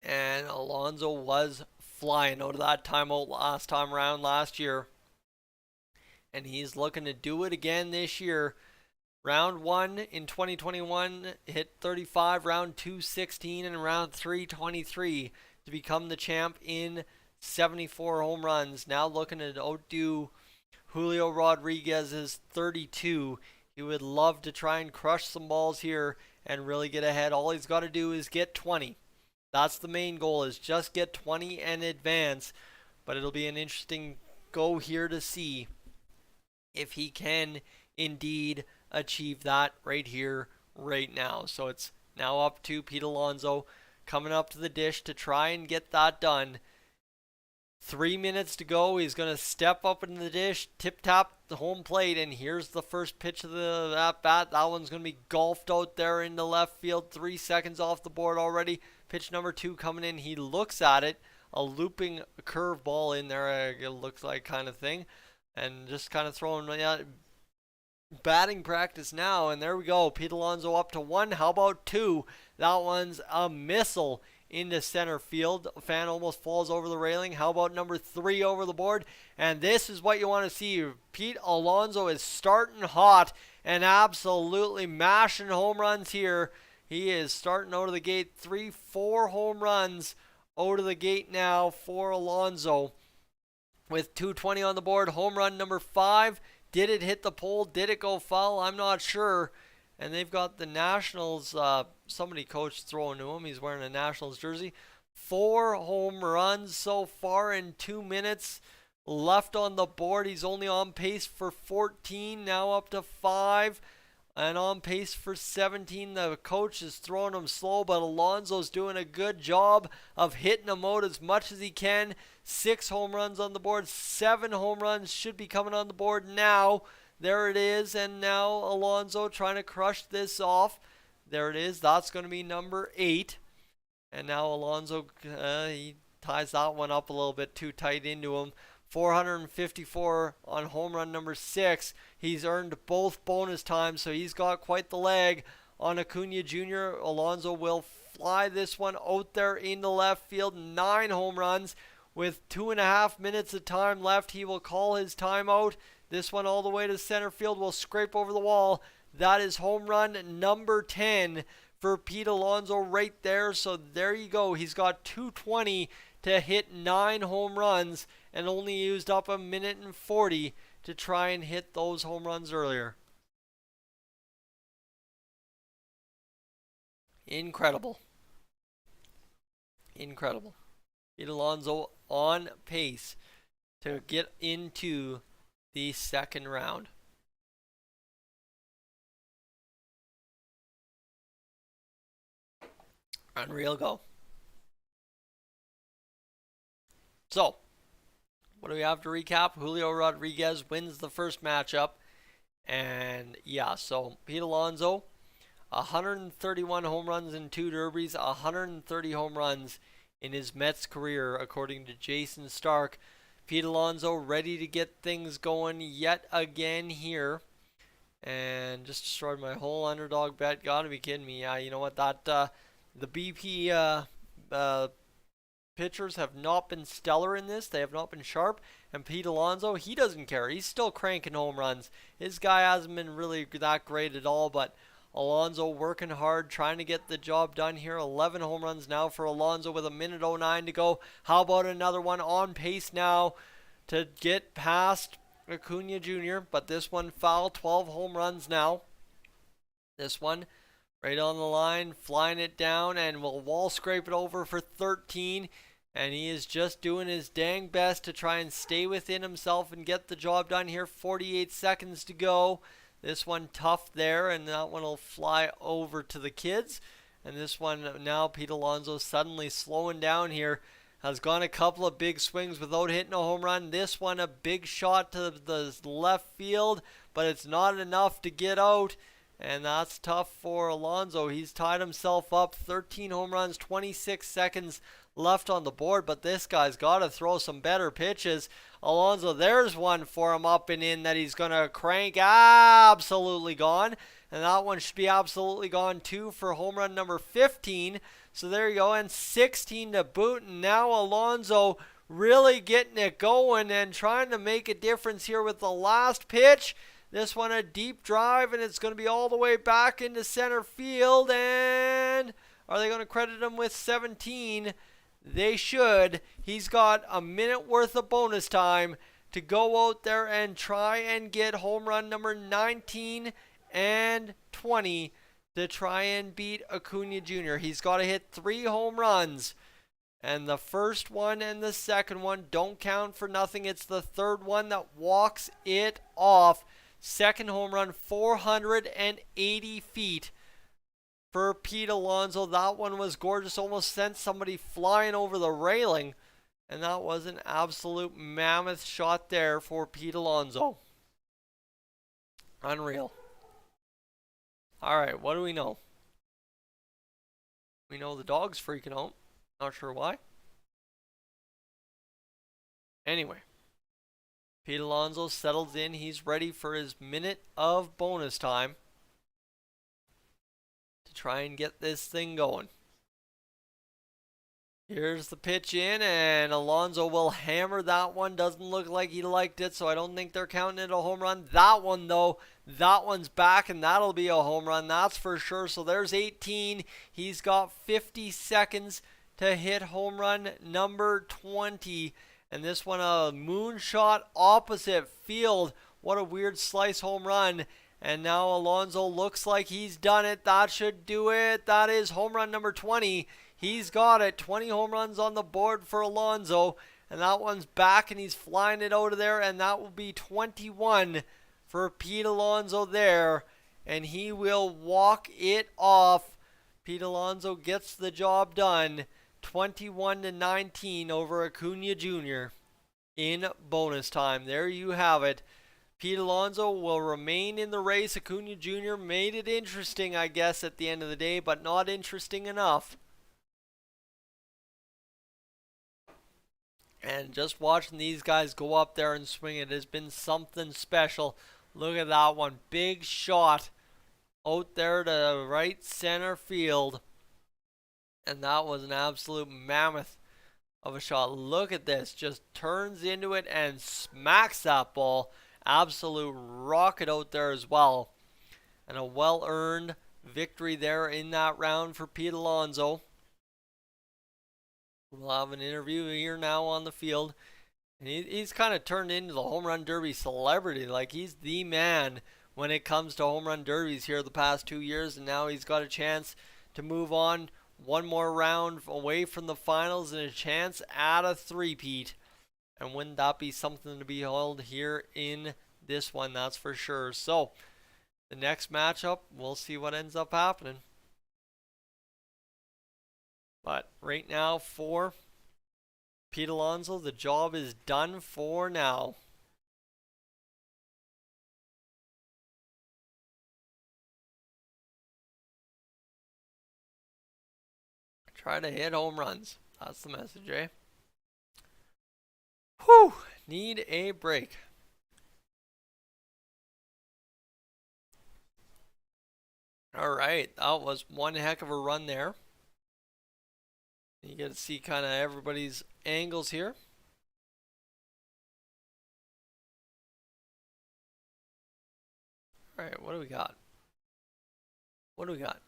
And Alonso was flying out of that timeout last time around last year. And he's looking to do it again this year. Round 1 in 2021 hit 35, round 2 16, and round 3 23 to become the champ in 74 home runs. Now looking to outdo Julio Rodriguez's 32. He would love to try and crush some balls here and really get ahead. All he's got to do is get 20. That's the main goal, is just get 20 and advance. But it'll be an interesting go here to see if he can indeed achieve that right here, right now. So it's now up to Pete Alonso coming up to the dish to try and get that done. 3 minutes to go. He's going to step up into the dish, tip-tap the home plate, and here's the first pitch of the at-bat. That one's going to be golfed out there into left field. 3 seconds off the board already. Pitch number 2 coming in. He looks at it. A looping curve ball in there, it looks like, kind of thing. And just kind of throwing batting practice now. And there we go. Pete Alonso up to 1. How about 2? That one's a missile into center field. A fan almost falls over the railing. How about number 3 over the board? And this is what you want to see. Pete Alonso is starting hot and absolutely mashing home runs here. He is starting out of the gate. 4 home runs out of the gate now for Alonso. With 220 on the board. Home run number 5. Did it hit the pole? Did it go foul? I'm not sure. And they've got the Nationals, somebody coach throwing to him. He's wearing a Nationals jersey. 4 home runs so far in 2 minutes left on the board. He's only on pace for 14, now up to 5. And on pace for 17. The coach is throwing him slow, but Alonso's doing a good job of hitting him out as much as he can. 6 home runs on the board. 7 home runs should be coming on the board now. There it is, and now Alonso trying to crush this off. There it is. That's going to be number 8. And now Alonso, he ties that one up a little bit too tight into him. 454 on home run number 6. He's earned both bonus times, so he's got quite the leg on Acuna Jr. Alonso will fly this one out there into left field. 9 home runs with 2.5 minutes of time left. He will call his timeout. This one all the way to center field will scrape over the wall. That is home run number 10 for Pete Alonso right there. So there you go. He's got 220 to hit 9 home runs and only used up 1 minute and 40 to try and hit those home runs earlier. Incredible. Incredible. Pete Alonso on pace to get into the second round. Unreal go. So, what do we have to recap? Julio Rodriguez wins the first matchup. And yeah, so Pete Alonso, 131 home runs in 2 derbies, 130 home runs in his Mets career, according to Jason Stark. Pete Alonso ready to get things going yet again here. And just destroyed my whole underdog bet. Gotta be kidding me. Yeah, you know what? The BP pitchers have not been stellar in this. They have not been sharp. And Pete Alonso, he doesn't care. He's still cranking home runs. His guy hasn't been really that great at all, but Alonso working hard, trying to get the job done here. 11 home runs now for Alonso with a minute 09 to go. How about another one on pace now to get past Acuna Jr., but this one foul. 12 home runs now. This one right on the line, flying it down, and will wall scrape it over for 13. And he is just doing his dang best to try and stay within himself and get the job done here. 48 seconds to go. This one tough there, and that one will fly over to the kids. And this one now, Pete Alonso suddenly slowing down here. Has gone a couple of big swings without hitting a home run. This one a big shot to the left field, but it's not enough to get out. And that's tough for Alonso. He's tied himself up. 13 home runs, 26 seconds left on the board, but this guy's got to throw some better pitches. Alonso, there's one for him up and in that he's going to crank. Absolutely gone. And that one should be absolutely gone too for home run number 15. So there you go, and 16 to boot. And now Alonso really getting it going and trying to make a difference here with the last pitch. This one a deep drive, and it's going to be all the way back into center field. And are they going to credit him with 17? They should. He's got a minute worth of bonus time to go out there and try and get home run number 19 and 20 to try and beat Acuna Jr. He's got to hit 3 home runs. And the first one and the second one don't count for nothing. It's the third one that walks it off. Second home run, 480 feet for Pete Alonso. That one was gorgeous. Almost sent somebody flying over the railing. And that was an absolute mammoth shot there for Pete Alonso. Unreal. Alright, what do we know? We know the dog's freaking out. Not sure why. Anyway. Pete Alonso settles in. He's ready for his minute of bonus time to try and get this thing going. Here's the pitch in, and Alonso will hammer that one. Doesn't look like he liked it, so I don't think they're counting it a home run. That one, though, that one's back, and that'll be a home run. That's for sure. So there's 18. He's got 50 seconds to hit home run number 20. And this one, a moonshot opposite field. What a weird slice home run. And now Alonso looks like he's done it. That should do it. That is home run number 20. He's got it. 20 home runs on the board for Alonso. And that one's back, and he's flying it out of there. And that will be 21 for Pete Alonso there. And he will walk it off. Pete Alonso gets the job done. 21-19 over Acuna Jr. in bonus time. There you have it. Pete Alonso will remain in the race. Acuna Jr. made it interesting, I guess, at the end of the day, but not interesting enough. And just watching these guys go up there and swing it has been something special. Look at that one. Big shot out there to right center field. And that was an absolute mammoth of a shot. Look at this. Just turns into it and smacks that ball. Absolute rocket out there as well. And a well-earned victory there in that round for Pete Alonso. We'll have an interview here now on the field. And he's kind of turned into the home run derby celebrity. Like, he's the man when it comes to home run derbies here the past 2 years. And now he's got a chance to move on one more round away from the finals and a chance at a three-peat. And wouldn't that be something to behold here in this one? That's for sure. So, the next matchup, we'll see what ends up happening. But right now for Pete Alonso, the job is done for now. Try to hit home runs. That's the message, eh? Whew! Need a break. All right, that was one heck of a run there. You get to see kind of everybody's angles here. All right, what do we got? What do we got?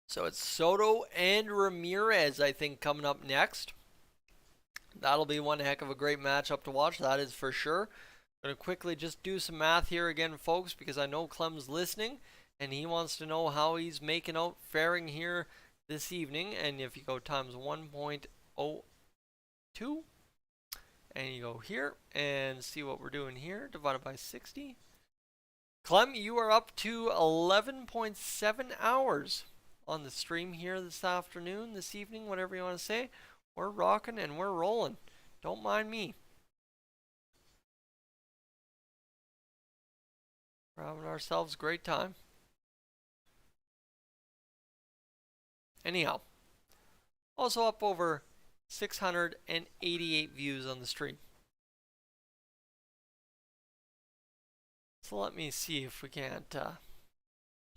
So it's Soto and Ramirez, I think, coming up next. That'll be one heck of a great matchup to watch, that is for sure. I'm going to quickly just do some math here again, folks, because I know Clem's listening, and he wants to know how he's making out faring here this evening. And if you go times 1.02, and you go here, and see what we're doing here, divided by 60. Clem, you are up to 11.7 hours on the stream here this afternoon, this evening, whatever you want to say. We're rocking and we're rolling. Don't mind me. We're having ourselves a great time. Anyhow, also up over 688 views on the stream. So let me see if we can't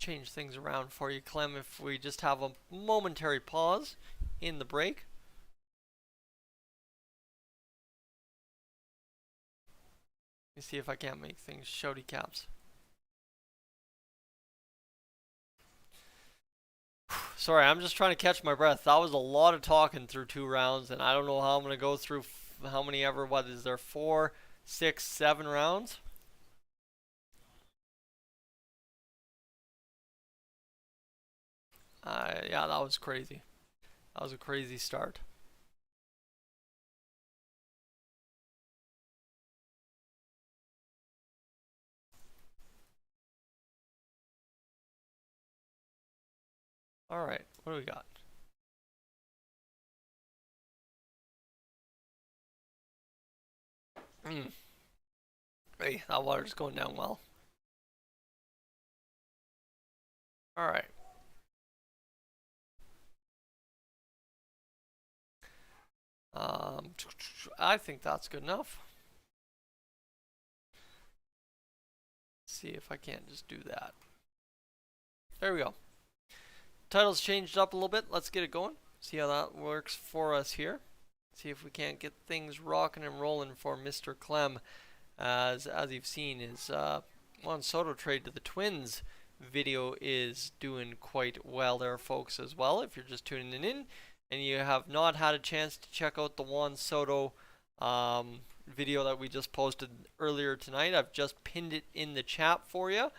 change things around for you, Clem, if we just have a momentary pause in the break. Let me see if I can't make things shouty caps. Sorry, I'm just trying to catch my breath. That was a lot of talking through 2 rounds, and I don't know how I'm going to go through how many ever, what is there, 4, 6, 7 rounds? Yeah, that was crazy. That was a crazy start. All right, what do we got? Hey, that water's going down well. All right. I think that's good enough. Let's see if I can't just do that. There we go. Title's changed up a little bit. Let's get it going. See how that works for us here. See if we can't get things rocking and rolling for Mr. Clem. As you've seen, his Juan Soto trade to the Twins video is doing quite well there, folks, as well. If you're just tuning in and you have not had a chance to check out the Juan Soto video that we just posted earlier tonight, I've just pinned it in the chat for you.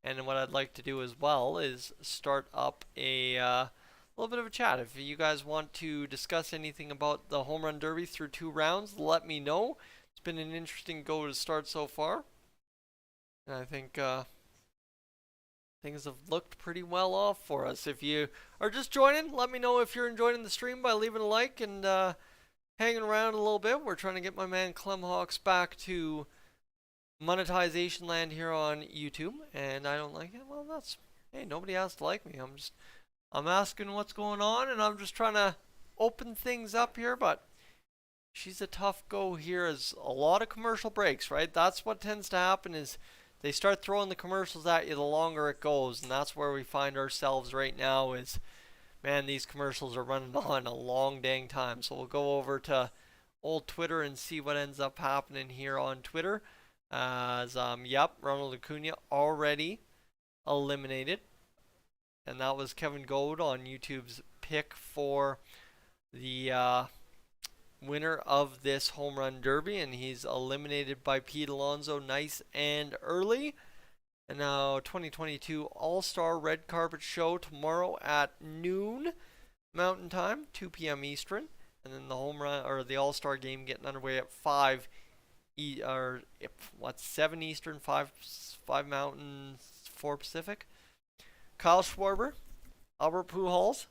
And what I'd like to do as well is start up a little bit of a chat. If you guys want to discuss anything about the Home Run Derby through 2 rounds, let me know. It's been an interesting go to start so far. And I think things have looked pretty well off for us. If you are just joining, let me know if you're enjoying the stream by leaving a like and hanging around a little bit. We're trying to get my man Clem Hawks back to monetization land here on YouTube, and I don't like it. Well, that's, hey, nobody has to like me. I'm asking what's going on, and I'm just trying to open things up here, but she's a tough go here as a lot of commercial breaks, right? That's what tends to happen is they start throwing the commercials at you the longer it goes, and that's where we find ourselves right now is, man, these commercials are running on a long dang time. So we'll go over to old Twitter and see what ends up happening here on Twitter. Yep, Ronald Acuna already eliminated. And that was Kevin Gold on YouTube's pick for the winner of this Home Run Derby. And he's eliminated by Pete Alonso nice and early. And now 2022 All-Star Red Carpet Show tomorrow at noon Mountain Time, 2 p.m. Eastern. And then the home run or the All-Star game getting underway at 5 or 7 Eastern, 5 Mountain, 4 Pacific. Kyle Schwarber, Albert Pujols,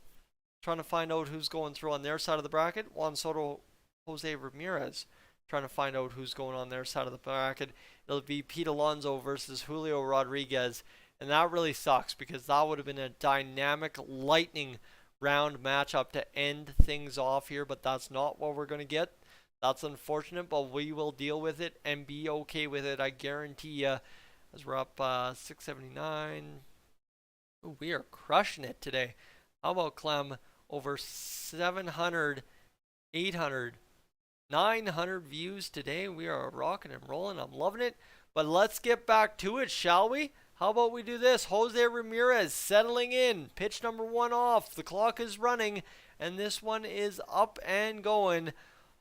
trying to find out who's going through on their side of the bracket. Juan Soto, Jose Ramirez, trying to find out who's going on their side of the bracket. It'll be Pete Alonso versus Julio Rodriguez, and that really sucks because that would have been a dynamic lightning round matchup to end things off here, but that's not what we're going to get. That's unfortunate, but we will deal with it and be okay with it, I guarantee you. As we're up 679. Ooh, we are crushing it today. How about Clem? Over 700, 800, 900 views today. We are rocking and rolling. I'm loving it. But let's get back to it, shall we? How about we do this? Jose Ramirez settling in. Pitch number 1 off. The clock is running, and this one is up and going.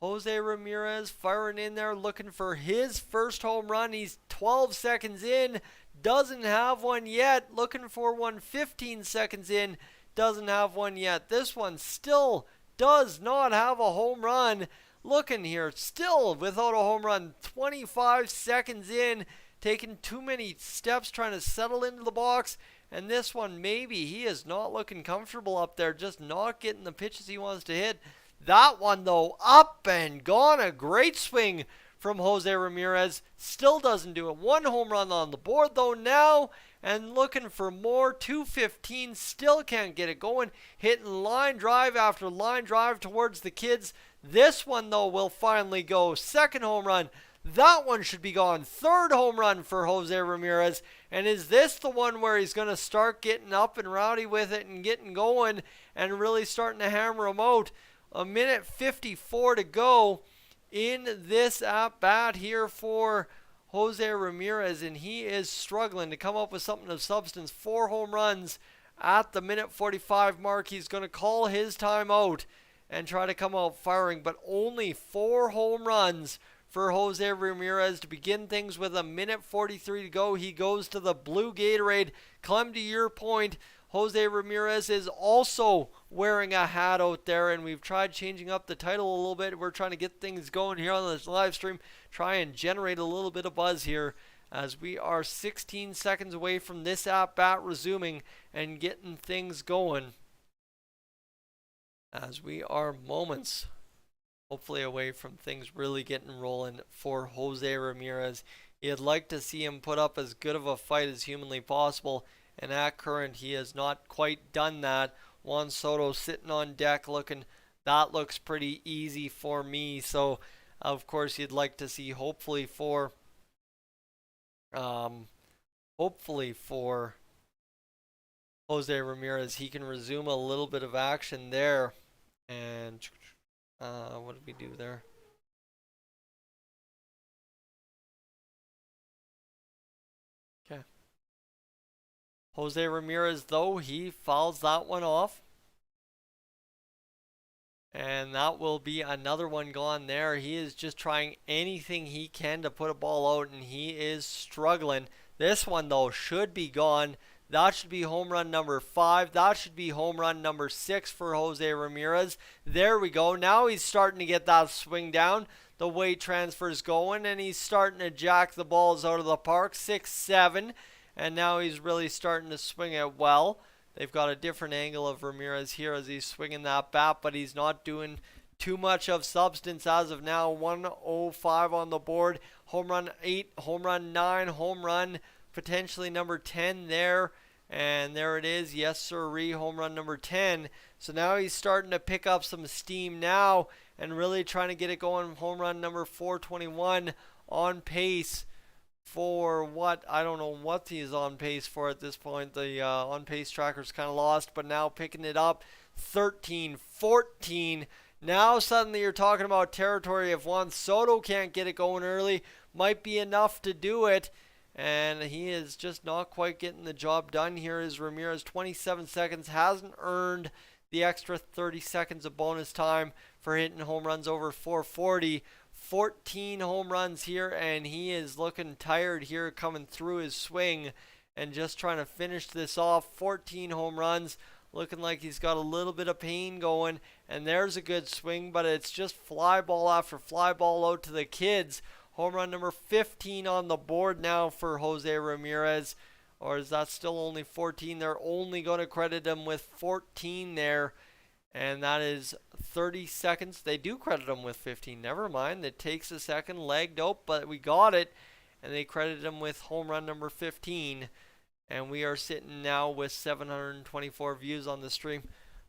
Jose Ramirez firing in there, looking for his first home run. He's 12 seconds in. Doesn't have one yet. Looking for one 15 seconds in. Doesn't have one yet. This one still does not have a home run. Looking here, still without a home run. 25 seconds in. Taking too many steps trying to settle into the box. And this one, maybe he is not looking comfortable up there. Just not getting the pitches he wants to hit. That one, though, up and gone. A great swing from Jose Ramirez. Still doesn't do it. 1 home run on the board, though, now. And looking for more. 215. Still can't get it going. Hitting line drive after line drive towards the kids. This one, though, will finally go. 2nd home run. That one should be gone. 3rd home run for Jose Ramirez. And is this the one where he's going to start getting up and rowdy with it and getting going and really starting to hammer him out? A minute 54 to go in this at-bat here for Jose Ramirez, and he is struggling to come up with something of substance. 4 home runs at the minute 45 mark. He's going to call his timeout and try to come out firing, but only 4 home runs for Jose Ramirez to begin things with a minute 43 to go. He goes to the blue Gatorade. Clem, to your point, Jose Ramirez is also wearing a hat out there, and we've tried changing up the title a little bit. We're trying to get things going here on this live stream, try and generate a little bit of buzz here as we are 16 seconds away from this at-bat resuming and getting things going, as we are moments hopefully away from things really getting rolling for Jose Ramirez. You'd like to see him put up as good of a fight as humanly possible, and at current he has not quite done that. Juan Soto sitting on deck looking, that looks pretty easy for me. So of course you'd like to see hopefully for Jose Ramirez, he can resume a little bit of action there. And what did we do there? Okay. Jose Ramirez, though, he fouls that one off. And that will be another one gone there. He is just trying anything he can to put a ball out, and he is struggling. This one, though, should be gone. That should be home run number 5. That should be home run number 6 for Jose Ramirez. There we go. Now he's starting to get that swing down. The weight transfer's going, and he's starting to jack the balls out of the park. 6-7. And now he's really starting to swing it well. They've got a different angle of Ramirez here as he's swinging that bat, but he's not doing too much of substance as of now. 105 on the board. Home run 8, home run 9, home run potentially number 10 there. And there it is. Yes, sirree, home run number 10. So now he's starting to pick up some steam now and really trying to get it going. Home run number 421 on pace for what? I don't know what he's on pace for at this point. The on pace tracker's kind of lost, but now picking it up. 13, 14. Now suddenly you're talking about territory. If Juan Soto can't get it going early, might be enough to do it. And he is just not quite getting the job done here. Is Ramirez 27 seconds, hasn't earned the extra 30 seconds of bonus time for hitting home runs over 440. 14 home runs here, and he is looking tired here coming through his swing and just trying to finish this off. 14 home runs, looking like he's got a little bit of pain going, and there's a good swing, but it's just fly ball after fly ball out to the kids. Home run number 15 on the board now for Jose Ramirez. Or is that still only 14? They're only going to credit him with 14 there. And that is 30 seconds. They do credit him with 15. Never mind. It takes a second. Leg dope, but we got it. And they credit him with home run number 15. And we are sitting now with 724 views on the stream.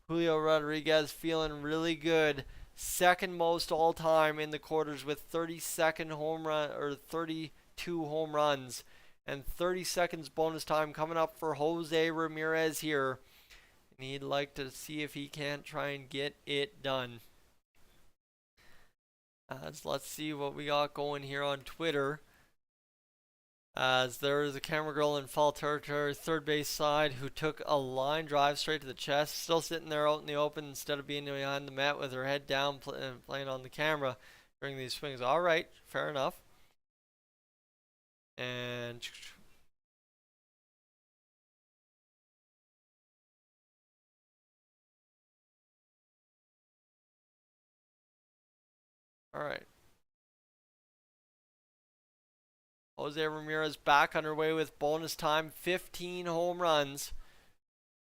Julio Rodriguez feeling really good second most all time in the quarters with 32 home runs, and 30 seconds bonus time coming up for Jose Ramirez here. And he'd like to see if he can't try and get it done. Let's see what we got going here on Twitter. As there is a camera girl in foul territory, third base side, who took a line drive straight to the chest, still sitting there out in the open instead of being behind the mat with her head down, playing on the camera during these swings. All right, fair enough. And all right. Jose Ramirez back underway with bonus time, 15 home runs.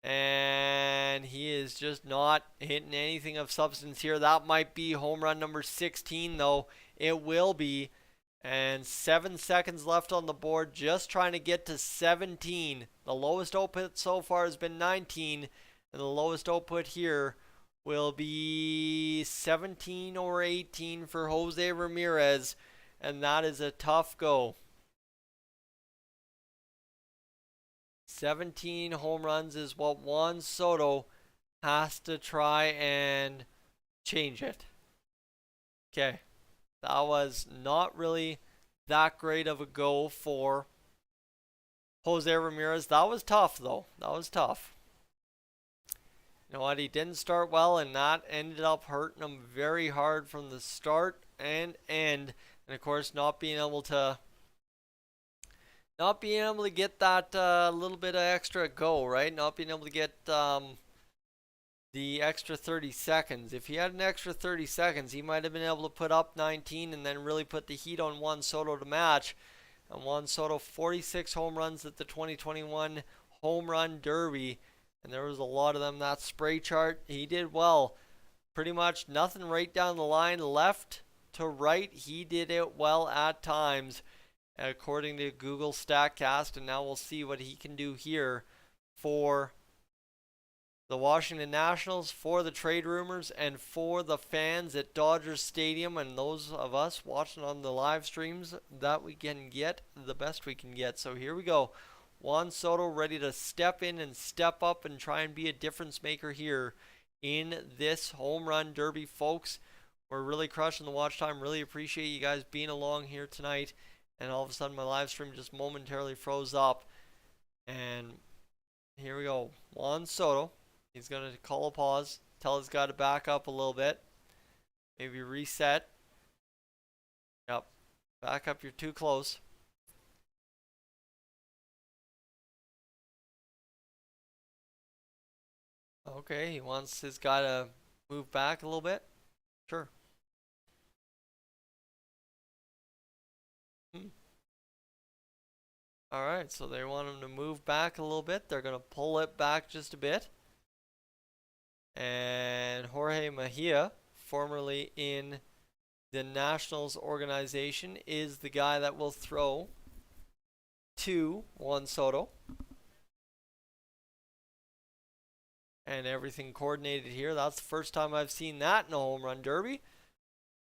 And he is just not hitting anything of substance here. That might be home run number 16, though. It will be. And 7 seconds left on the board, just trying to get to 17. The lowest output so far has been 19. And the lowest output here will be 17 or 18 for Jose Ramirez. And that is a tough go. 17 home runs is what Juan Soto has to try and change it. Okay. That was not really that great of a go for Jose Ramirez. That was tough, though. That was tough. You know what? He didn't start well, and that ended up hurting him very hard from the start and end. And, of course, not being able to get that little bit of extra go, right? Not being able to get the extra 30 seconds. If he had an extra 30 seconds, he might have been able to put up 19 and then really put the heat on Juan Soto to match. And Juan Soto, 46 home runs at the 2021 Home Run Derby. And there was a lot of them. That spray chart, he did well. Pretty much nothing right down the line, left to right. He did it well at times, according to Google StatCast. And now we'll see what he can do here for the Washington Nationals, for the trade rumors, and for the fans at Dodgers Stadium, and those of us watching on the live streams that we can get the best we can get. So here we go. Juan Soto ready to step in and step up and try and be a difference maker here in this home run derby, folks. We're really crushing the watch time. Really appreciate you guys being along here tonight. And all of a sudden my live stream just momentarily froze up. And here we go. Juan Soto. He's going to call a pause. Tell his guy to back up a little bit. Maybe reset. Yep. Back up. You're too close. Okay. He wants his guy to move back a little bit. Sure. Alright. So they want him to move back a little bit. They're going to pull it back just a bit. And Jorge Mejia, formerly in the Nationals organization, is the guy that will throw to Juan Soto. And everything coordinated here. That's the first time I've seen that in a home run derby.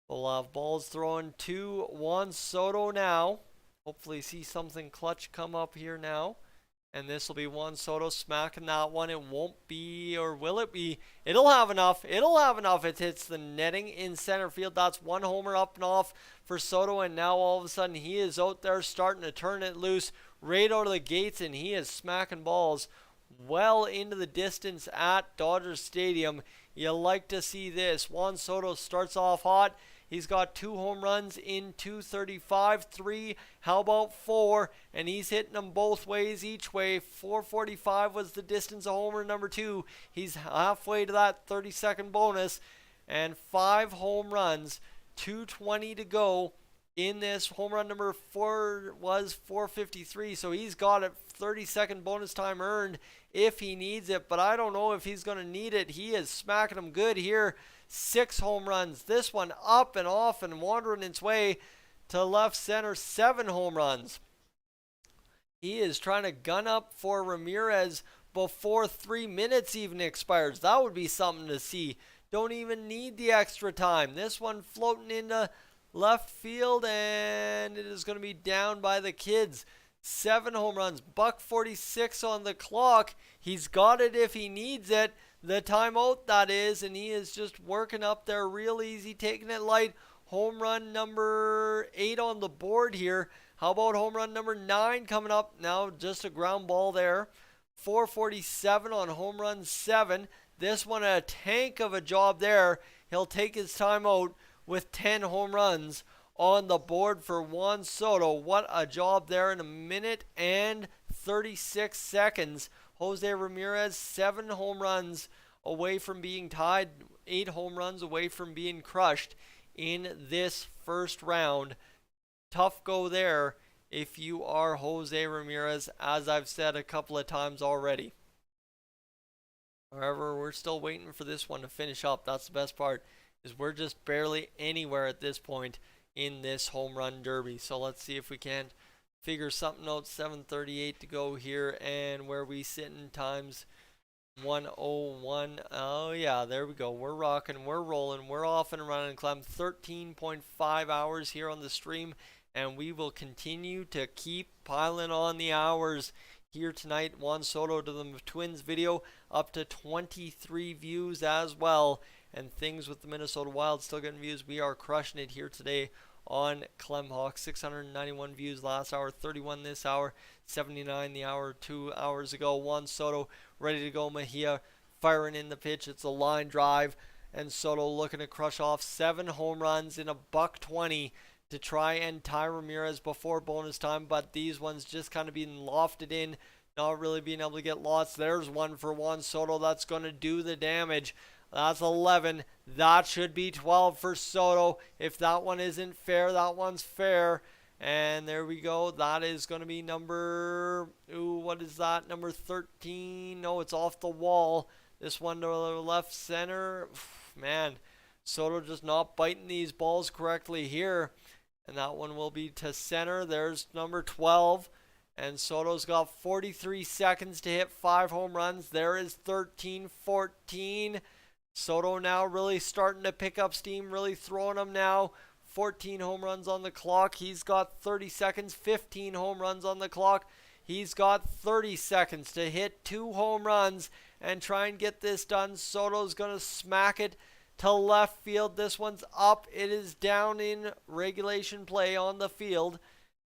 We'll have balls thrown to Juan Soto now. Hopefully see something clutch come up here now. And this will be Juan Soto smacking that one. It won't be, or will it be? It'll have enough. It'll have enough. It hits the netting in center field. That's one homer up and off for Soto. And now all of a sudden he is out there starting to turn it loose right out of the gates. And he is smacking balls well into the distance at Dodger Stadium. You like to see this. Juan Soto starts off hot. He's got 2 home runs in 235, 3, how about 4? And he's hitting them both ways each way. 445 was the distance of homer number 2. He's halfway to that 30-second bonus. And 5 home runs, 220 to go in this. Home run number 4 was 453. So he's got a 30-second bonus time earned if he needs it. But I don't know if he's going to need it. He is smacking them good here. 6 home runs. This one up and off and wandering its way to left center. 7 home runs. He is trying to gun up for Ramirez before 3 minutes even expires. That would be something to see. Don't even need the extra time. This one floating into left field, and it is going to be down by the kids. 7 home runs, $146 on the clock. He's got it if he needs it. The timeout, that is, and he is just working up there real easy, taking it light. Home run number 8 on the board here. How about home run number 9 coming up? Now just a ground ball there. 447 on home run 7. This one a tank of a job there. He'll take his timeout with 10 home runs on the board for Juan Soto. What a job there in a minute and 36 seconds. Jose Ramirez, 7 home runs away from being tied, 8 home runs away from being crushed in this first round. Tough go there if you are Jose Ramirez, as I've said a couple of times already. However, we're still waiting for this one to finish up. That's the best part, is we're just barely anywhere at this point in this home run derby. So let's see if we can figure something out. 7:38 to go here, and where we sit in times 1:01. Oh yeah, there we go. We're rocking, we're rolling, we're off and running. Clem, 13.5 hours here on the stream, and we will continue to keep piling on the hours here tonight. Juan Soto to the Twins video, up to 23 views as well, and things with the Minnesota Wild still getting views. We are crushing it here today on Clem Hawk. 691 views last hour, 31 this hour, 79 the hour 2 hours ago. Juan Soto ready to go. Mejia firing in the pitch. It's a line drive, and Soto looking to crush off 7 home runs in a $120 to try and tie Ramirez before bonus time, but these ones just kind of being lofted in, not really being able to get lots. There's one for Juan Soto that's going to do the damage. That's 11. That should be 12 for Soto. If that one isn't fair, that one's fair. And there we go. That is going to be number, what is that? Number 13. No, it's off the wall. This one to the left center. Man, Soto just not biting these balls correctly here. And that one will be to center. There's number 12. And Soto's got 43 seconds to hit 5 home runs. There is 13, 14. Soto now really starting to pick up steam, really throwing them now. 14 home runs on the clock. He's got 30 seconds, 15 home runs on the clock. He's got 30 seconds to hit 2 home runs and try and get this done. Soto's going to smack it to left field. This one's up. It is down in regulation play on the field.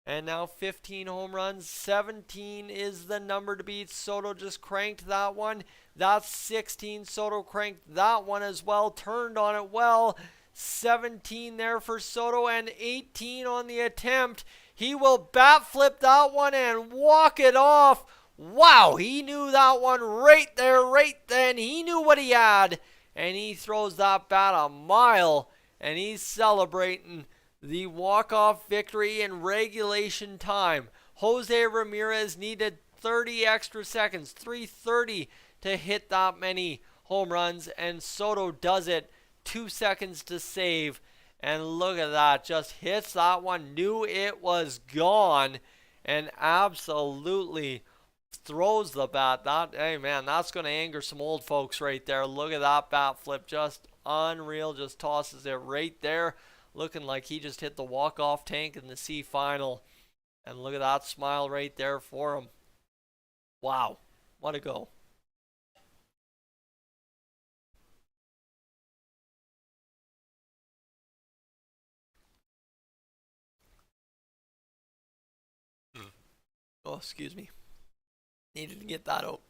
And now 15 home runs. 17 is the number to beat. Soto just cranked that one. That's 16. Soto cranked that one as well. Turned on it well. 17 there for Soto and 18 on the attempt. He will bat flip that one and walk it off. Wow, he knew that one right there, right then. He knew what he had. And he throws that bat a mile. And he's celebrating the walk-off victory in regulation time. Jose Ramirez needed 30 extra seconds, 3:30 to hit that many home runs, and Soto does it. 2 seconds to save, and look at that, just hits that one, knew it was gone, and absolutely throws the bat. That, hey man, that's going to anger some old folks right there. Look at that bat flip, just unreal, just tosses it right there. Looking like he just hit the walk-off tank in the C final. And look at that smile right there for him. Wow, what a go. Oh, excuse me. Needed to get that out.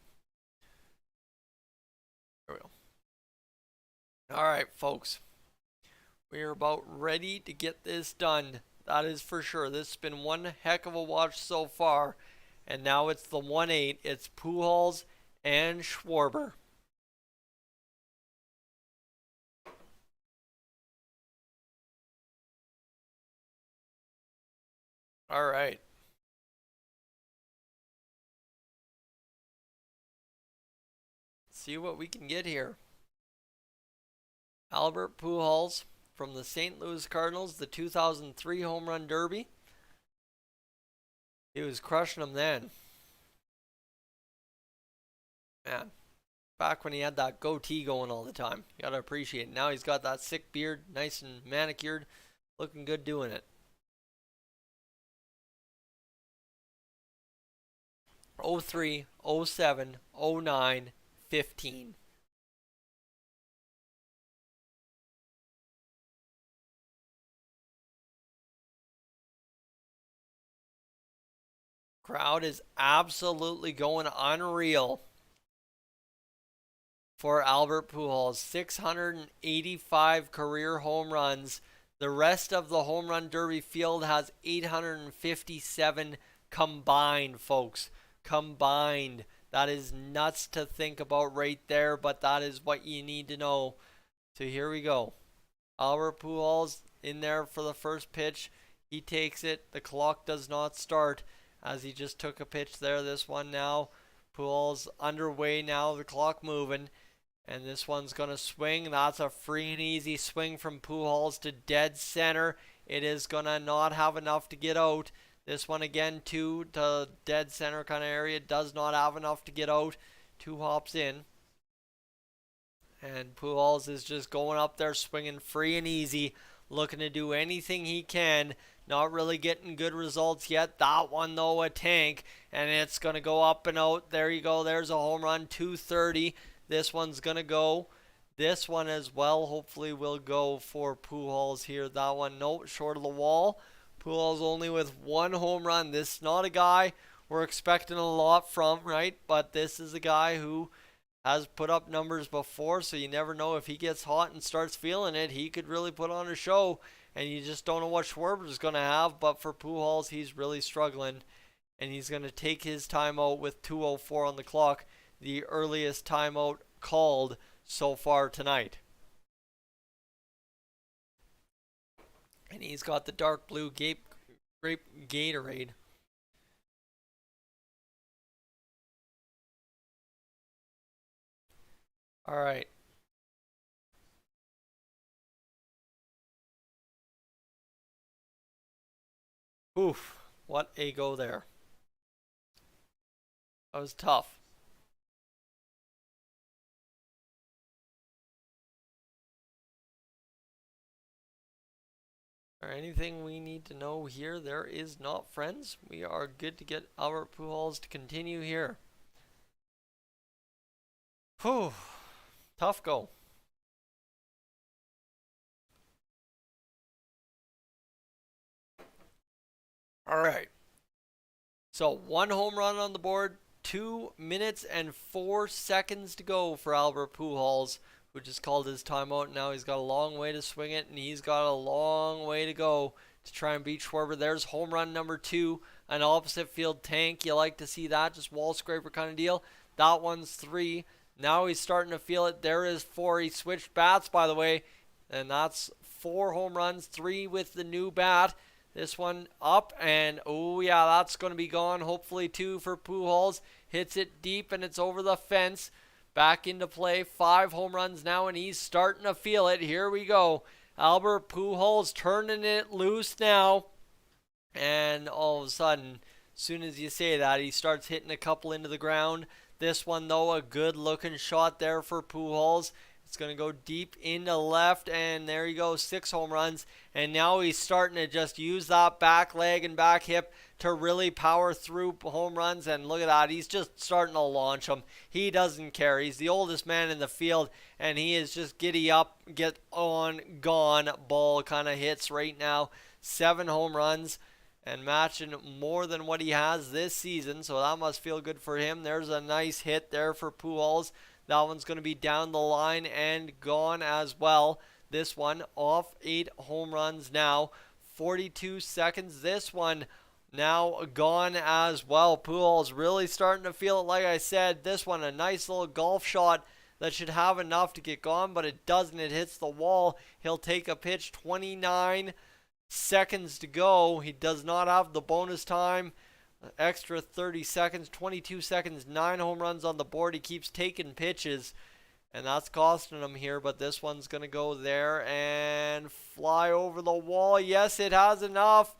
There we go. All right, folks. We are about ready to get this done. That is for sure. This has been one heck of a watch so far. And now it's the 1-8. It's Pujols and Schwarber. All right. See what we can get here. Albert Pujols from the St. Louis Cardinals, the 2003 Home Run Derby. He was crushing them then. Man, Back when he had that goatee going all the time. You gotta appreciate it. Now he's got that sick beard, nice and manicured, looking good doing it. 03, 07, 09, 15. Crowd is absolutely going unreal for Albert Pujols. 685 career home runs. The rest of the home run derby field has 857 combined, folks. Combined. That is nuts to think about right there, but that is what you need to know. So here we go. Albert Pujols in there for the first pitch. He takes it. The clock does not start as he just took a pitch there. This one now. Pujols underway now. The clock moving. And this one's going to swing. That's a free and easy swing from Pujols to dead center. It is going to not have enough to get out. This one again, two to dead center kind of area. Does not have enough to get out. Two hops in. And Pujols is just going up there swinging free and easy. Looking to do anything he can. Not really getting good results yet. That one, though, a tank. And it's going to go up and out. There you go. There's a home run. 230. This one's going to go. This one as well hopefully will go for Pujols here. That one, no, short of the wall. Pujols only with one home run. This is not a guy we're expecting a lot from, right? But this is a guy who has put up numbers before, so you never know if he gets hot and starts feeling it. He could really put on a show, and you just don't know what Schwarber is going to have. But for Pujols, he's really struggling, and he's going to take his timeout with 2:04 on the clock. The earliest timeout called so far tonight. And he's got the dark blue grape Gatorade. All right. Oof. What a go there. That was tough. Or anything we need to know here? There is not, friends. We are good to get Albert Pujols to continue here. Whew. Tough go. All right. So one home run on the board. 2 minutes and 4 seconds to go for Albert Pujols, who just called his timeout. Now he's got a long way to swing it, and he's got a long way to go to try and beat Schwarber. There's home run number 2, an opposite field tank. You like to see that, just wall scraper kind of deal. That one's 3. Now he's starting to feel it. There is 4. He switched bats, by the way, and that's 4 home runs, 3 with the new bat. This one up, and oh yeah, that's going to be gone. Hopefully 2 for Pujols. Hits it deep, and it's over the fence. Back into play. 5 home runs now, and he's starting to feel it. Here we go. Albert Pujols turning it loose now. And all of a sudden, as soon as you say that, he starts hitting a couple into the ground. This one, though, a good-looking shot there for Pujols. It's going to go deep into left, and there you go, 6 home runs. And now he's starting to just use that back leg and back hip to really power through home runs. And look at that, he's just starting to launch them. He doesn't care. He's the oldest man in the field, and he is just giddy up, get on, gone ball kind of hits right now. 7 home runs and matching more than what he has this season, so that must feel good for him. There's a nice hit there for Pujols. That one's going to be down the line and gone as well. This one off 8 home runs now. 42 seconds. This one now gone as well. Pujols really starting to feel it, like I said. This one, a nice little golf shot that should have enough to get gone, but it doesn't. It hits the wall. He'll take a pitch. 29 seconds to go. He does not have the bonus time. Extra 30 seconds, 22 seconds, 9 home runs on the board. He keeps taking pitches, and that's costing him here, but this one's going to go there and fly over the wall. Yes, it has enough.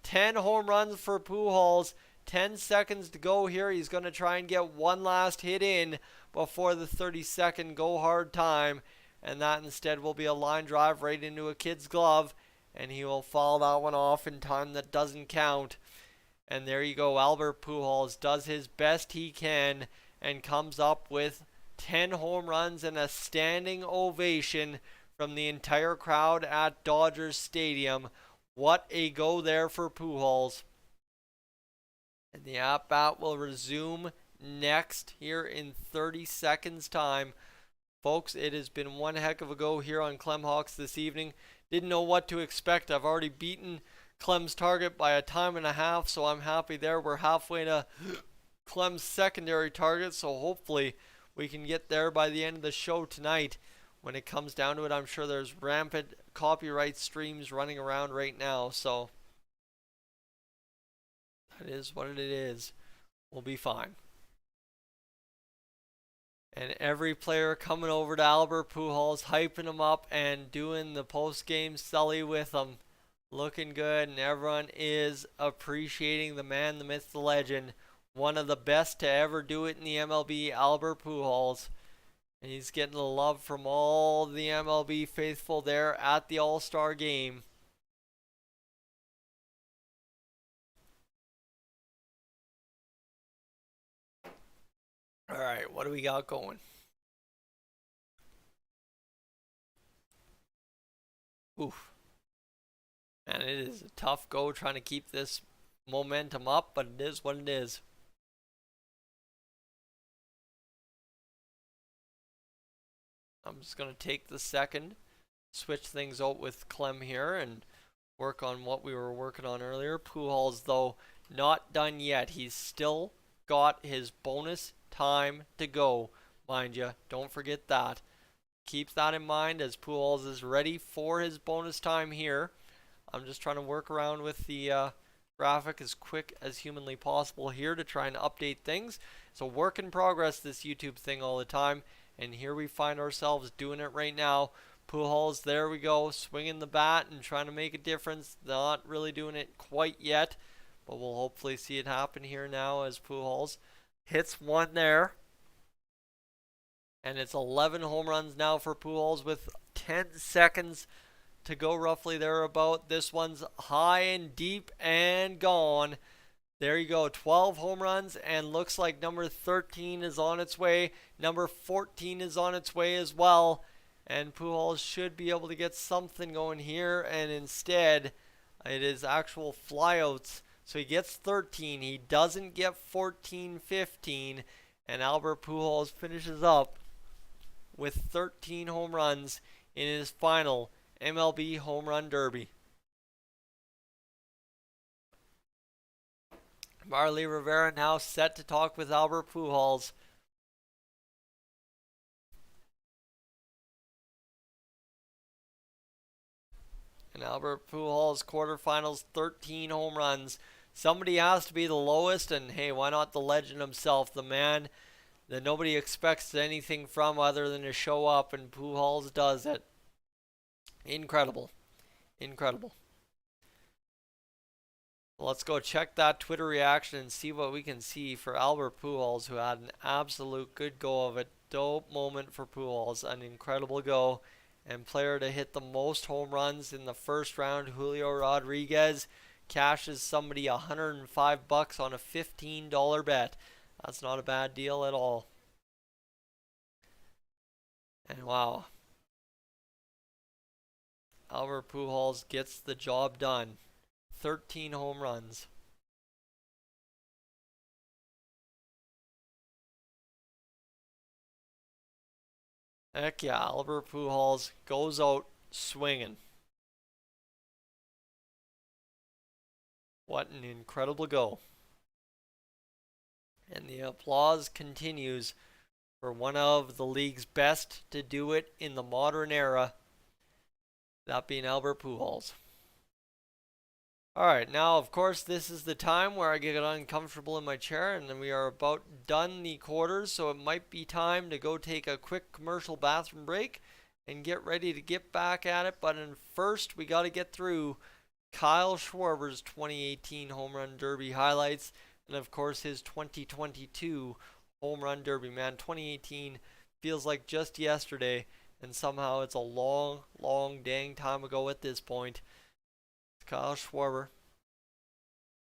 10 home runs for Pujols. 10 seconds to go here. He's going to try and get one last hit in before the 30-second go hard time. And that instead will be a line drive right into a kid's glove. And he will foul that one off in time that doesn't count. And there you go. Albert Pujols does his best he can and comes up with 10 home runs and a standing ovation from the entire crowd at Dodgers Stadium. What a go there for Pujols. And the at-bat will resume next here in 30 seconds time. Folks, it has been one heck of a go here on Clem Hawks this evening. Didn't know what to expect. I've already beaten Clem's target by a time and a half, so I'm happy there. We're halfway to Clem's secondary target, so hopefully we can get there by the end of the show tonight. When it comes down to it, I'm sure there's rampant copyright streams running around right now, so that is what it is. We'll be fine. And every player coming over to Albert Pujols, hyping him up and doing the post-game celly with him. Looking good, and everyone is appreciating the man, the myth, the legend. One of the best to ever do it in the MLB, Albert Pujols. And he's getting the love from all the MLB faithful there at the All-Star game. All right, what do we got going? Oof. And it is a tough go trying to keep this momentum up, but it is what it is. I'm just going to take the second, switch things out with Clem here, and work on what we were working on earlier. Pujols, though, not done yet. He's still got his bonus time to go, mind you. Don't forget that. Keep that in mind as Pujols is ready for his bonus time here. I'm just trying to work around with the graphic as quick as humanly possible here to try and update things. It's a work in progress, this YouTube thing all the time. And here we find ourselves doing it right now. Pujols, there we go, swinging the bat and trying to make a difference. Not really doing it quite yet, but we'll hopefully see it happen here now as Pujols hits one there. And it's 11 home runs now for Pujols with 10 seconds to go roughly thereabout. This one's high and deep and gone. There you go, 12 home runs, and looks like number 13 is on its way. Number 14 is on its way as well. And Pujols should be able to get something going here, and instead, it is actual flyouts. So he gets 13. He doesn't get 14, 15, and Albert Pujols finishes up with 13 home runs in his final MLB Home Run Derby. Marley Rivera now set to talk with Albert Pujols. And Albert Pujols, quarterfinals, 13 home runs. Somebody has to be the lowest, and hey, why not the legend himself, the man that nobody expects anything from other than to show up, and Pujols does it. Incredible. Incredible. Let's go check that Twitter reaction and see what we can see for Albert Pujols, who had an absolute good go of it. Dope moment for Pujols. An incredible go. And player to hit the most home runs in the first round, Julio Rodriguez, cashes somebody $105 on a $15 bet. That's not a bad deal at all. And wow. Albert Pujols gets the job done. 13 home runs. Heck yeah, Albert Pujols goes out swinging. What an incredible go. And the applause continues for one of the league's best to do it in the modern era. That being Albert Pujols. Alright, now of course this is the time where I get uncomfortable in my chair, and then we are about done the quarters, so it might be time to go take a quick commercial bathroom break and get ready to get back at it. But first we got to get through Kyle Schwarber's 2018 Home Run Derby highlights. and of course his 2022 Home Run Derby. Man, 2018 feels like just yesterday, and somehow it's a long, long dang time ago at this point. Kyle Schwarber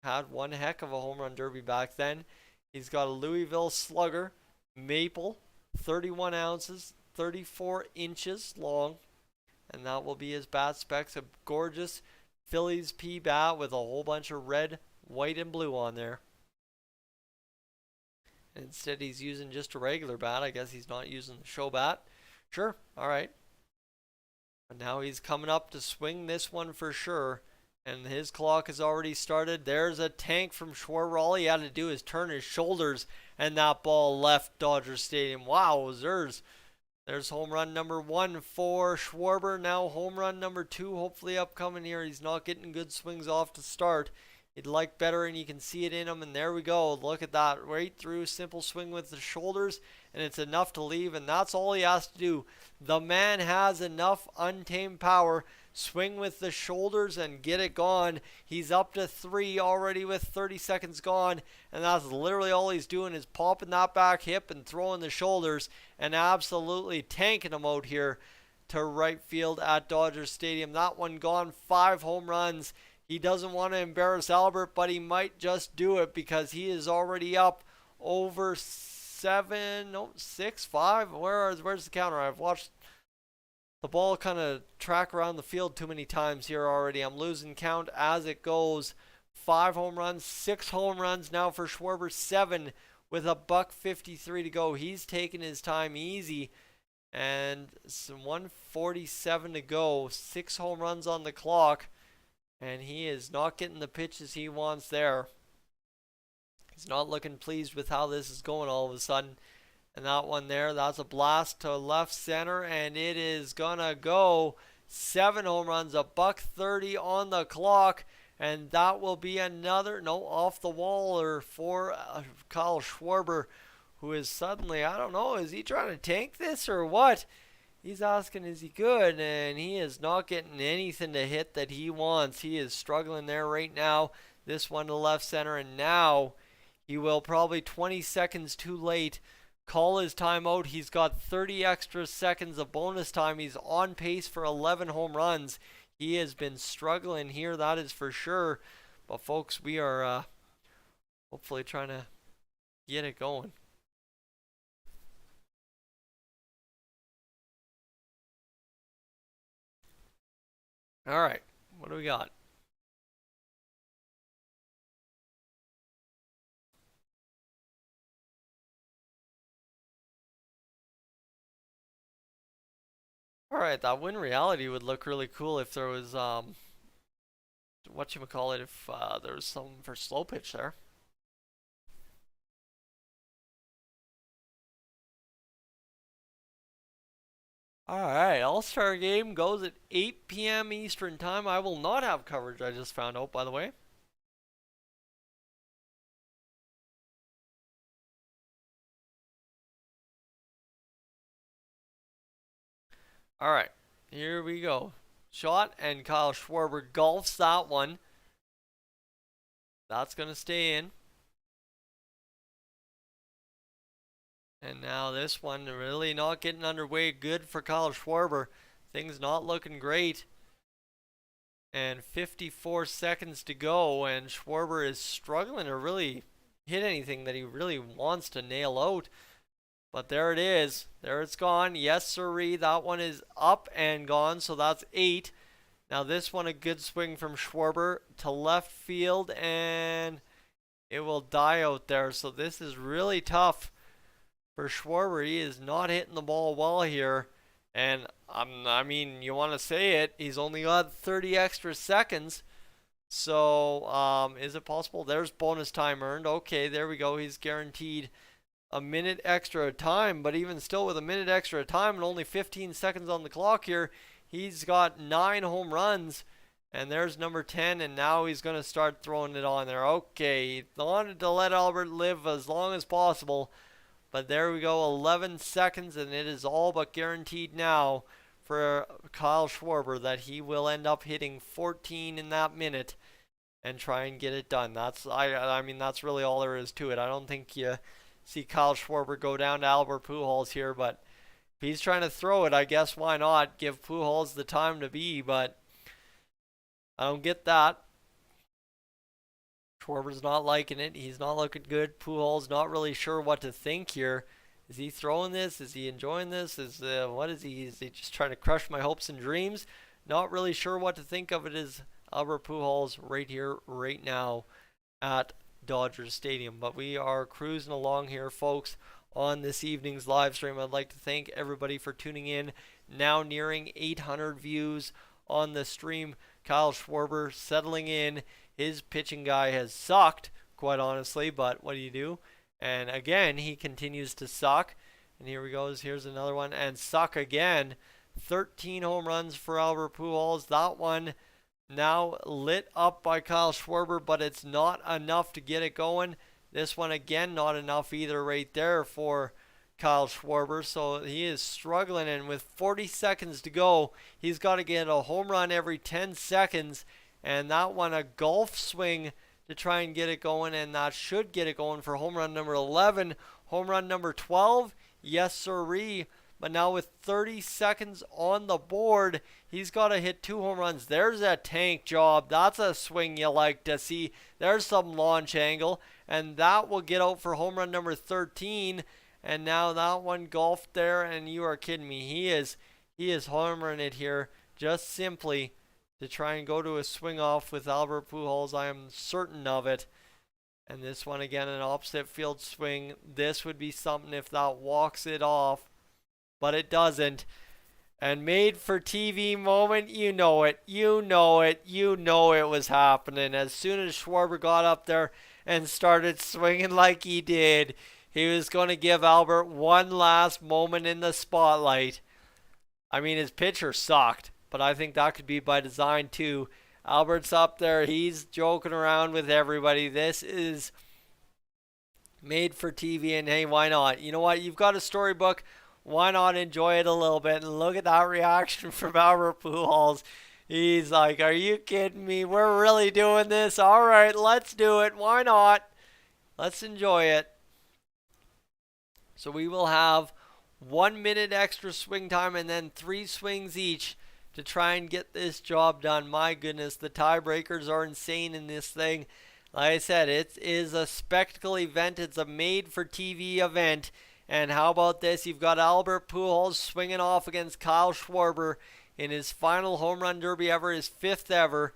had one heck of a Home Run Derby back then. He's got a Louisville Slugger, maple, 31 ounces, 34 inches long, and that will be his bat specs. A gorgeous Phillies P bat with a whole bunch of red, white, and blue on there. Instead, he's using just a regular bat. I guess he's not using the show bat. Sure, all right. But now he's coming up to swing this one for sure. And his clock has already started. There's a tank from Schwarber. All he had to do is turn his shoulders, and that ball left Dodger Stadium. Wow, there's home run number 1 for Schwarber. Now home run number 2, hopefully upcoming here. He's not getting good swings off to start. He'd like better, and you can see it in him. And there we go. Look at that. Right through. Simple swing with the shoulders, and it's enough to leave. And that's all he has to do. The man has enough untamed power. Swing with the shoulders and get it gone. He's up to 3 already with 30 seconds gone. And that's literally all he's doing is popping that back hip and throwing the shoulders. And absolutely tanking him out here to right field at Dodger Stadium. That one gone. 5 home runs. He doesn't want to embarrass Albert, but he might just do it because he is already up over 6, 5. Where's the counter? I've watched the ball kind of track around the field too many times here already. I'm losing count as it goes. 5 home runs, 6 home runs now for Schwarber, 7 with a $153 to go. He's taking his time easy, and some 147 to go. 6 home runs on the clock. And he is not getting the pitches he wants there. He's not looking pleased with how this is going all of a sudden. And that one there, that's a blast to left center. And it is going to go. 7 home runs, a $130 on the clock. And that will be another, off the wall or for Kyle Schwarber, who is suddenly, I don't know, is he trying to tank this or what? He's asking, is he good? And he is not getting anything to hit that he wants. He is struggling there right now. This one to left center, and now he will probably 20 seconds too late call his timeout. He's got 30 extra seconds of bonus time. He's on pace for 11 home runs. He has been struggling here, that is for sure. But folks, we are hopefully trying to get it going. All right, what do we got? All right, that win reality would look really cool if there was whatchamacallit, if there was some for slow pitch there. Alright, All-Star Game goes at 8 p.m. Eastern Time. I will not have coverage, I just found out, by the way. Alright, here we go. Shot, and Kyle Schwarber golfs that one. That's going to stay in. And now this one really not getting underway. Good for Kyle Schwarber. Things not looking great. And 54 seconds to go. And Schwarber is struggling to really hit anything that he really wants to nail out. But there it is. There it's gone. Yes, sirree. That one is up and gone. So that's 8. Now this one, a good swing from Schwarber to left field. And it will die out there. So this is really tough for Schwarber. He is not hitting the ball well here. And I mean, you want to say it, he's only got 30 extra seconds. So is it possible? There's bonus time earned. Okay, there we go. He's guaranteed a minute extra time. But even still, with a minute extra time and only 15 seconds on the clock here, he's got 9 home runs. And there's number 10, and now he's going to start throwing it on there. Okay, he wanted to let Albert live as long as possible. But there we go, 11 seconds, and it is all but guaranteed now for Kyle Schwarber that he will end up hitting 14 in that minute. and try and get it done. I mean, that's really all there is to it. I don't think you see Kyle Schwarber go down to Albert Pujols here, but if he's trying to throw it, I guess why not give Pujols the time to be, but I don't get that. Schwarber's not liking it. He's not looking good. Pujols not really sure what to think here. Is he throwing this? Is he enjoying this? What is he? Is he just trying to crush my hopes and dreams? Not really sure what to think of it. Is Albert Pujols right here, right now at Dodgers Stadium. But we are cruising along here, folks, on this evening's live stream. I'd like to thank everybody for tuning in. Now nearing 800 views on the stream. Kyle Schwarber settling in. His pitching guy has sucked, quite honestly, but what do you do? And again, he continues to suck. And here we go. Here's another one. And suck again. 13 home runs for Albert Pujols. That one now lit up by Kyle Schwarber, but it's not enough to get it going. This one again, not enough either right there for Kyle Schwarber. So he is struggling, and with 40 seconds to go, he's got to get a home run every 10 seconds. And that one, a golf swing to try and get it going, and that should get it going for home run number 11. Home run number 12, yes sirree. But now with 30 seconds on the board, he's got to hit 2 home runs. There's a tank job. That's a swing you like to see. There's some launch angle, and that will get out for home run number 13. And now that one golfed there, and you are kidding me. He is homering it here just simply to try and go to a swing off with Albert Pujols. I am certain of it. And this one again, an opposite field swing. This would be something if that walks it off, but it doesn't. And made for TV moment, you know it. You know it. You know it was happening. As soon as Schwarber got up there and started swinging like he did, he was going to give Albert one last moment in the spotlight. I mean, his pitcher sucked, but I think that could be by design too. Albert's up there. He's joking around with everybody. This is made for TV, and hey, why not? You know what? You've got a storybook. Why not enjoy it a little bit? And look at that reaction from Albert Pujols. He's like, are you kidding me? We're really doing this? All right, let's do it. Why not? Let's enjoy it. So we will have 1 minute extra swing time and then 3 swings each to try and get this job done. My goodness, the tiebreakers are insane in this thing. Like I said, it is a spectacle event. It's a made-for-TV event. And how about this? You've got Albert Pujols swinging off against Kyle Schwarber in his final home run derby ever, his 5th ever.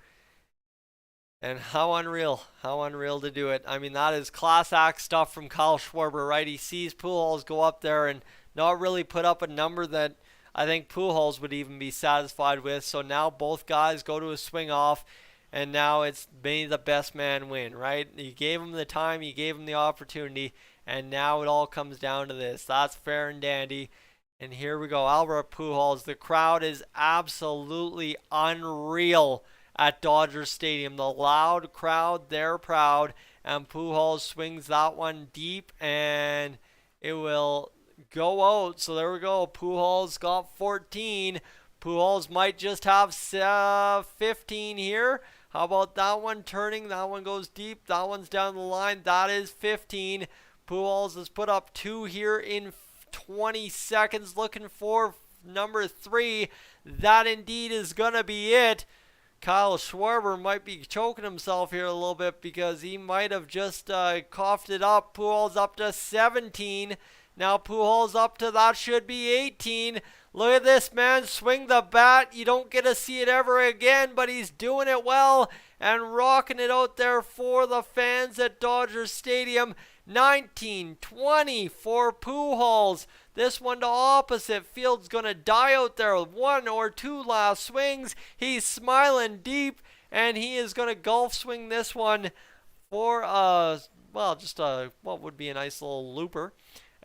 And how unreal to do it. I mean, that is class act stuff from Kyle Schwarber, right? He sees Pujols go up there and not really put up a number that I think Pujols would even be satisfied with. So now both guys go to a swing off, and now it's may the best man win, right? You gave him the time, you gave him the opportunity, and now it all comes down to this. That's fair and dandy. And here we go, Albert Pujols. The crowd is absolutely unreal at Dodger Stadium. The loud crowd, they're proud. And Pujols swings that one deep, and it will go out. So there we go. Pujols got 14. Pujols might just have 15 here. How about that one turning? That one goes deep. That one's down the line. That is 15. Pujols has put up 2 here in 20 seconds. Looking for number 3. That indeed is going to be it. Kyle Schwarber might be choking himself here a little bit because he might have just coughed it up. Pujols up to 17. Now Pujols up to, that should be 18. Look at this man swing the bat. You don't get to see it ever again, but he's doing it well and rocking it out there for the fans at Dodger Stadium. 19-20 for Pujols. This one to opposite field's going to die out there with 1 or 2 last swings. He's smiling deep, and he is going to golf swing this one for, just what would be a nice little looper.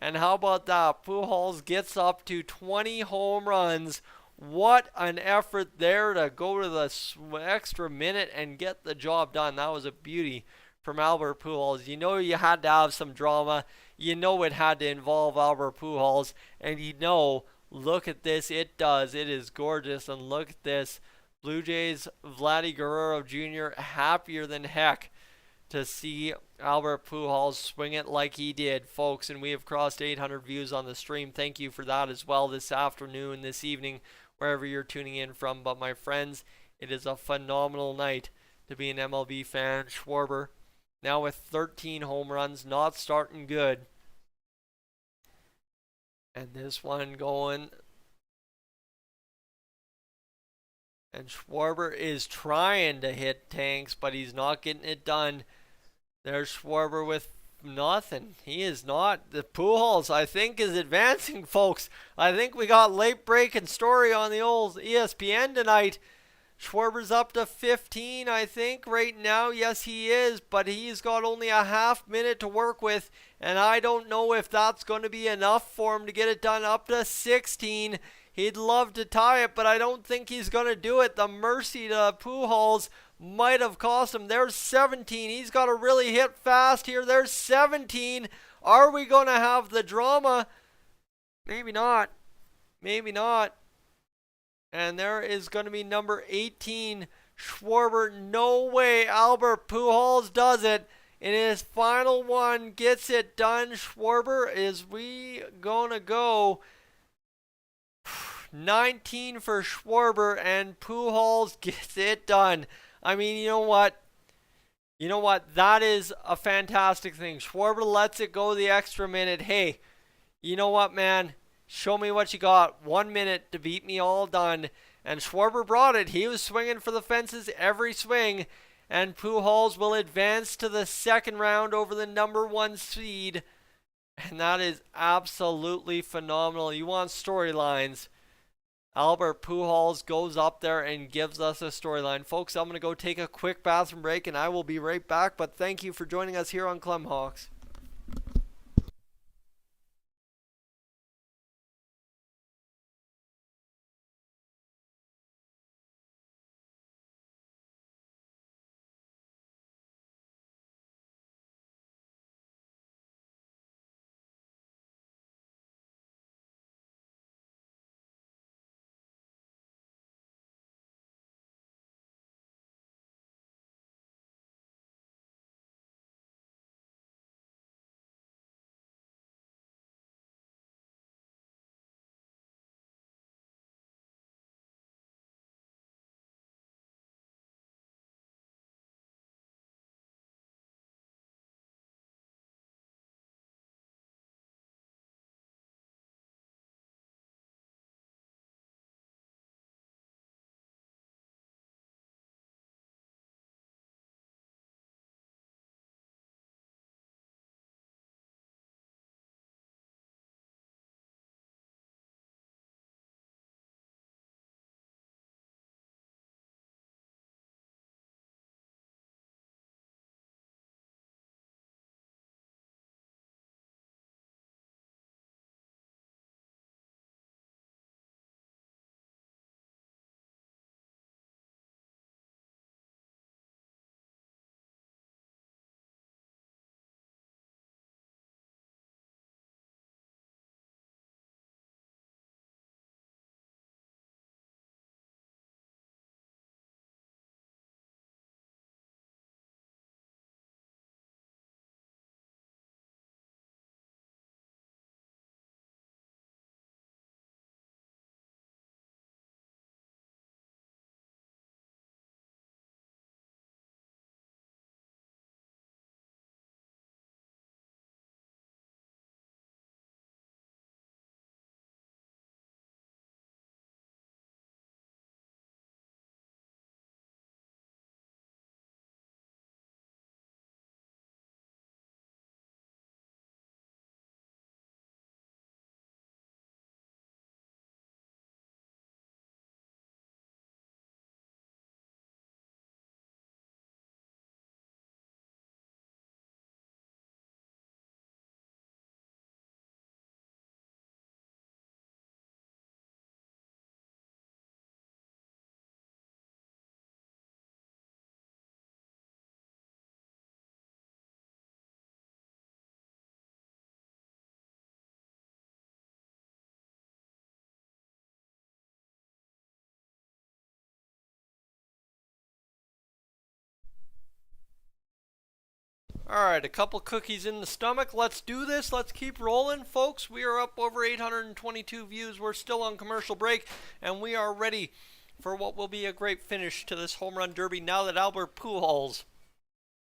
And how about that? Pujols gets up to 20 home runs. What an effort there to go to the extra minute and get the job done. That was a beauty from Albert Pujols. You know you had to have some drama. You know it had to involve Albert Pujols. And you know, look at this. It does. It is gorgeous. And look at this. Blue Jays Vladdy Guerrero Jr. happier than heck to see Albert Pujols swing it like he did, folks. And we have crossed 800 views on the stream. Thank you for that as well this afternoon, this evening, wherever you're tuning in from. But my friends, it is a phenomenal night to be an MLB fan. Schwarber, now with 13 home runs, not starting good. And this one going. And Schwarber is trying to hit tanks, but he's not getting it done. There's Schwarber with nothing. He is not. The Pujols, I think, is advancing, folks. I think we got late breaking story on the old ESPN tonight. Schwarber's up to 15, I think, right now. Yes, he is, but he's got only a half minute to work with, and I don't know if that's going to be enough for him to get it done. Up to 16. He'd love to tie it, but I don't think he's going to do it. The mercy to Pujols might have cost him. There's 17. He's got to really hit fast here. There's 17. Are we going to have the drama? Maybe not. Maybe not. And there is going to be number 18, Schwarber. No way Albert Pujols does it. In his final one, gets it done. Schwarber, is we going to go 19 for Schwarber, and Pujols gets it done. I mean, you know what? You know what? That is a fantastic thing. Schwarber lets it go the extra minute. Hey, you know what, man? Show me what you got. 1 minute to beat me all done. And Schwarber brought it. He was swinging for the fences every swing. And Pujols will advance to the second round over the number 1 seed. And that is absolutely phenomenal. You want storylines. Albert Pujols goes up there and gives us a storyline. Folks, I'm going to go take a quick bathroom break and I will be right back. But thank you for joining us here on Clem Hawks. Alright, a couple cookies in the stomach. Let's do this. Let's keep rolling, folks. We are up over 822 views. We're still on commercial break, and we are ready for what will be a great finish to this home run derby now that Albert Pujols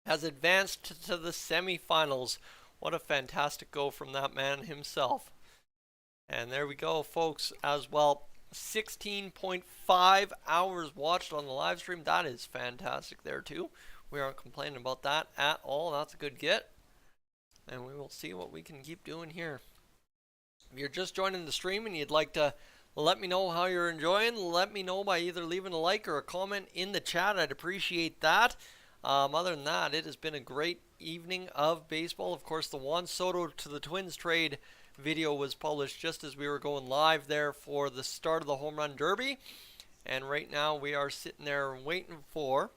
has advanced to the semifinals. What a fantastic go from that man himself. And there we go, folks, as well. 16.5 hours watched on the live stream. That is fantastic there, too. We aren't complaining about that at all. That's a good get. And we will see what we can keep doing here. If you're just joining the stream and you'd like to let me know how you're enjoying, let me know by either leaving a like or a comment in the chat. I'd appreciate that. Other than that, it has been a great evening of baseball. Of course, the Juan Soto to the Twins trade video was published just as we were going live there for the start of the home run derby. And right now we are sitting there waiting for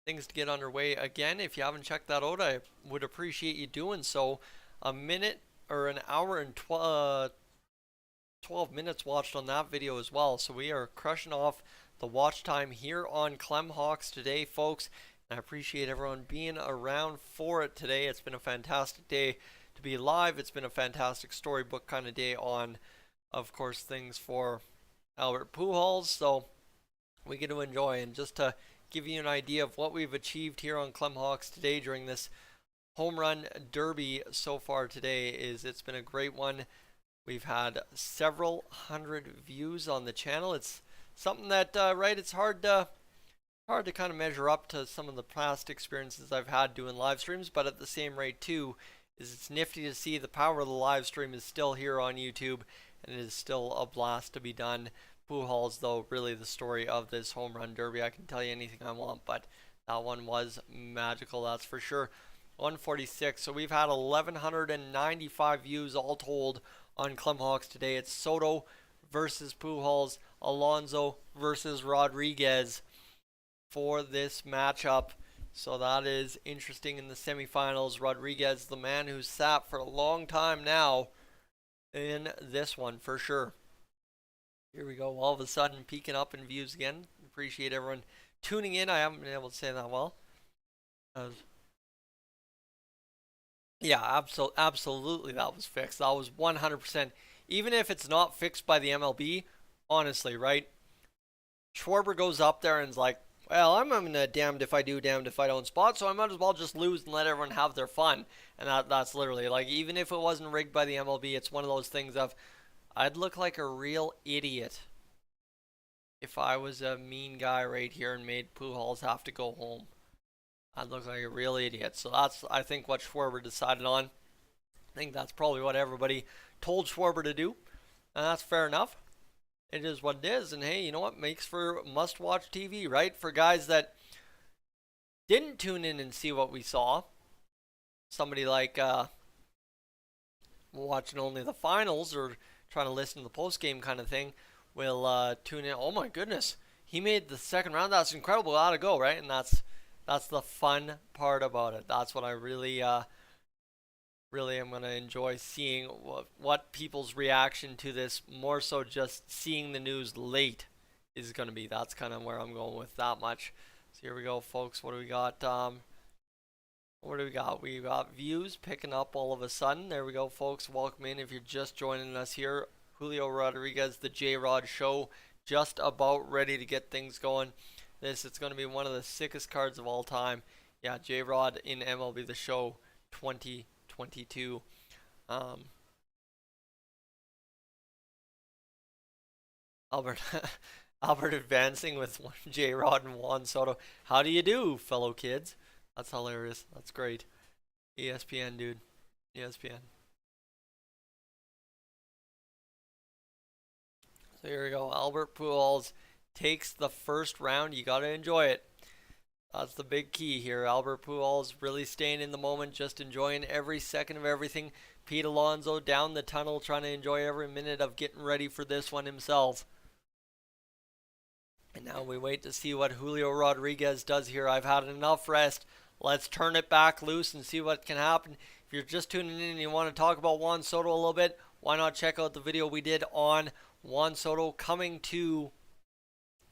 things to get underway again. If you haven't checked that out, I would appreciate you doing so. A minute or an hour and 12 minutes watched on that video as well. So we are crushing off the watch time here on Clem Hawks today, folks. And I appreciate everyone being around for it today. It's been a fantastic day to be live. It's been a fantastic storybook kind of day on, of course, things for Albert Pujols. So we get to enjoy, and just to give you an idea of what we've achieved here on Clem Hawks today during this home run derby so far today is it's been a great one. We've had several hundred views on the channel. It's something that right, it's hard to kind of measure up to some of the past experiences I've had doing live streams, but at the same rate too is it's nifty to see the power of the live stream is still here on YouTube, and it is still a blast to be done. Pujols, though, really the story of this home run derby. I can tell you anything I want, but that one was magical, that's for sure. 146, so we've had 1,195 views all told on Clem Hawks today. It's Soto versus Pujols, Alonso versus Ramirez for this matchup. So that is interesting in the semifinals. Ramirez, the man who's sat for a long time now in this one for sure. Here we go, all of a sudden peaking up in views again. Appreciate everyone tuning in. I haven't been able to say that well. Yeah, absolutely that was fixed. That was 100%. Even if it's not fixed by the MLB, honestly, right? Schwarber goes up there and is like, well, I'm in a damned if I do, damned if I don't spot, so I might as well just lose and let everyone have their fun. And that's literally, like, even if it wasn't rigged by the MLB, it's one of those things of, I'd look like a real idiot if I was a mean guy right here and made Pujols have to go home. I'd look like a real idiot. So that's, I think, what Schwarber decided on. I think that's probably what everybody told Schwarber to do. And that's fair enough. It is what it is. And hey, you know what? Makes for must-watch TV, right? For guys that didn't tune in and see what we saw. Somebody like watching only the finals or trying to listen to the post-game kind of thing will tune in. Oh my goodness, he made the second round. That's incredible. Gotta go, right? And that's the fun part about it. That's what I really really am going to enjoy seeing what people's reaction to this, more so just seeing the news late, is going to be. That's kind of where I'm going with that much. So here we go, folks. What do we got? What do we got? We got views picking up all of a sudden. There we go, folks. Welcome in if you're just joining us here. Julio Rodriguez, the J-Rod Show, just about ready to get things going. It's going to be one of the sickest cards of all time. Yeah, J-Rod in MLB The Show 2022. Albert advancing with J-Rod and Juan Soto. How do you do, fellow kids? That's hilarious. That's great. ESPN, dude. ESPN. So here we go. Albert Pujols takes the first round. You got to enjoy it. That's the big key here. Albert Pujols really staying in the moment, just enjoying every second of everything. Pete Alonso down the tunnel trying to enjoy every minute of getting ready for this one himself. And now we wait to see what Julio Rodriguez does here. I've had enough rest. Let's turn it back loose and see what can happen. If you're just tuning in and you want to talk about Juan Soto a little bit, why not check out the video we did on Juan Soto coming to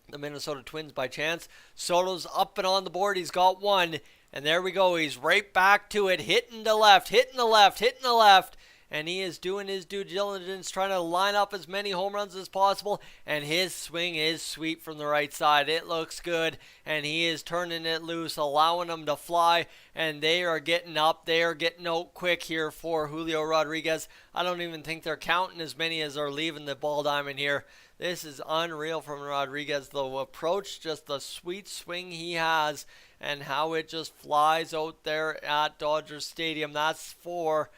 the Minnesota Twins by chance. Soto's up and on the board. He's got one. And there we go. He's right back to it, hitting the left, hitting the left, hitting the left. And he is doing his due diligence, trying to line up as many home runs as possible. And his swing is sweet from the right side. It looks good. And he is turning it loose, allowing them to fly. And they are getting up. They are getting out quick here for Julio Rodriguez. I don't even think they're counting as many as are leaving the ball diamond here. This is unreal from Rodriguez. The approach, just the sweet swing he has, and how it just flies out there at Dodger Stadium. That's 4.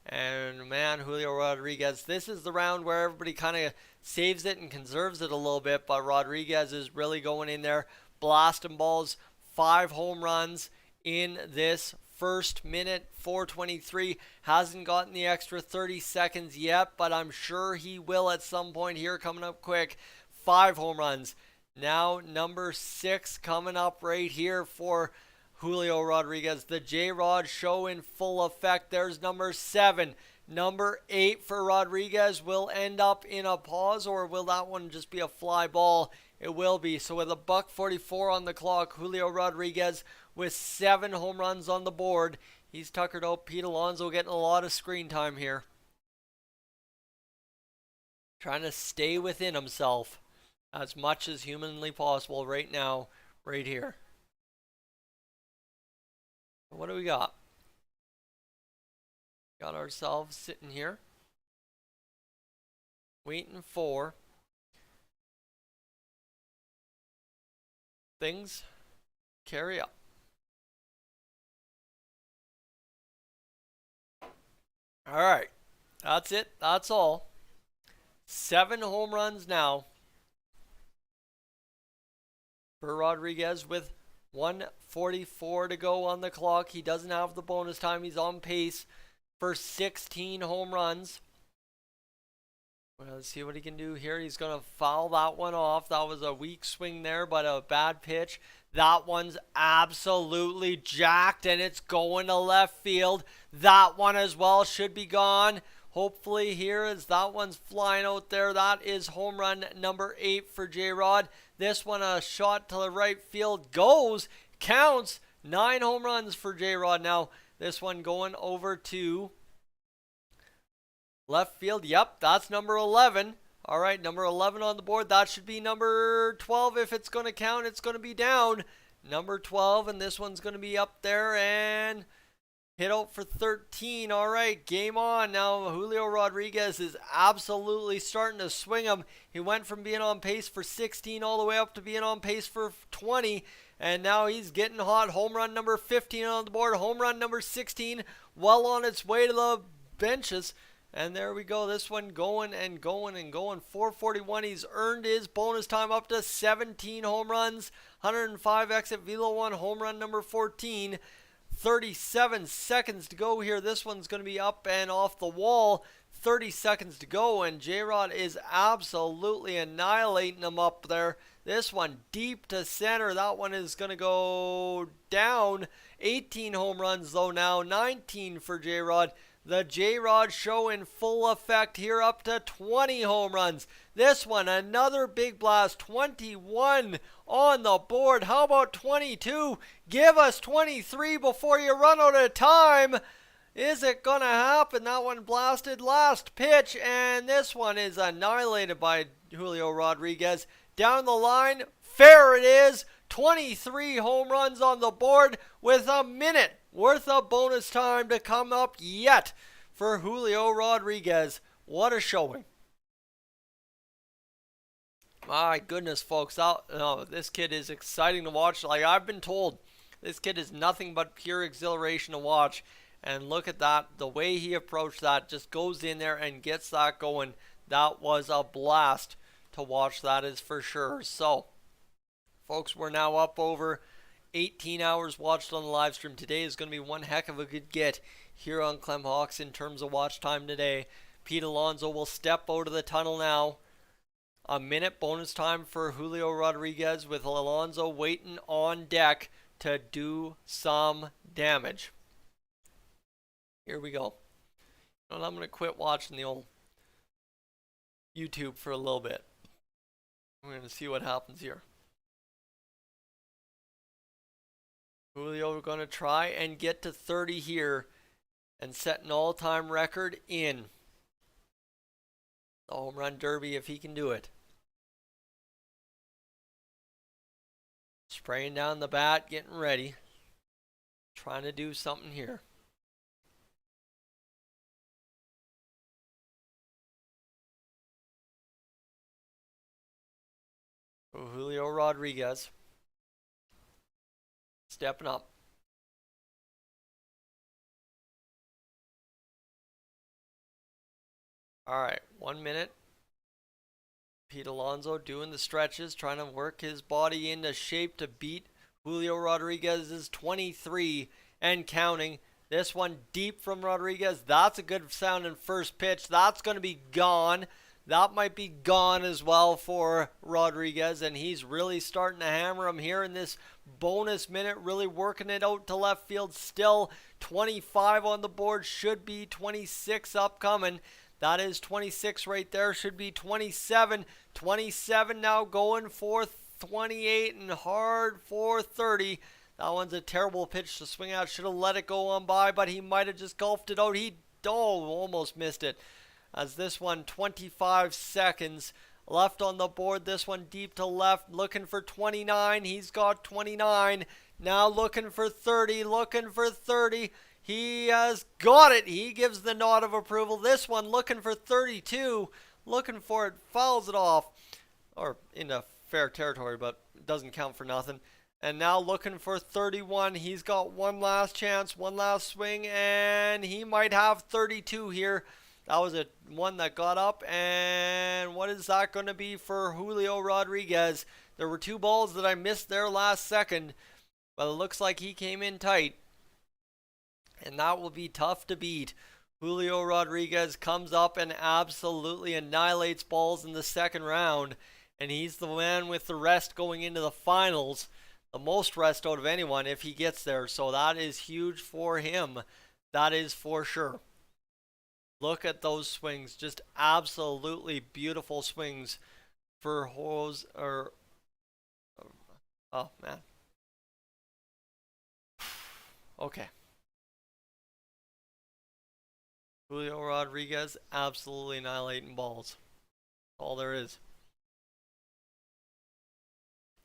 And man, Julio Rodriguez, this is the round where everybody kind of saves it and conserves it a little bit, but Rodriguez is really going in there, blasting balls. 5 home runs in this first minute, 4:23. Hasn't gotten the extra 30 seconds yet, but I'm sure he will at some point here, coming up quick. 5 home runs. Now number 6 coming up right here for Julio Rodriguez. The J-Rod show in full effect. There's number 7. Number 8 for Rodriguez will end up in a pause, or will that one just be a fly ball? It will be. So with a $1:44 on the clock, Julio Rodriguez with 7 home runs on the board. He's tuckered out. Pete Alonso getting a lot of screen time here. Trying to stay within himself as much as humanly possible right now, right here. What do we got? Got ourselves sitting here, waiting for things carry up. All right, that's it. That's all. 7 home runs now for Rodriguez with 1:44 to go on the clock. He doesn't have the bonus time. He's on pace for 16 home runs. Well, let's see what he can do here. He's going to foul that one off. That was a weak swing there, but a bad pitch. That one's absolutely jacked, and it's going to left field. That one as well should be gone. Hopefully here, as that one's flying out there, that is home run number 8 for J-Rod. This one, a shot to the right field, goes, counts. 9 home runs for J-Rod. Now, this one going over to left field. Yep, that's number 11. All right, number 11 on the board. That should be number 12. If it's going to count, it's going to be down. Number 12, and this one's going to be up there and hit out for 13. All right, game on. Now, Julio Rodriguez is absolutely starting to swing him. He went from being on pace for 16 all the way up to being on pace for 20. And now he's getting hot. Home run number 15 on the board. Home run number 16 well on its way to the benches. And there we go. This one going and going and going. 441. He's earned his bonus time up to 17 home runs. 105 exit velo one. Home run number 14. 37 seconds to go here. This one's going to be up and off the wall. 30 seconds to go, and J-Rod is absolutely annihilating him up there. This one deep to center. That one is going to go down. 18 home runs though now. 19 for J-Rod. The J-Rod show in full effect here, up to 20 home runs. This one, another big blast. 21 on the board. How about 22? Give us 23 before you run out of time. Is it going to happen? That one blasted. Last pitch, and this one is annihilated by Julio Rodriguez. Down the line, fair it is. 23 home runs on the board with a minute worth of bonus time to come up yet for Julio Rodriguez. What a showing. My goodness, folks. This kid is exciting to watch. Like I've been told, this kid is nothing but pure exhilaration to watch. And look at that. The way he approached that, just goes in there and gets that going. That was a blast to watch, that is for sure. So, folks, we're now up over 18 hours watched on the live stream. Today is going to be one heck of a good get here on Clem Hawks in terms of watch time today. Pete Alonso will step out of the tunnel now. A minute bonus time for Julio Rodriguez, with Alonso waiting on deck to do some damage. Here we go. And I'm going to quit watching the old YouTube for a little bit. We're going to see what happens here. Julio going to try and get to 30 here and set an all-time record in the home run derby if he can do it. Spraying down the bat, getting ready. Trying to do something here. Julio Rodriguez stepping up. All right, 1 minute. Pete Alonso doing the stretches, trying to work his body into shape to beat Julio Rodriguez's 23 and counting. This one deep from Rodriguez. That's a good sounding first pitch. That's going to be gone. That might be gone as well for Rodriguez, and he's really starting to hammer him here in this bonus minute, really working it out to left field. Still 25 on the board, should be 26 upcoming. That is 26 right there, should be 27. 27 now going for 28 and hard for 30. That one's a terrible pitch to swing out. Should have let it go on by, but he might have just golfed it out. He almost missed it. As this one, 25 seconds left on the board. This one deep to left, looking for 29. He's got 29. Now looking for 30, looking for 30. He has got it. He gives the nod of approval. This one looking for 32. Looking for it, fouls it off. Or into fair territory, but doesn't count for nothing. And now looking for 31. He's got one last chance, one last swing, and he might have 32 here. That was one that got up, and what is that going to be for Julio Rodriguez? There were two balls that I missed there last second, but it looks like he came in tight, and that will be tough to beat. Julio Rodriguez comes up and absolutely annihilates balls in the second round, and he's the man with the rest going into the finals, the most rest out of anyone if he gets there, so that is huge for him. That is for sure. Look at those swings, just absolutely beautiful swings for Hose, oh man. Okay. Julio Rodriguez absolutely annihilating balls. All there is.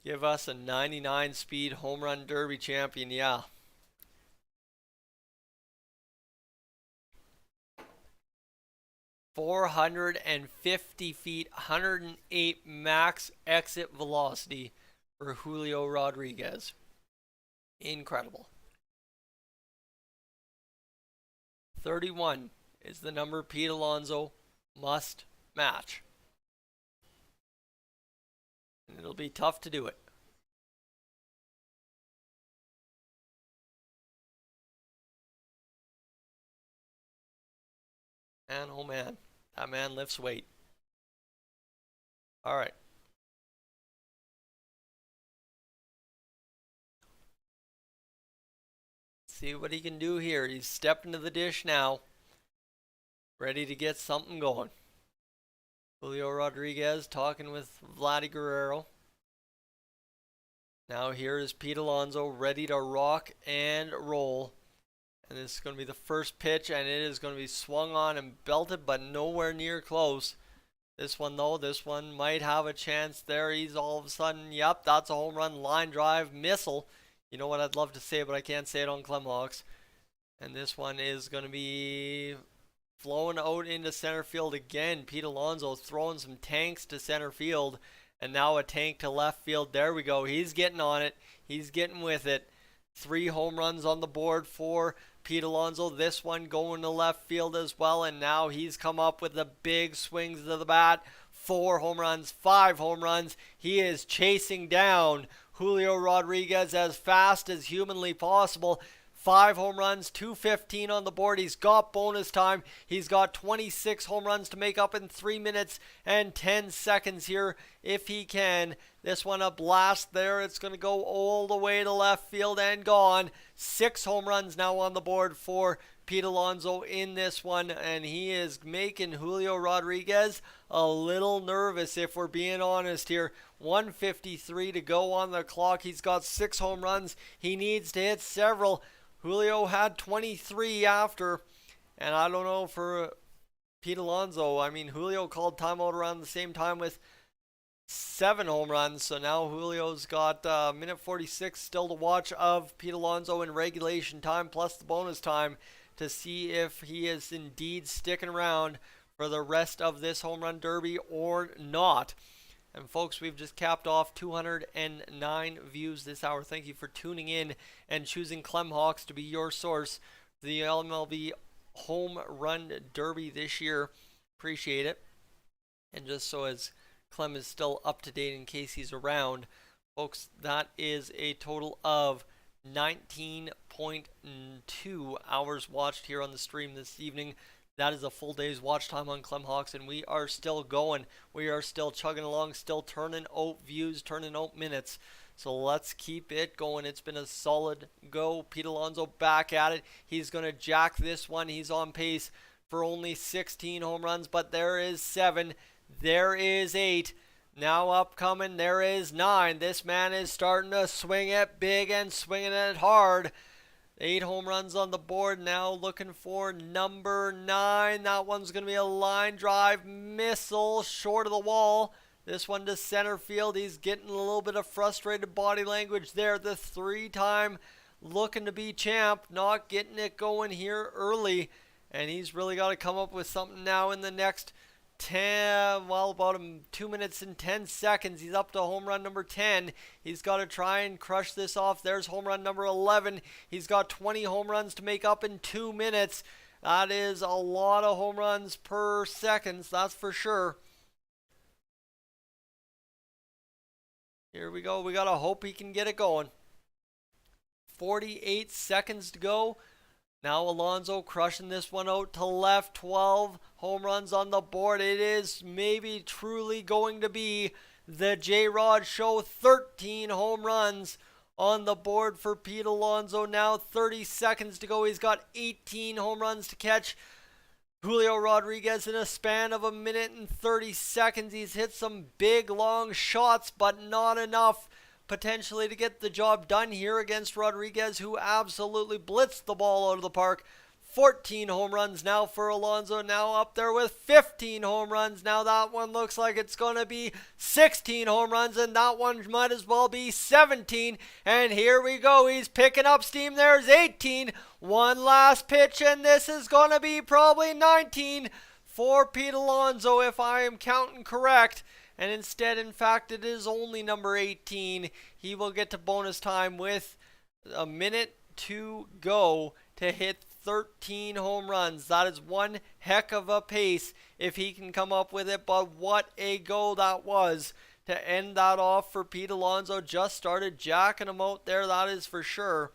Give us a 99 speed home run derby champion, yeah. .450 feet, 108 max exit velocity for Julio Rodriguez. Incredible. 31 is the number Pete Alonso must match. And it'll be tough to do it. And oh man, that man lifts weight. All right. See what he can do here. He's stepping to the dish now. Ready to get something going. Julio Rodriguez talking with Vladdy Guerrero. Now here is Pete Alonso ready to rock and roll. And this is going to be the first pitch, and it is going to be swung on and belted, but nowhere near close. This one, though, this one might have a chance there. He's all of a sudden, yep, that's a home run line drive missile. You know what I'd love to say, but I can't say it on Clemhawks. And this one is going to be flowing out into center field again. Pete Alonso throwing some tanks to center field, and now a tank to left field. There we go. He's getting on it. He's getting with it. 3 home runs on the board for Pete Alonso. This one going to left field as well, and now he's come up with the big swings to the bat. 4 home runs, 5 home runs. He is chasing down Julio Rodriguez as fast as humanly possible. 5 home runs, 215 on the board. He's got bonus time. He's got 26 home runs to make up in 3 minutes and 10 seconds here if he can. This one a blast there. It's going to go all the way to left field and gone. 6 home runs now on the board for Pete Alonso in this one, and he is making Julio Rodriguez a little nervous, if we're being honest here. 1:53 to go on the clock. He's got 6 home runs. He needs to hit several. Julio had 23 after, and I don't know for Pete Alonso. I mean, Julio called timeout around the same time with 7 home runs, so now Julio's got minute 46 still to watch of Pete Alonso in regulation time plus the bonus time to see if he is indeed sticking around for the rest of this home run derby or not. And folks, we've just capped off 209 views this hour. Thank you for tuning in and choosing Clem Hawks to be your source for the MLB Home Run Derby this year. Appreciate it. And just so as Clem is still up to date in case he's around, folks, that is a total of 19.2 hours watched here on the stream this evening. That is a full day's watch time on Clem Hawks, and we are still going. We are still chugging along, still turning out views, turning out minutes. So let's keep it going. It's been a solid go. Pete Alonso back at it. He's going to jack this one. He's on pace for only 16 home runs, but there is 7. There is 8. Now upcoming, there is 9. This man is starting to swing it big and swinging it hard. 8 home runs on the board. Now looking for number 9. That one's going to be a line drive missile short of the wall. This one to center field. He's getting a little bit of frustrated body language there. The 3-time looking to be champ, not getting it going here early. And he's really got to come up with something now in the next about 2 minutes and 10 seconds. He's up to home run number 10. He's got to try and crush this off. There's home run number 11. He's got 20 home runs to make up in 2 minutes. That is a lot of home runs per second, that's for sure. Here we go. We got to hope he can get it going. 48 seconds to go. Now Alonso crushing this one out to left. 12 home runs on the board. It is maybe truly going to be the J-Rod show. 13 home runs on the board for Pete Alonso. Now 30 seconds to go. He's got 18 home runs to catch Julio Rodriguez in a span of 1 minute and 30 seconds. He's hit some big long shots, but not enough potentially to get the job done here against Rodriguez, who absolutely blitzed the ball out of the park. 14 home runs now for Alonso, now up there with 15 home runs. Now that one looks like it's going to be 16 home runs, and that one might as well be 17. And here we go. He's picking up steam. There's 18. One last pitch, and this is going to be probably 19 for Pete Alonso, if I am counting correct. And instead, in fact, it is only number 18. He will get to bonus time with 1 minute to go to hit 13 home runs. That is one heck of a pace if he can come up with it. But what a go that was to end that off for Pete Alonso. Just started jacking him out there, that is for sure.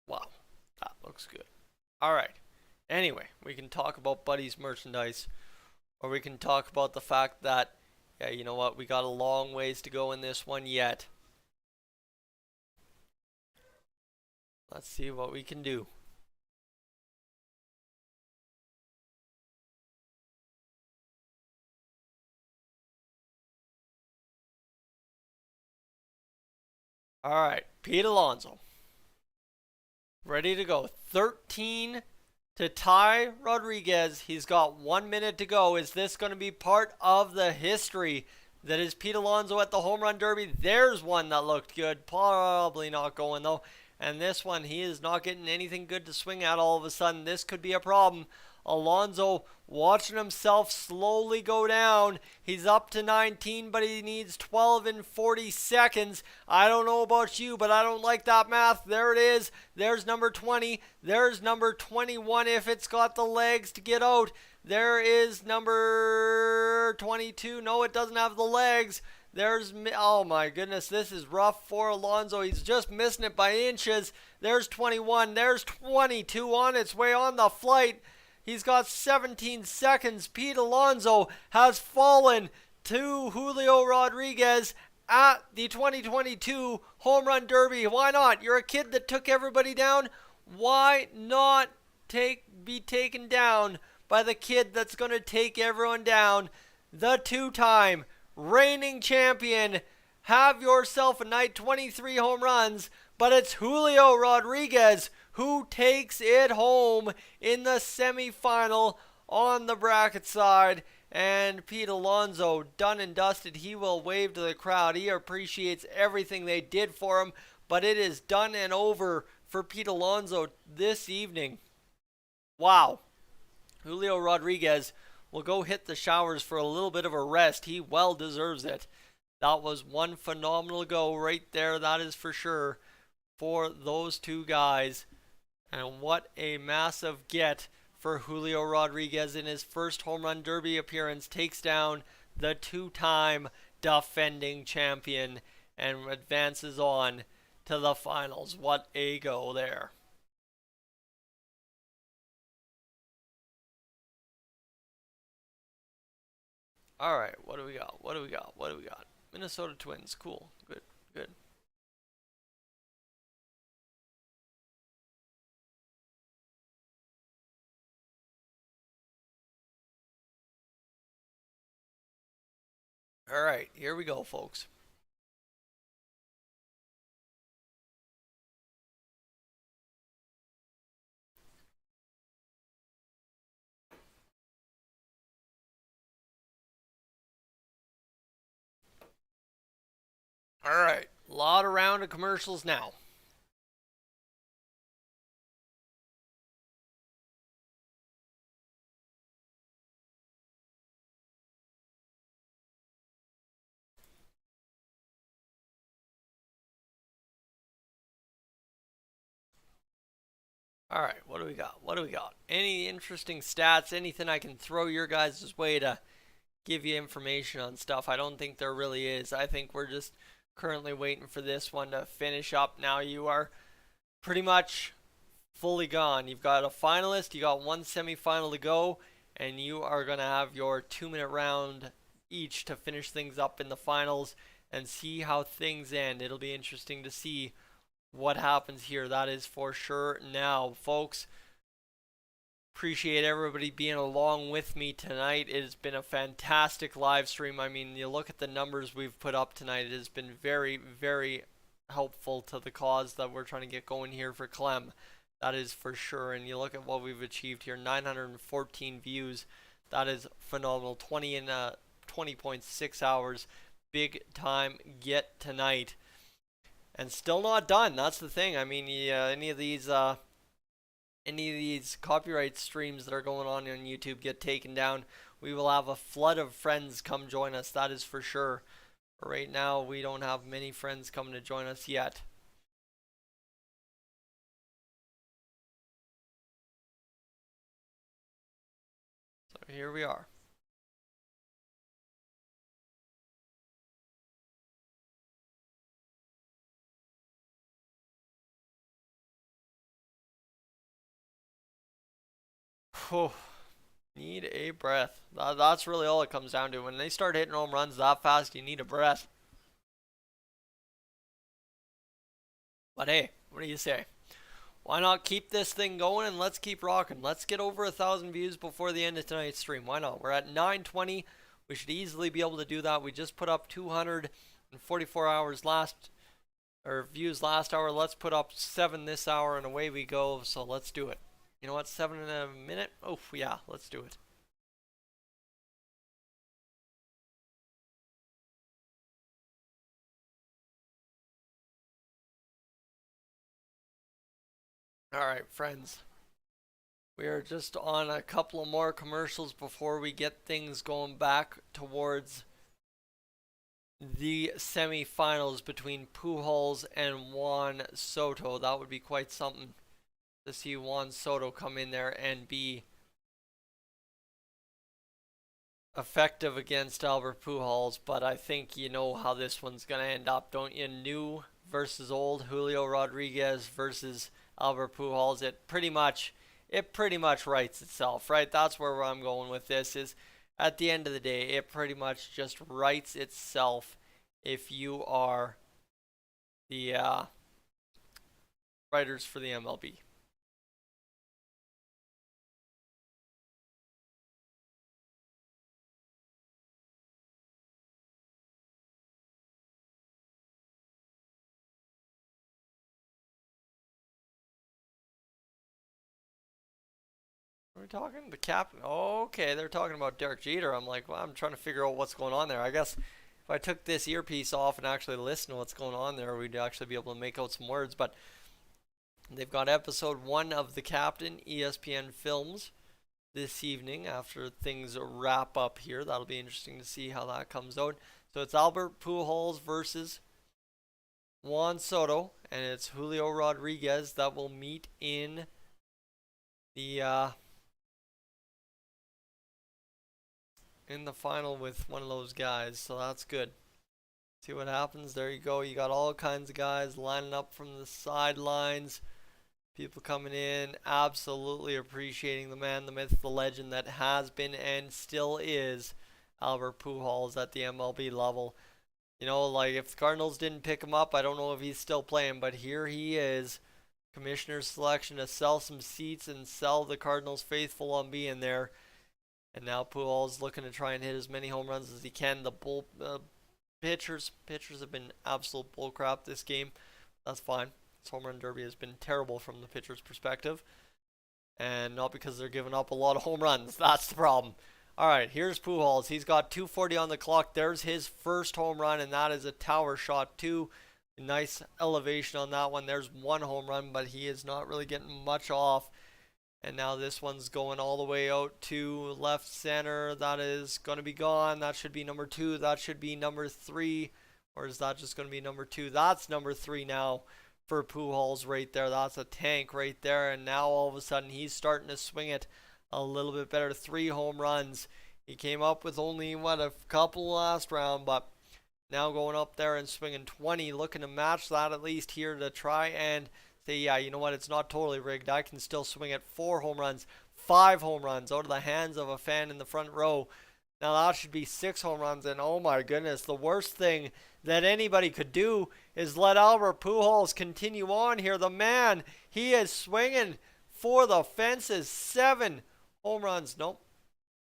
Wow, that looks good. All right. Anyway, we can talk about Buddy's merchandise, or we can talk about the fact that, yeah, you know what, we got a long ways to go in this one yet. Let's see what we can do. All right, Pete Alonso. Ready to go. 13 to tie Rodriguez. He's got 1 minute to go. Is this going to be part of the history that is Pete Alonso at the Home Run Derby? There's one that looked good. Probably not going, though. And this one, he is not getting anything good to swing at all of a sudden. This could be a problem. Alonso watching himself slowly go down. He's up to 19, but he needs 12 in 40 seconds. I don't know about you, but I don't like that math. There it is. There's number 20. There's number 21 if it's got the legs to get out. There is number 22. No, it doesn't have the legs. Oh my goodness, this is rough for Alonso. He's just missing it by inches. There's 21. There's 22 on its way on the flight. He's got 17 seconds. Pete Alonso has fallen to Julio Rodriguez at the 2022 Home Run Derby. Why not? You're a kid that took everybody down. Why not be taken down by the kid that's going to take everyone down? The two-time reigning champion. Have yourself a night, 23 home runs, but it's Julio Rodriguez who takes it home in the semifinal on the bracket side. And Pete Alonso, done and dusted. He will wave to the crowd. He appreciates everything they did for him, but it is done and over for Pete Alonso this evening. Wow. Julio Rodriguez will go hit the showers for a little bit of a rest. He well deserves it. That was one phenomenal go right there, that is for sure, for those two guys. And what a massive get for Julio Rodriguez in his first home run derby appearance. Takes down the two-time defending champion and advances on to the finals. What a go there. All right, what do we got? What do we got? What do we got? Minnesota Twins. Cool. Good. Good. All right, here we go, folks. All right, a lot of round of commercials now. All right, what do we got? What do we got? Any interesting stats? Anything I can throw your guys' way to give you information on stuff? I don't think there really is. I think we're just currently waiting for this one to finish up. Now you are pretty much fully gone. You've got a finalist, you got one semifinal to go, and you are going to have your 2-minute round each to finish things up in the finals and see how things end. It'll be interesting to see what happens here. That is for sure. Now, folks, appreciate everybody being along with me tonight. It has been a fantastic live stream. I mean, you look at the numbers we've put up tonight. It has been very, very helpful to the cause that we're trying to get going here for Clem. That is for sure. And you look at what we've achieved here, 914 views. That is phenomenal. 20.6 hours. Big time get tonight. And still not done. That's the thing. I mean, any of these copyright streams that are going on YouTube get taken down, we will have a flood of friends come join us. That is for sure. Right now, we don't have many friends coming to join us yet. So here we are. Oh, need a breath. That's really all it comes down to. When they start hitting home runs that fast, you need a breath. But hey, what do you say? Why not keep this thing going and let's keep rocking. Let's get over 1,000 views before the end of tonight's stream. Why not? We're at 920. We should easily be able to do that. We just put up 244 hours views last hour. Let's put up 7 this hour and away we go. So let's do it. You know what? 7 in a minute? Oh, yeah. Let's do it. Alright, friends. We are just on a couple of more commercials before we get things going back towards the semifinals between Pujols and Juan Soto. That would be quite something to see Juan Soto come in there and be effective against Albert Pujols, but I think you know how this one's going to end up, don't you? New versus old, Julio Rodriguez versus Albert Pujols. It pretty much writes itself, right? That's where I'm going with this is at the end of the day, it pretty much just writes itself if you are the writers for the MLB. Are we talking the captain? Oh, okay, they're talking about Derek Jeter. I'm like, well, I'm trying to figure out what's going on there. I guess if I took this earpiece off and actually listened to what's going on there, we'd actually be able to make out some words. But they've got episode 1 of The Captain, ESPN Films, this evening after things wrap up here. That'll be interesting to see how that comes out. So it's Albert Pujols versus Juan Soto, and it's Julio Rodriguez that will meet the in the final with one of those guys. So that's good. See what happens. There you go. You got all kinds of guys lining up from the sidelines. People coming in, absolutely appreciating the man, the myth, the legend that has been and still is Albert Pujols at the MLB level. You know, like if the Cardinals didn't pick him up, I don't know if he's still playing, but here he is. Commissioner's selection to sell some seats and sell the Cardinals faithful on being there. And now Pujols looking to try and hit as many home runs as he can. The pitchers have been absolute bullcrap this game. That's fine. This home run derby has been terrible from the pitcher's perspective. And not because they're giving up a lot of home runs. That's the problem. All right, here's Pujols. He's got 2:40 on the clock. There's his first home run, and that is a tower shot too. Nice elevation on that one. There's one home run, but he is not really getting much off. And now this one's going all the way out to left center. That is going to be gone. That should be number 2. That should be number 3. Or is that just going to be number 2? That's number 3 now for Pujols right there. That's a tank right there. And now all of a sudden he's starting to swing it a little bit better. 3 home runs. He came up with only, a couple last round. But now going up there and swinging 20. Looking to match that at least here to try and say, yeah, you know what, it's not totally rigged. I can still swing at 4 home runs, 5 home runs out of the hands of a fan in the front row. Now that should be 6 home runs, and oh my goodness, the worst thing that anybody could do is let Albert Pujols continue on here. The man, he is swinging for the fences. 7 home runs. Nope,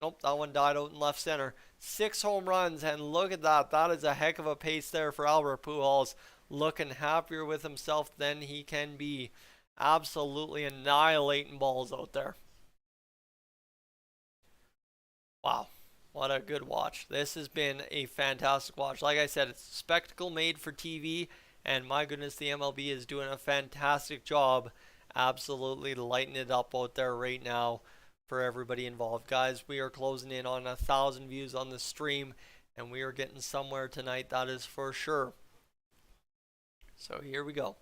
that one died out in left center. 6 home runs, and look at that. That is a heck of a pace there for Albert Pujols. Looking happier with himself than he can be. Absolutely annihilating balls out there. Wow, what a good watch. This has been a fantastic watch. Like I said, it's a spectacle made for TV, and my goodness, the MLB is doing a fantastic job absolutely lighting it up out there right now for everybody involved. Guys, we are closing in on 1,000 views on the stream, and we are getting somewhere tonight, that is for sure. So here we go.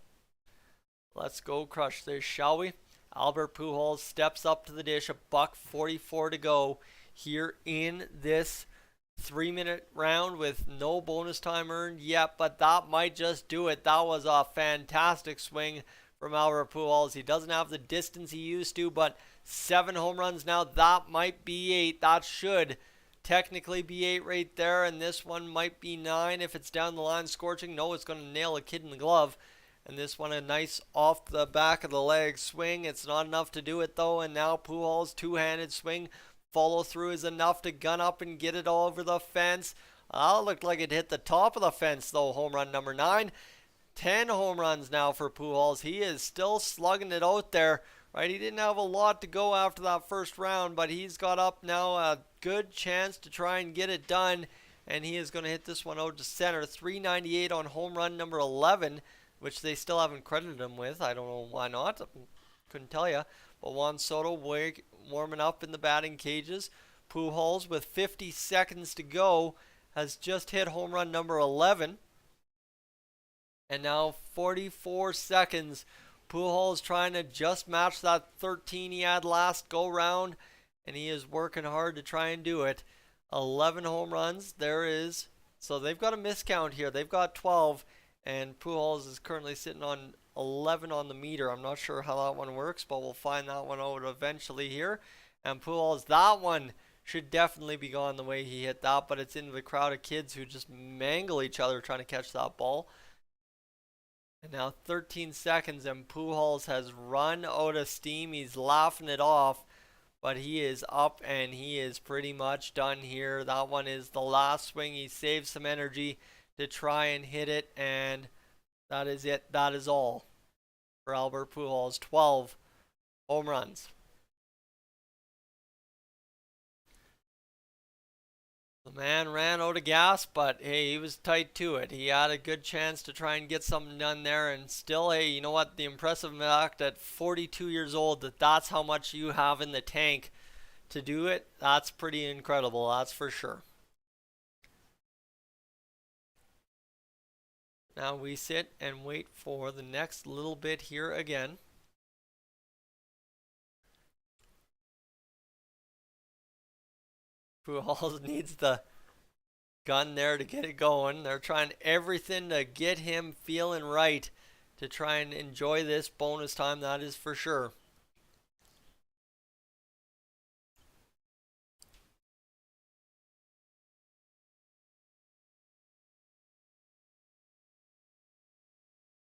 Let's go crush this, shall we? Albert Pujols steps up to the dish. $1:44 to go here in this 3-minute round with no bonus time earned yet, but that might just do it. That was a fantastic swing from Albert Pujols. He doesn't have the distance he used to, but 7 home runs now. That might be 8. That should technically be 8 right there, and this one might be 9 if it's down the line scorching. No, it's going to nail a kid in the glove. And this one a nice off the back of the leg swing. It's not enough to do it though, and now Pujols two-handed swing. Follow through is enough to gun up and get it all over the fence. Looked like it hit the top of the fence though. Home run number 9. 10 home runs now for Pujols. He is still slugging it out there. Right, he didn't have a lot to go after that first round, but he's got up now a good chance to try and get it done, and he is going to hit this one out to center. 398 on home run number 11, which they still haven't credited him with. I don't know why not. Couldn't tell you. But Juan Soto warming up in the batting cages. Pujols with 50 seconds to go has just hit home run number 11. And now 44 seconds. Pujols trying to just match that 13 he had last go round, and he is working hard to try and do it. 11 home runs. There is. So they've got a miscount here. They've got 12, and Pujols is currently sitting on 11 on the meter. I'm not sure how that one works, but we'll find that one out eventually here. And Pujols, that one should definitely be gone the way he hit that, but it's into the crowd of kids who just mangle each other trying to catch that ball. And now 13 seconds, and Pujols has run out of steam. He's laughing it off, but he is up and he is pretty much done here. That one is the last swing. He saves some energy to try and hit it, and that is it. That is all for Albert Pujols. 12 home runs. The man ran out of gas, but hey, he was tight to it. He had a good chance to try and get something done there, and still, hey, you know what? The impressive fact at 42 years old that's how much you have in the tank to do it. That's pretty incredible, that's for sure. Now we sit and wait for the next little bit here again. Pujols needs the gun there to get it going. They're trying everything to get him feeling right to try and enjoy this bonus time, that is for sure.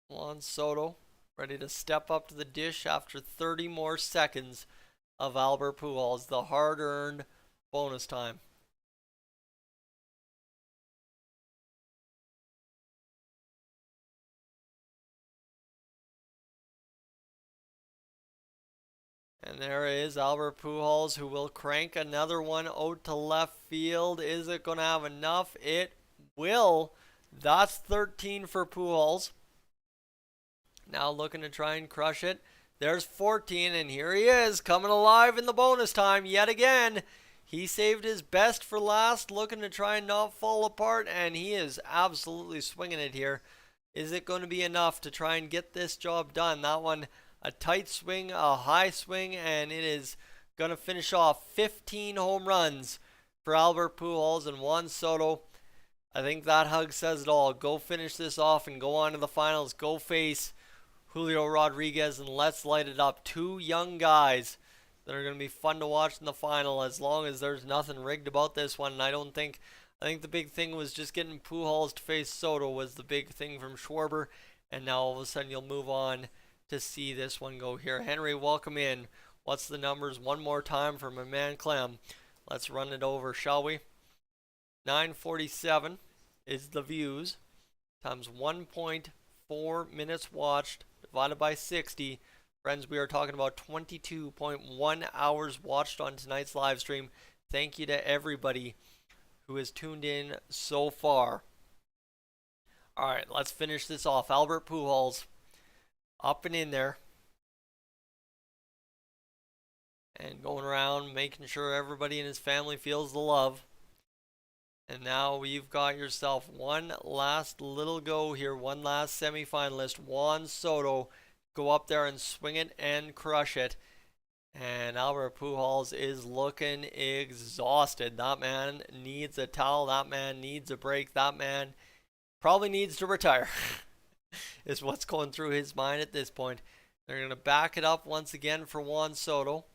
Juan Soto ready to step up to the dish after 30 more seconds of Albert Pujols, the hard-earned bonus time. And there is Albert Pujols, who will crank another one out to left field. Is it going to have enough? It will. That's 13 for Pujols. Now looking to try and crush it. There's 14, and here he is, coming alive in the bonus time yet again. He saved his best for last, looking to try and not fall apart, and he is absolutely swinging it here. Is it going to be enough to try and get this job done? That one, a tight swing, a high swing, and it is going to finish off 15 home runs for Albert Pujols and Juan Soto. I think that hug says it all. Go finish this off and go on to the finals. Go face Julio Rodriguez, and let's light it up. Two young guys that are going to be fun to watch in the final, as long as there's nothing rigged about this one. And I think the big thing was just getting Pujols to face Soto was the big thing from Schwarber, and now all of a sudden you'll move on to see this one go here. Henry, welcome in. What's the numbers one more time for my man Clem? Let's run it over, shall we? 947 is the views times 1.4 minutes watched divided by 60. Friends, we are talking about 22.1 hours watched on tonight's live stream. Thank you to everybody who has tuned in so far. All right, let's finish this off. Albert Pujols up and in there. And going around, making sure everybody in his family feels the love. And now you've got yourself one last little go here. One last semifinalist, Juan Soto. Go up there and swing it and crush it. And Albert Pujols is looking exhausted. That man needs a towel. That man needs a break. That man probably needs to retire. Is what's going through his mind at this point. They're going to back it up once again for Juan Soto,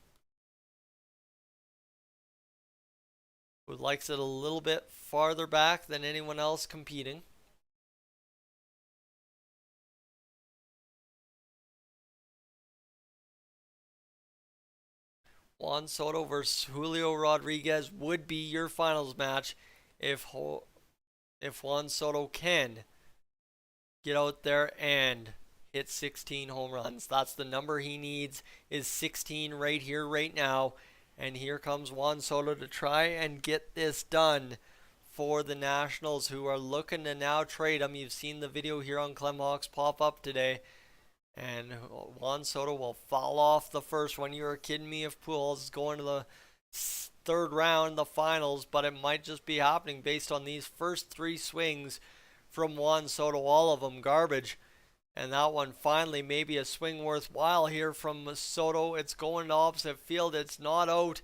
who likes it a little bit farther back than anyone else competing. Juan Soto versus Julio Rodriguez would be your finals match if Juan Soto can get out there and hit 16 home runs. That's the number he needs, is 16 right here, right now. And here comes Juan Soto to try and get this done for the Nationals, who are looking to now trade him. You've seen the video here on Clem Hawks pop up today. And Juan Soto will fall off the first one. You were kidding me if Pujols is going to the third round, the finals, but it might just be happening based on these first three swings from Juan Soto, all of them garbage. And that one finally maybe a swing worthwhile here from Soto. It's going to opposite field. It's not out.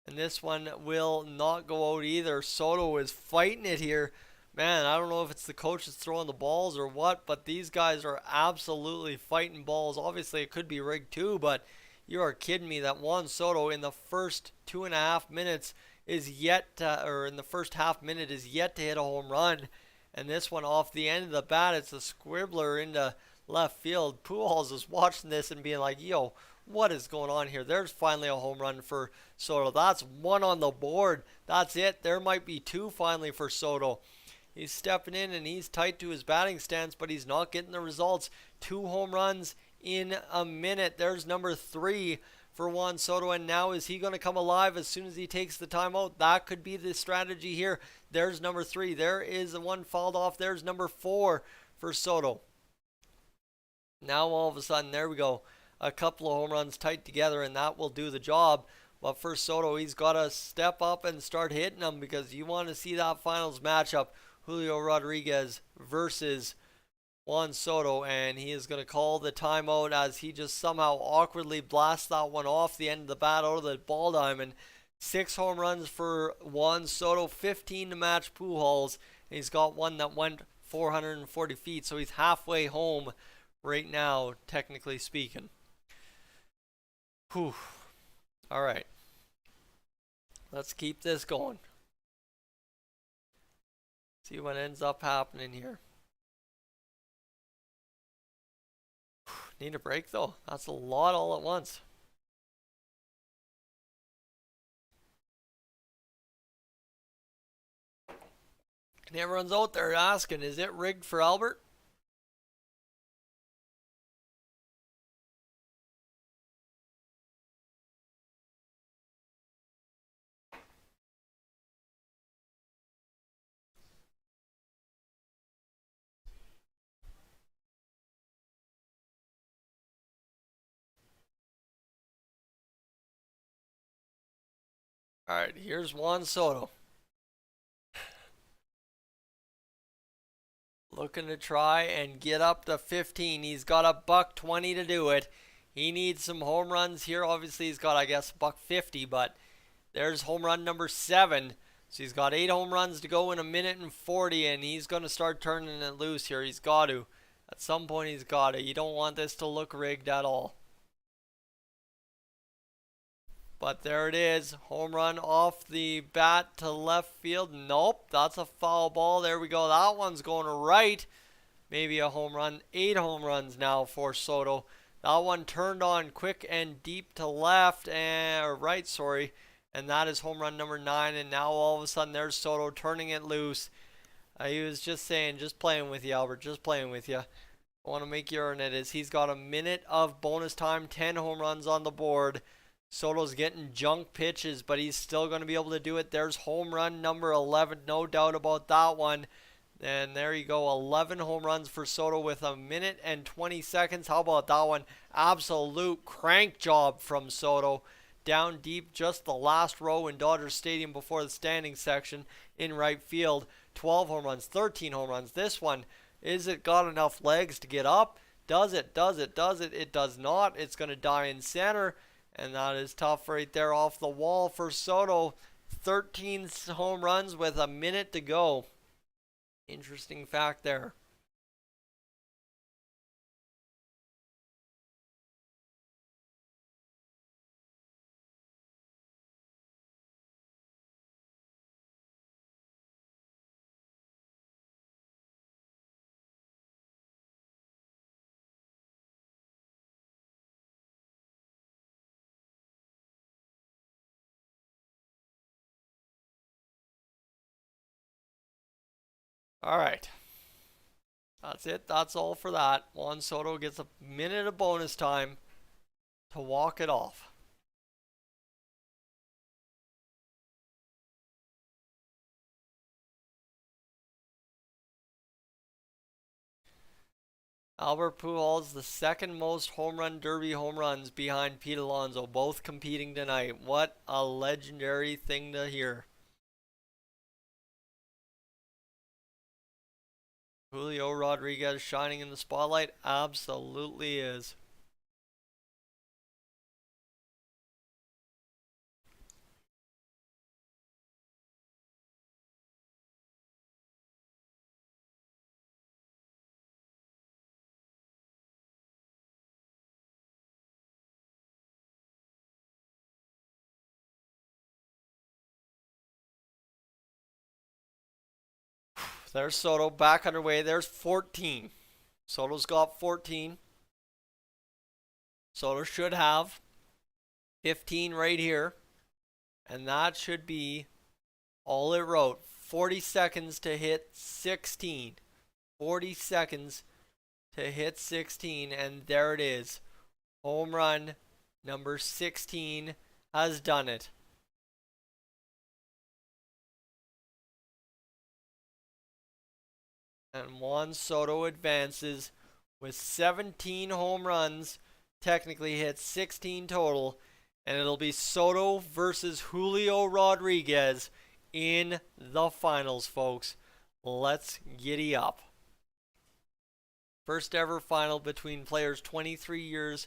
And this one will not go out either. Soto is fighting it here. Man, I don't know if it's the coach that's throwing the balls or what, but these guys are absolutely fighting balls. Obviously, it could be rigged too, but you are kidding me that Juan Soto in the first 2.5 minutes is yet to, or in the first half minute is yet to hit a home run. And this one off the end of the bat, it's a squibbler into left field. Pujols is watching this and being like, yo, what is going on here? There's finally a home run for Soto. That's one on the board. That's it. There might be two finally for Soto. He's stepping in and he's tight to his batting stance, but he's not getting the results. 2 home runs in a minute. There's number 3 for Juan Soto, and now is he going to come alive as soon as he takes the timeout? That could be the strategy here. There's number 3. There is the one fouled off. There's number 4 for Soto. Now all of a sudden, there we go. A couple of home runs tight together, and that will do the job. But for Soto, he's got to step up and start hitting them because you want to see that finals matchup. Julio Rodriguez versus Juan Soto, and he is going to call the timeout as he just somehow awkwardly blasts that one off the end of the bat out of the ball diamond. 6 home runs for Juan Soto, 15 to match Pujols. And he's got one that went 440 feet, so he's halfway home right now, technically speaking. Whew. All right. Let's keep this going. See what ends up happening here. Need a break though. That's a lot all at once. And everyone's out there asking, is it rigged for Albert? All right, here's Juan Soto. Looking to try and get up to 15. He's got a $120 to do it. He needs some home runs here. Obviously, he's got, I guess, $150, but there's home run number 7. So he's got 8 home runs to go in a minute and 40, and he's going to start turning it loose here. He's got to. At some point, he's got to. You don't want this to look rigged at all. But there it is. Home run off the bat to left field. Nope, that's a foul ball. There we go. That one's going right. Maybe a home run. 8 home runs now for Soto. That one turned on quick and deep to left and right, sorry. And that is home run number 9. And now all of a sudden there's Soto turning it loose. He was just saying, just playing with you, Albert. Just playing with you. I want to make you earn it. Is he's got a minute of bonus time. 10 home runs on the board. Soto's getting junk pitches, but he's still going to be able to do it. There's home run number 11, no doubt about that one. And there you go, 11 home runs for Soto with a minute and 20 seconds. How about that one? Absolute crank job from Soto. Down deep, just the last row in Dodger Stadium before the standing section in right field. 12 home runs, 13 home runs. This one, is it got enough legs to get up? Does it? Does it? Does it? It does not. It's going to die in center. And that is tough right there off the wall for Soto. 13 home runs with a minute to go. Interesting fact there. All right. That's it. That's all for that. Juan Soto gets a minute of bonus time to walk it off. Albert Pujols, the second most home run derby home runs behind Pete Alonso, both competing tonight. What a legendary thing to hear. Julio Rodriguez shining in the spotlight? Absolutely is. There's Soto back underway. There's 14. Soto's got 14. Soto should have 15 right here. And that should be all it wrote. 40 seconds to hit 16. 40 seconds to hit 16. And there it is. Home run number 16 has done it. And Juan Soto advances with 17 home runs. Technically hit 16 total. And it'll be Soto versus Julio Rodriguez in the finals, folks. Let's giddy up. First ever final between players 23 years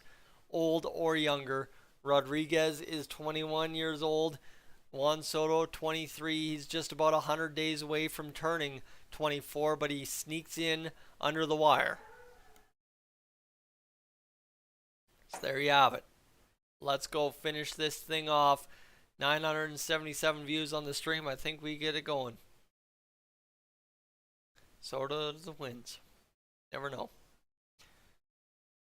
old or younger. Rodriguez is 21 years old. Juan Soto, 23. He's just about 100 days away from turning 24, but he sneaks in under the wire. So there you have it. Let's go finish this thing off. 977 views on the stream. I think we get it going. Soto wins. Never know.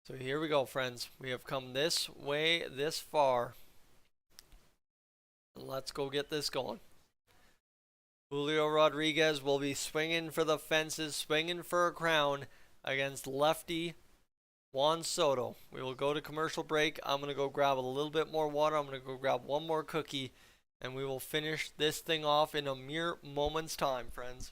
So here we go, friends. We have come this way, this far. Let's go get this going. Julio Rodriguez will be swinging for the fences, swinging for a crown against lefty Juan Soto. We will go to commercial break. I'm going to go grab a little bit more water. I'm going to go grab one more cookie, and we will finish this thing off in a mere moment's time, friends.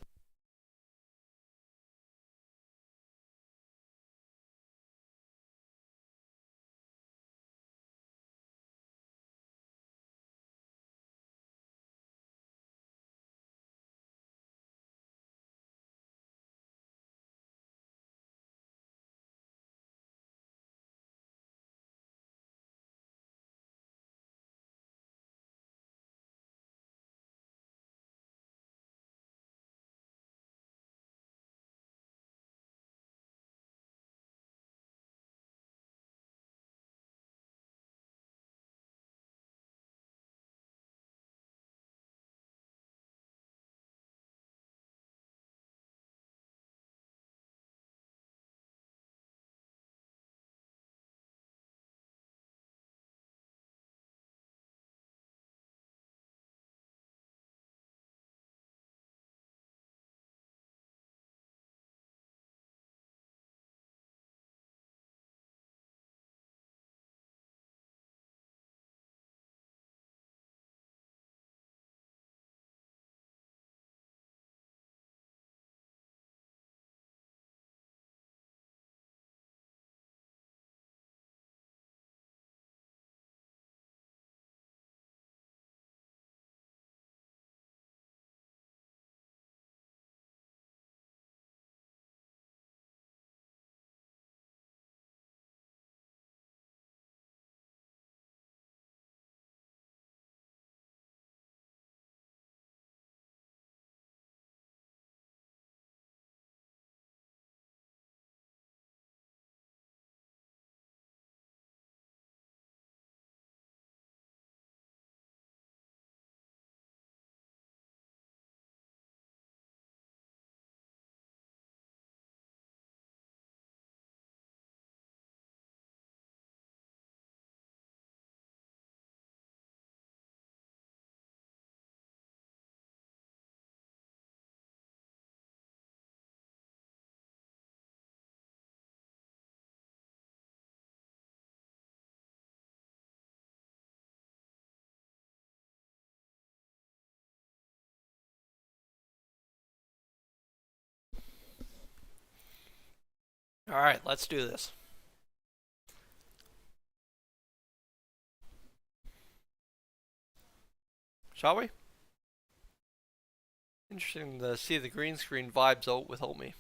All right, let's do this. Shall we? Interesting to see the green screen vibes out without me.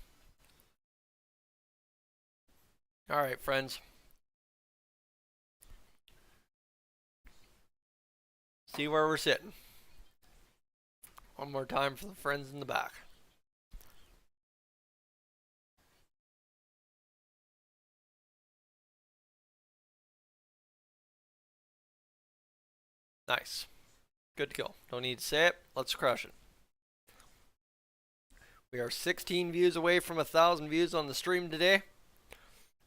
All right, friends. See where we're sitting. One more time for the friends in the back. Nice. Good to go. Don't need to say it. Let's crush it. We are 16 views away from 1,000 views on the stream today.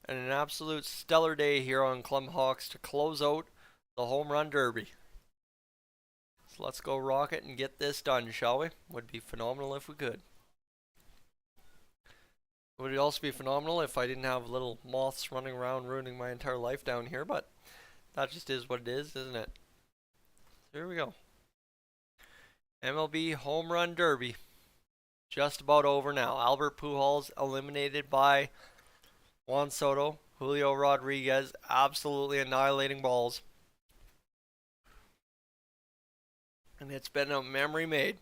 And an absolute stellar day here on Clem Hawks to close out the Home Run Derby. So let's go rocket and get this done, shall we? Would be phenomenal if we could. Would it also be phenomenal if I didn't have little moths running around ruining my entire life down here, but that just is what it is, isn't it? Here we go. MLB Home Run Derby. Just about over now. Albert Pujols eliminated by Juan Soto. Julio Rodriguez absolutely annihilating balls. And it's been a memory made.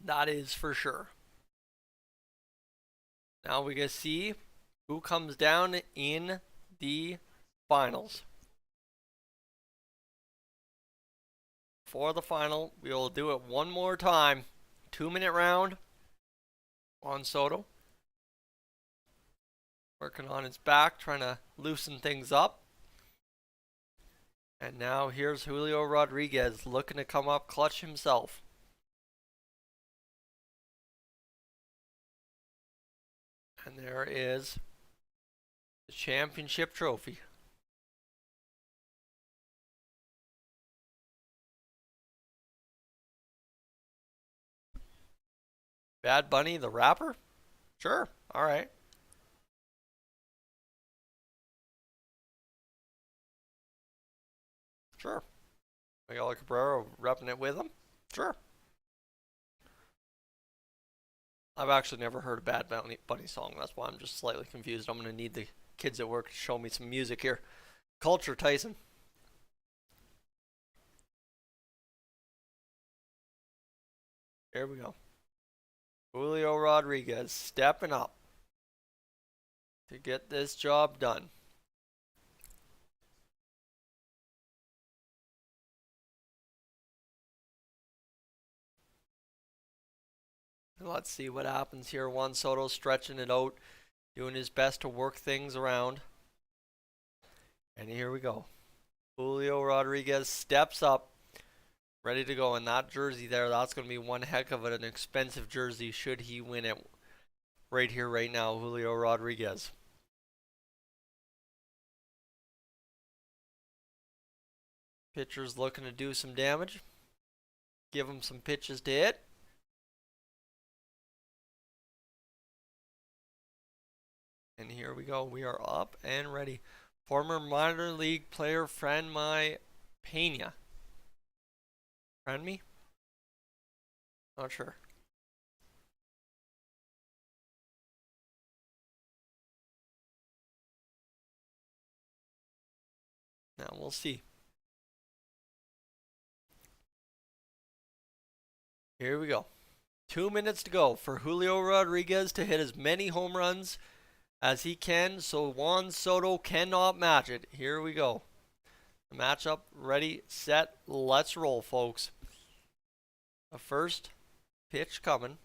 That is for sure. Now we get to see who comes down in the finals. For the final, we will do it one more time. 2-minute round. On Soto. Working on his back, trying to loosen things up. And now here's Julio Rodriguez looking to come up clutch himself. And there is the championship trophy. Bad Bunny, the rapper? Sure, alright. Sure. Miguel Cabrera repping it with him? Sure. I've actually never heard a Bad Bunny song. That's why I'm just slightly confused. I'm going to need the kids at work to show me some music here. Culture, Tyson. Here we go. Julio Rodriguez stepping up to get this job done. Let's see what happens here. Juan Soto stretching it out, doing his best to work things around. And here we go. Julio Rodriguez steps up, ready to go. And that jersey there, that's going to be one heck of an expensive jersey should he win it. Right here, right now, Julio Rodriguez. Pitcher's looking to do some damage. Give him some pitches to hit. And here we go. We are up and ready. Former minor league player friend my Pena. Friend me? Not sure. Now we'll see. Here we go. 2 minutes to go for Julio Rodriguez to hit as many home runs as he can, so Juan Soto cannot match it. Here we go. The matchup, ready, set, let's roll, folks. The first pitch coming.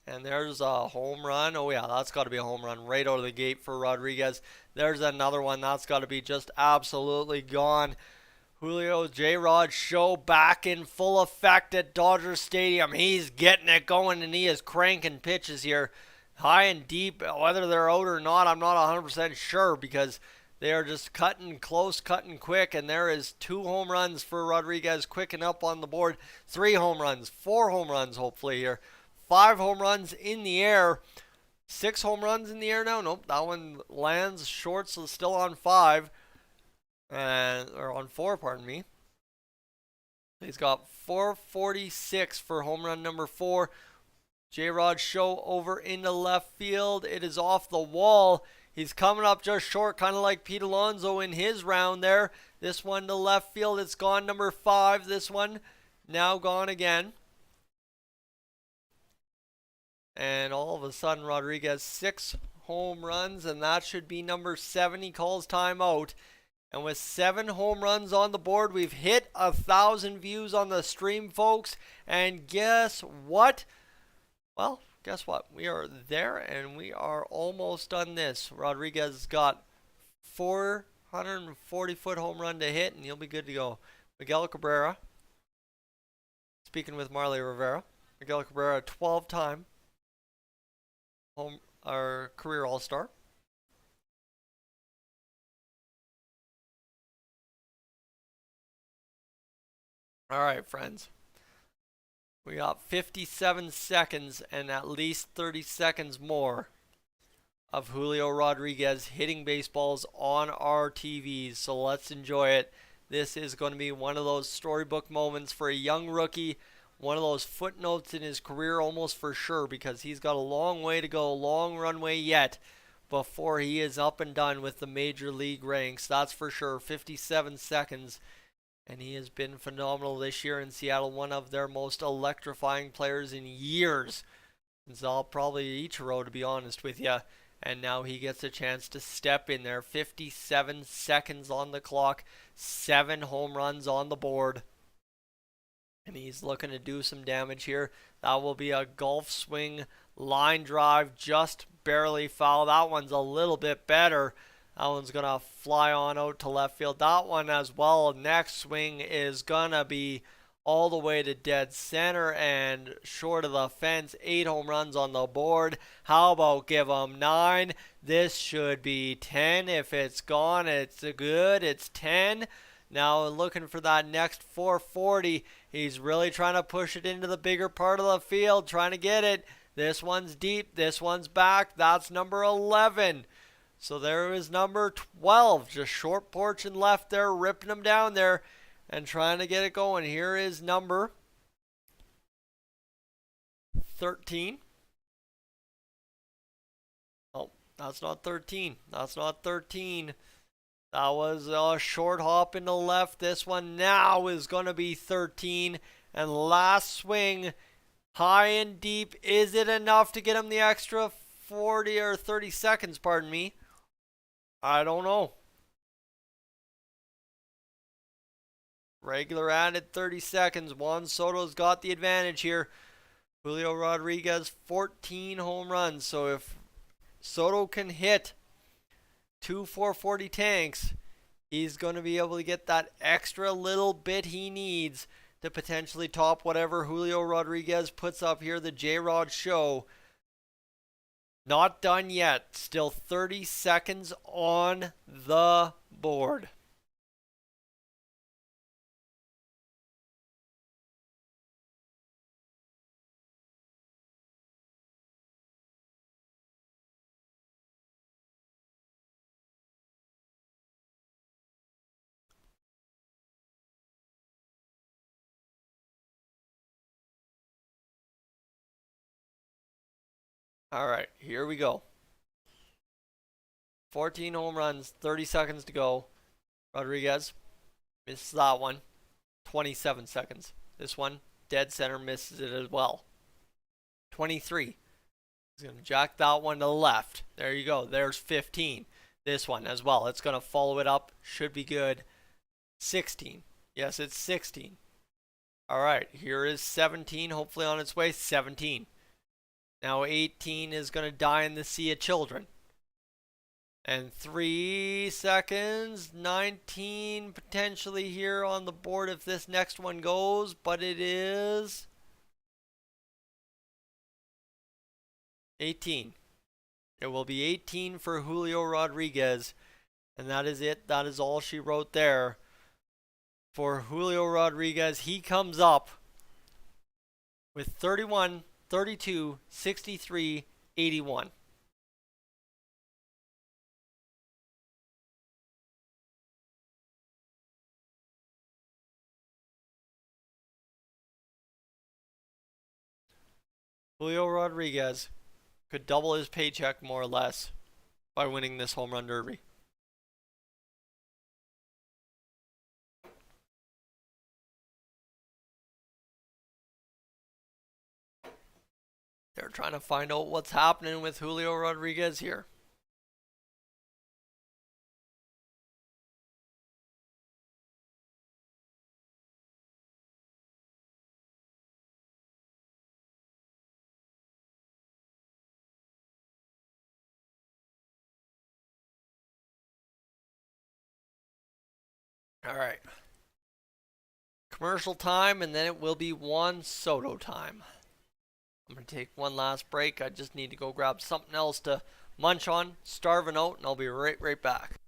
And there's a home run. Oh yeah, that's got to be a home run right out of the gate for Rodriguez. There's another one. That's got to be just absolutely gone. Julio J-Rod show back in full effect at Dodger Stadium. He's getting it going, and he is cranking pitches here. High and deep, whether they're out or not, I'm not 100% sure because they are just cutting close, cutting quick, and there is 2 home runs for Rodriguez quicking up on the board. 3 home runs, 4 home runs hopefully here. 5 home runs in the air. 6 home runs in the air now. Nope, that one lands short, so still on 5. Or on 4, pardon me. He's got 446 for home run number 4. J-Rod show over into left field. It is off the wall. He's coming up just short, kind of like Pete Alonso in his round there. This one to left field. It's gone, number 5. This one now gone again. And all of a sudden, Rodriguez 6 home runs, and that should be number 7. He calls timeout. And with 7 home runs on the board, we've hit 1,000 views on the stream, folks. And guess what? Well, guess what? We are there, and we are almost done this. Rodriguez got 440-foot home run to hit, and he'll be good to go. Miguel Cabrera, speaking with Marley Rivera. Miguel Cabrera, 12-time home or career All-Star. All right, friends. We got 57 seconds and at least 30 seconds more of Julio Rodriguez hitting baseballs on our TVs. So let's enjoy it. This is going to be one of those storybook moments for a young rookie. One of those footnotes in his career almost for sure, because he's got a long way to go, long runway yet before he is up and done with the major league ranks. That's for sure. 57 seconds. And he has been phenomenal this year in Seattle, one of their most electrifying players in years. It's all probably Ichiro, to be honest with you. And now he gets a chance to step in there. 57 seconds on the clock, 7 home runs on the board. And he's looking to do some damage here. That will be a golf swing line drive, just barely foul. That one's a little bit better. That one's going to fly on out to left field. That one as well. Next swing is going to be all the way to dead center and short of the fence. 8 home runs on the board. How about give him 9? This should be 10. If it's gone, it's good. It's 10. Now looking for that next 440. He's really trying to push it into the bigger part of the field, trying to get it. This one's deep. This one's back. That's number 11. So there is number 12. Just short porch and left there, ripping him down there and trying to get it going. Here is number 13. Oh, that's not 13. That's not 13. That was a short hop into left. This one now is going to be 13. And last swing, high and deep. Is it enough to get him the extra 40 or 30 seconds, pardon me? I don't know. Regular added 30 seconds. Juan Soto's got the advantage here. Julio Rodriguez, 14 home runs. So if Soto can hit 2 440 tanks, he's going to be able to get that extra little bit he needs to potentially top whatever Julio Rodriguez puts up here, the J-Rod show. Not done yet. Still 30 seconds on the board. All right, here we go. 14 home runs, 30 seconds to go. Rodriguez misses that one. 27 seconds. This one, dead center, misses it as well. 23. He's going to jack that one to the left. There you go. There's 15. This one as well. It's going to follow it up. Should be good. 16. Yes, it's 16. All right, here is 17. Hopefully on its way. 17. Now 18 is going to die in the sea of children. And 3 seconds. 19 potentially here on the board if this next one goes. But it is 18. It will be 18 for Julio Rodriguez. And that is it. That is all she wrote there. For Julio Rodriguez, he comes up with 31, 32, 63, 81. Julio Rodriguez could double his paycheck more or less by winning this home run derby. They're trying to find out what's happening with Julio Rodriguez here. All right. Commercial time, and then it will be Juan Soto time. I'm going to take one last break. I just need to go grab something else to munch on, starving out, and I'll be right back.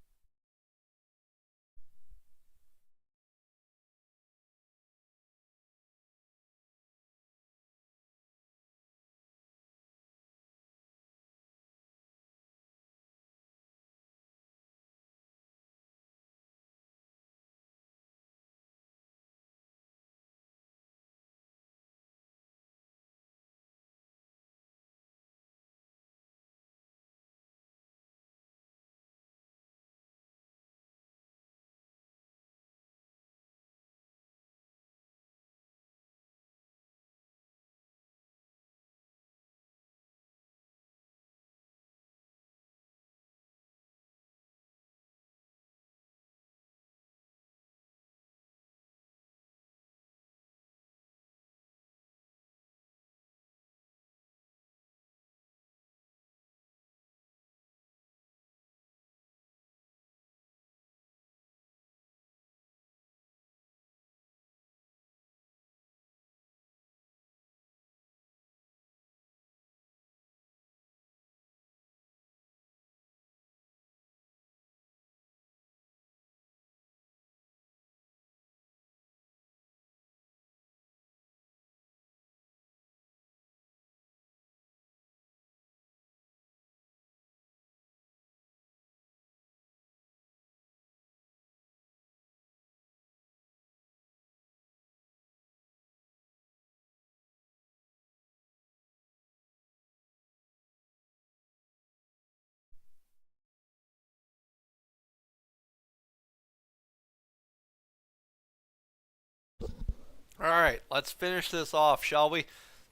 Alright, let's finish this off, shall we? A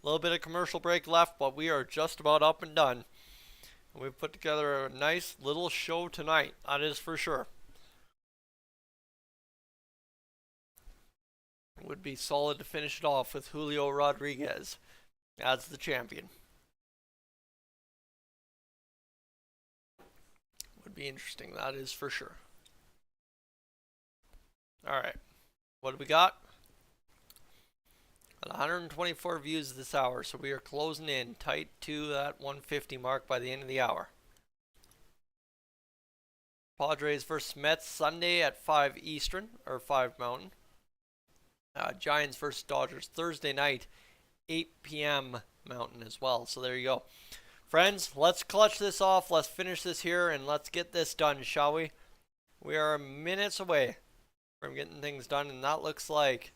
little bit of commercial break left, but we are just about up and done. We've put together a nice little show tonight, that is for sure. It would be solid to finish it off with Julio Rodriguez as the champion. Would be interesting, that is for sure. Alright, what do we got? 124 views this hour, so we are closing in tight to that 150 mark by the end of the hour. Padres versus Mets Sunday at 5 Eastern, or 5 Mountain. Giants versus Dodgers Thursday night, 8 p.m. Mountain as well. So there you go. Friends, let's clutch this off. Let's finish this here and let's get this done, shall we? We are minutes away from getting things done, and that looks like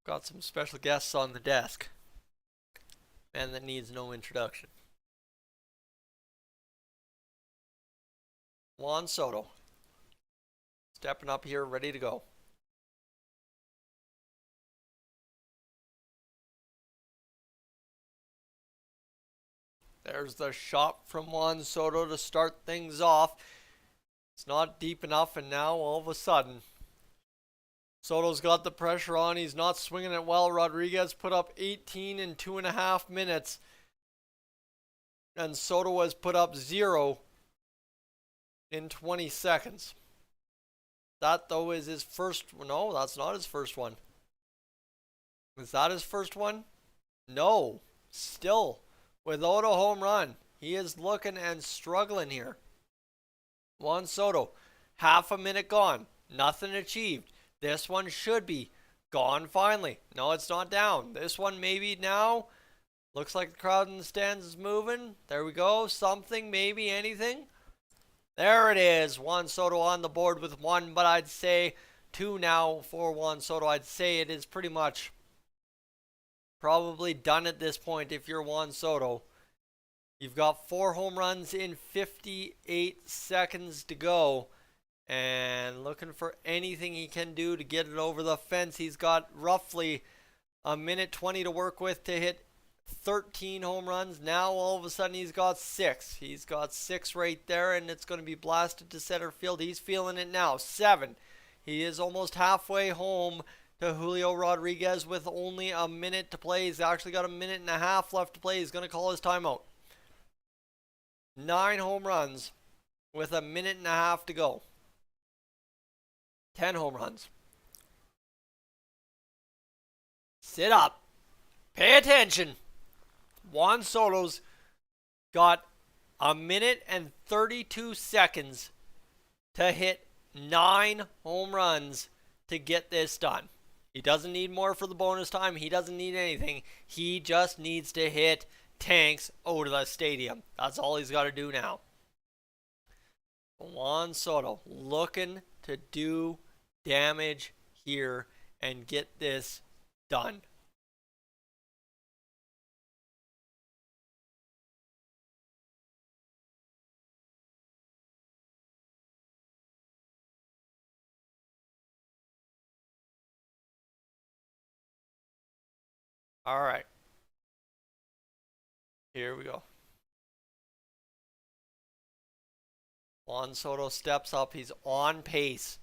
got some special guests on the desk. Man that needs no introduction. Juan Soto. Stepping up here, ready to go. There's the shot from Juan Soto to start things off. It's not deep enough, and now all of a sudden Soto's got the pressure on. He's not swinging it well. Rodriguez put up 18 in 2.5 minutes. And Soto has put up 0 in 20 seconds. That, though, is his first. No, that's not his first one. Is that his first one? No. Still, without a home run. He is looking and struggling here. Juan Soto, half a minute gone. Nothing achieved. This one should be gone finally. No, it's not down. This one maybe now. Looks like the crowd in the stands is moving. There we go. Something, maybe anything. There it is. Juan Soto on the board with 1, but I'd say 2 now for Juan Soto. I'd say it is pretty much probably done at this point if you're Juan Soto. You've got 4 home runs in 58 seconds to go. And looking for anything he can do to get it over the fence. He's got roughly a minute 20 to work with to hit 13 home runs. Now all of a sudden he's got 6. He's got 6 right there, and it's going to be blasted to center field. He's feeling it now. 7. He is almost halfway home to Julio Rodriguez with only a minute to play. He's actually got a minute and a half left to play. He's going to call his timeout. 9 home runs with a minute and a half to go. 10 home runs Sit up. Pay attention. Juan Soto's got a minute and 32 seconds to hit 9 home runs to get this done. He doesn't need more for the bonus time. He doesn't need anything. He just needs to hit tanks out of the stadium. That's all he's got to do now. Juan Soto looking to do damage here and get this done. All right. Here we go. Juan Soto steps up. He's on pace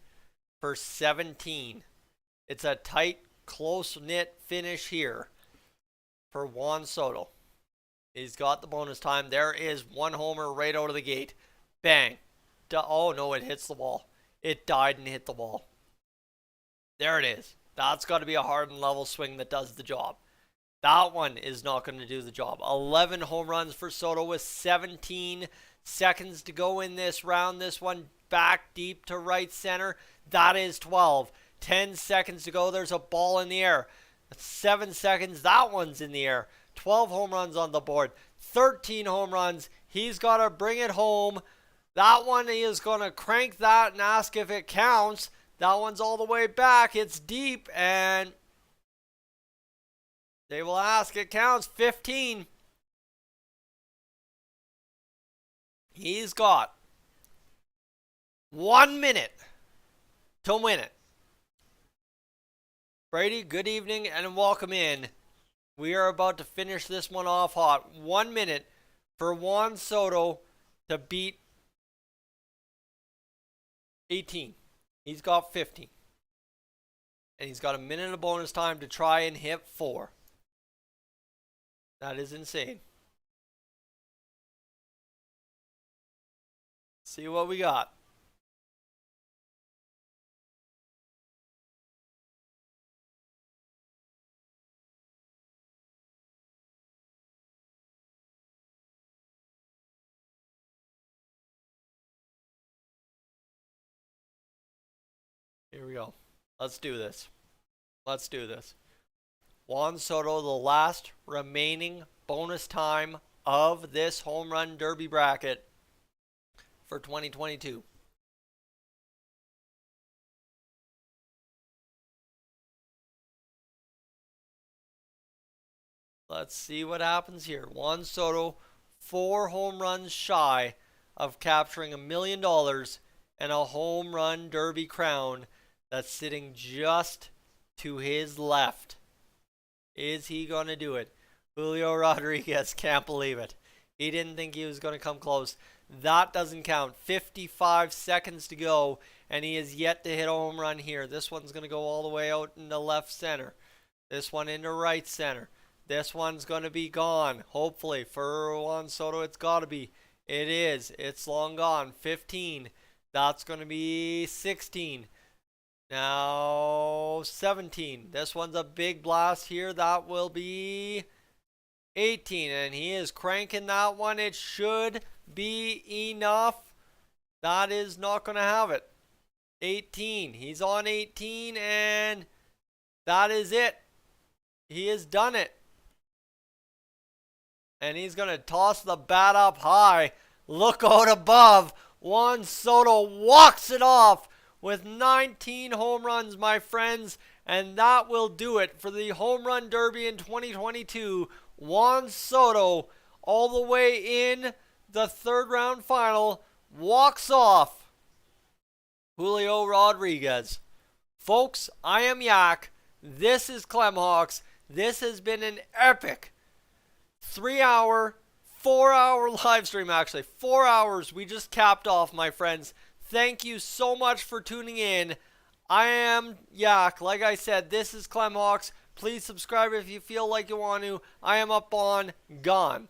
for 17. It's a tight, close-knit finish here for Juan Soto. He's got the bonus time. There is one homer right out of the gate. Bang. Oh, no, it hits the wall. It died and hit the wall. There it is. That's got to be a hard and level swing that does the job. That one is not going to do the job. 11 home runs for Soto with 17 seconds to go in this round. This one back deep to right center. That is 12. 10 seconds to go. There's a ball in the air. 7 seconds. That one's in the air. 12 home runs on the board. 13 home runs. He's got to bring it home. That one, he is going to crank that and ask if it counts. That one's all the way back. It's deep, and they will ask. It counts. 15. He's got 1 minute to win it. Brady, good evening and welcome in. We are about to finish this one off hot. 1 minute for Juan Soto to beat 18. He's got 15. And he's got a minute of bonus time to try and hit 4. That is insane. See what we got. Here we go. Let's do this. Let's do this. Juan Soto, the last remaining bonus time of this home run derby bracket for 2022. Let's see what happens here. Juan Soto, 4 home runs shy of capturing $1 million and a home run derby crown that's sitting just to his left. Is he going to do it? Julio Rodriguez can't believe it. He didn't think he was going to come close. That doesn't count. 55 seconds to go, and he is yet to hit a home run here. This one's going to go all the way out into left center. This one into right center. This one's going to be gone. Hopefully, for Juan Soto, it's got to be. It is. It's long gone. 15. That's going to be 16. Now, 17. This one's a big blast here. That will be 18. And he is cranking that one. It should be enough. That is not going to have it. 18. He's on 18, and that is it. He has done it. And he's going to toss the bat up high. Look out above. Juan Soto walks it off with 19 home runs, my friends. And that will do it for the Home Run Derby in 2022. Juan Soto, all the way in the third round final, walks off Julio Rodriguez. Folks, I am Yak. This is Clemhawks. This has been an epic 4-hour live stream, actually. 4 hours we just capped off, my friends. Thank you so much for tuning in. I am Yak. Like I said, this is Clemhawks. Please subscribe if you feel like you want to. I am up on Gone.